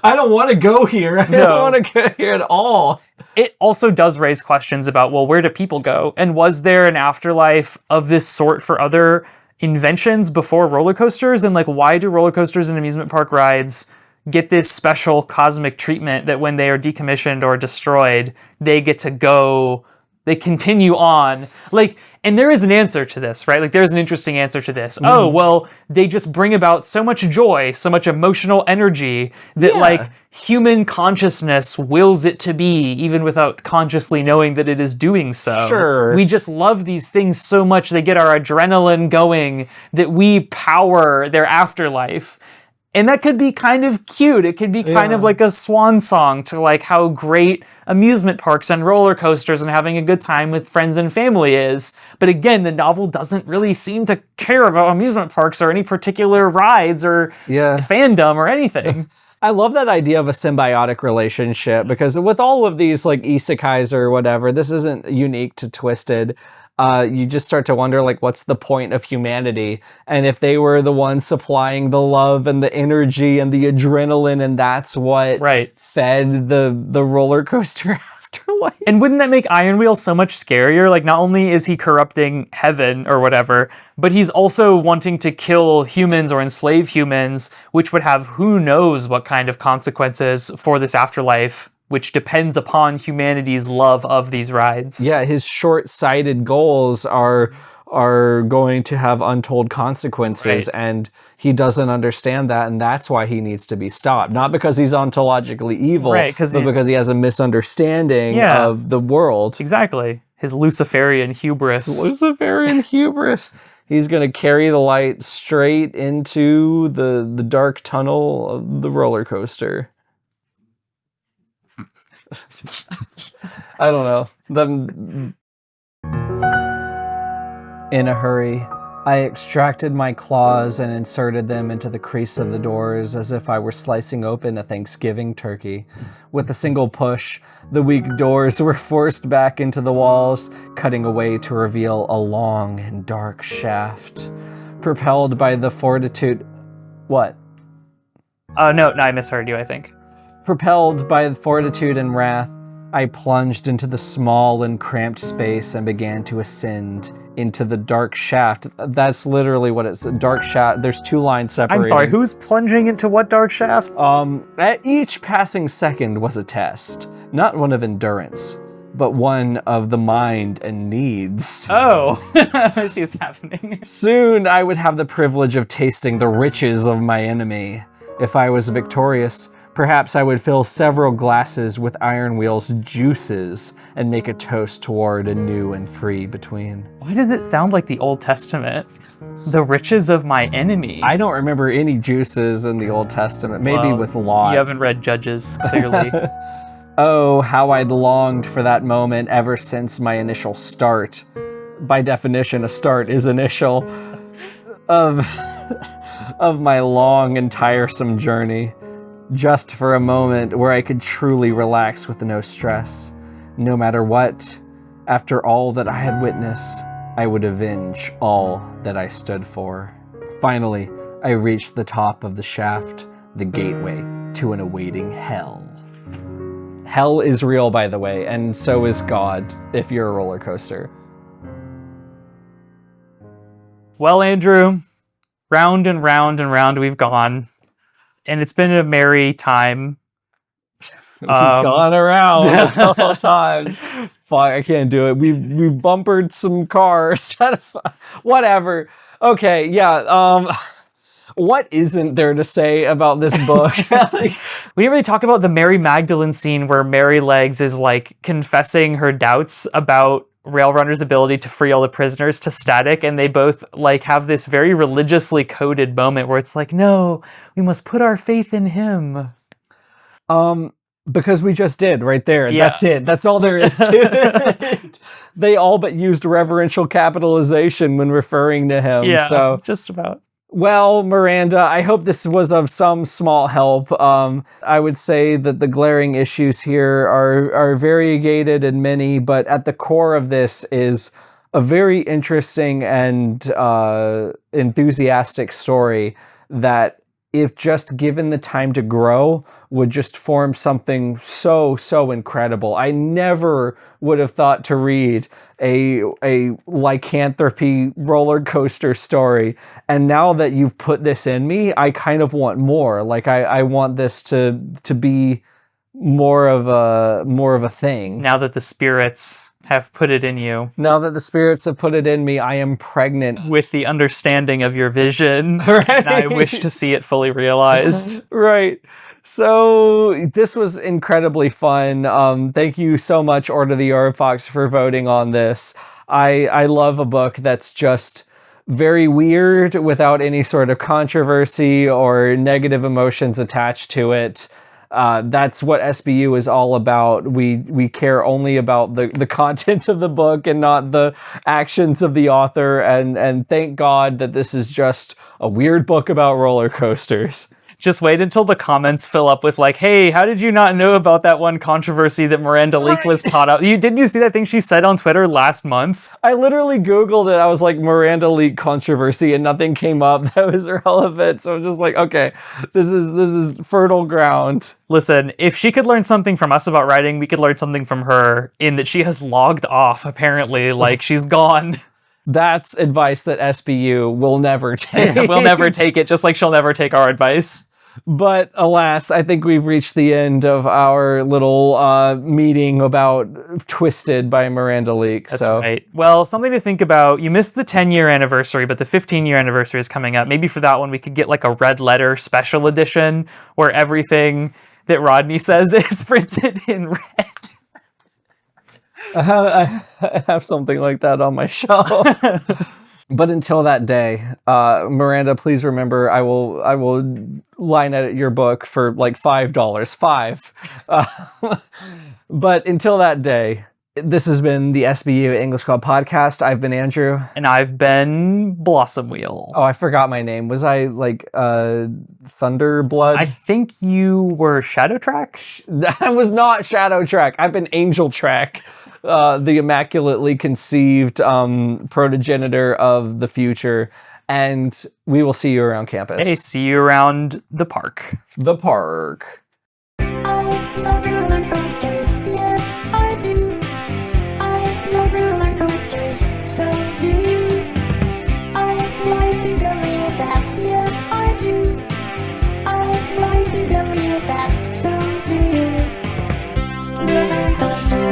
I don't want to go here. I don't want to go here at all. It also does raise questions about, well, where do people go? And was there an afterlife of this sort for other inventions before roller coasters? And like, why do roller coasters and amusement park rides get this special cosmic treatment that when they are decommissioned or destroyed, they get to go, they continue on? Like, and there is an answer to this, right? Like, there's an interesting answer to this. Oh, well, they just bring about so much joy, so much emotional energy that, like, human consciousness wills it to be, even without consciously knowing that it is doing so. Sure. We just love these things so much, they get our adrenaline going, that we power their afterlife. And that could be kind of cute. It could be kind of like a swan song to like how great amusement parks and roller coasters and having a good time with friends and family is. But again, the novel doesn't really seem to care about amusement parks or any particular rides or fandom or anything. I love that idea of a symbiotic relationship, because with all of these like isekais or whatever, this isn't unique to Twisted. You just start to wonder, like, what's the point of humanity? And if they were the ones supplying the love and the energy and the adrenaline, and that's what fed the roller coaster afterlife. And wouldn't that make Iron Wheel so much scarier? Like, not only is he corrupting heaven or whatever, but he's also wanting to kill humans or enslave humans, which would have who knows what kind of consequences for this afterlife, which depends upon humanity's love of these rides. Yeah, his short-sighted goals are going to have untold consequences, Right. and he doesn't understand that, and that's why he needs to be stopped. Not because he's ontologically evil, Right, but because he has a misunderstanding Yeah. of the world. Exactly. His Luciferian hubris. Luciferian hubris. He's going to carry the light straight into the dark tunnel of the roller coaster. I don't know. In a hurry, I extracted my claws and inserted them into the crease of the doors as if I were slicing open a Thanksgiving turkey. With a single push, the weak doors were forced back into the walls, cutting away to reveal a long and dark shaft. Propelled by the fortitude... What? No, I misheard you, I think. Propelled by fortitude and wrath, I plunged into the small and cramped space and began to ascend into the dark shaft. That's literally what it's a dark shaft. There's two lines separating. I'm sorry, who's plunging into what dark shaft? At each passing second was a test, not one of endurance, but one of the mind and needs. Oh, I see what's happening. Soon I would have the privilege of tasting the riches of my enemy. If I was victorious, perhaps I would fill several glasses with Iron Wheel's juices and make a toast toward a new and free between. Why does it sound like the Old Testament? The riches of my enemy. I don't remember any juices in the Old Testament, maybe with Lot. You haven't read Judges, clearly. Oh, how I'd longed for that moment ever since my initial start. By definition, a start is initial. Of my long and tiresome journey. Just for a moment where I could truly relax with no stress. No matter what, after all that I had witnessed, I would avenge all that I stood for. Finally, I reached the top of the shaft, the gateway to an awaiting hell. Hell is real, by the way, and so is God, if you're a roller coaster. Well, Andrew, round and round and round we've gone. And it's been a merry time. We've gone around a couple times. Fuck, I can't do it. We've bumpered some cars. Whatever. Okay, yeah. What isn't there to say about this book? We didn't really talk about the Mary Magdalene scene where Mary Legs is like confessing her doubts about Railrunner's ability to free all the prisoners to Static, and they both like have this very religiously coded moment where it's like, no, we must put our faith in him. Because we just did right there. Yeah. That's it. That's all there is to it. They all but used reverential capitalization when referring to him. Yeah, so just about. Well, Miranda, I hope this was of some small help. I would say that the glaring issues here are variegated and many, but at the core of this is a very interesting and enthusiastic story that, if just given the time to grow, would just form something so incredible. I never would have thought to read a lycanthropy roller coaster story, and now that you've put this in me, I kind of want more. Like I want this to be more of a thing. Now that the spirits have put it in you. Now that the spirits have put it in me, I am pregnant with the understanding of your vision. Right. And I wish to see it fully realized. Right. So this was incredibly fun. Thank you so much, Order the Fox, for voting on this. I love a book that's just very weird without any sort of controversy or negative emotions attached to it. That's what SBU is all about. We care only about the contents of the book and not the actions of the author. And thank God that this is just a weird book about roller coasters. Just wait until the comments fill up with like, hey, how did you not know about that one controversy that Miranda Leek was caught up? Didn't you see that thing she said on Twitter last month? I literally Googled it. I was like, Miranda Leek controversy, and nothing came up that was relevant. So I'm just like, okay, this is fertile ground. Listen, if she could learn something from us about writing, we could learn something from her in that she has logged off, apparently. Like, she's gone. That's advice that SBU will never take. We'll never take it, just like she'll never take our advice. But alas, I think we've reached the end of our little meeting about Twisted by Miranda Leek. That's right. Well, something to think about. You missed the 10-year anniversary, but the 15-year anniversary is coming up. Maybe for that one, we could get like a red letter special edition where everything that Rodney says is printed in red. I have something like that on my shelf. But until that day, Miranda, please remember, I will line edit your book for like $5. But until that day, this has been the SBU English Club podcast. I've been Andrew. And I've been Blossom Wheel. Oh, I forgot my name. Was I like Thunderblood? I think you were Shadow Track? That was not Shadow Track. I've been Angel Track. The immaculately conceived progenitor of the future, and we will see you around campus. Hey, see you around the park. The park. I love roller coasters, yes I do. I love roller coasters, so do you. I like to go real fast, yes I do. I like to go real fast, so do you. Roller coaster.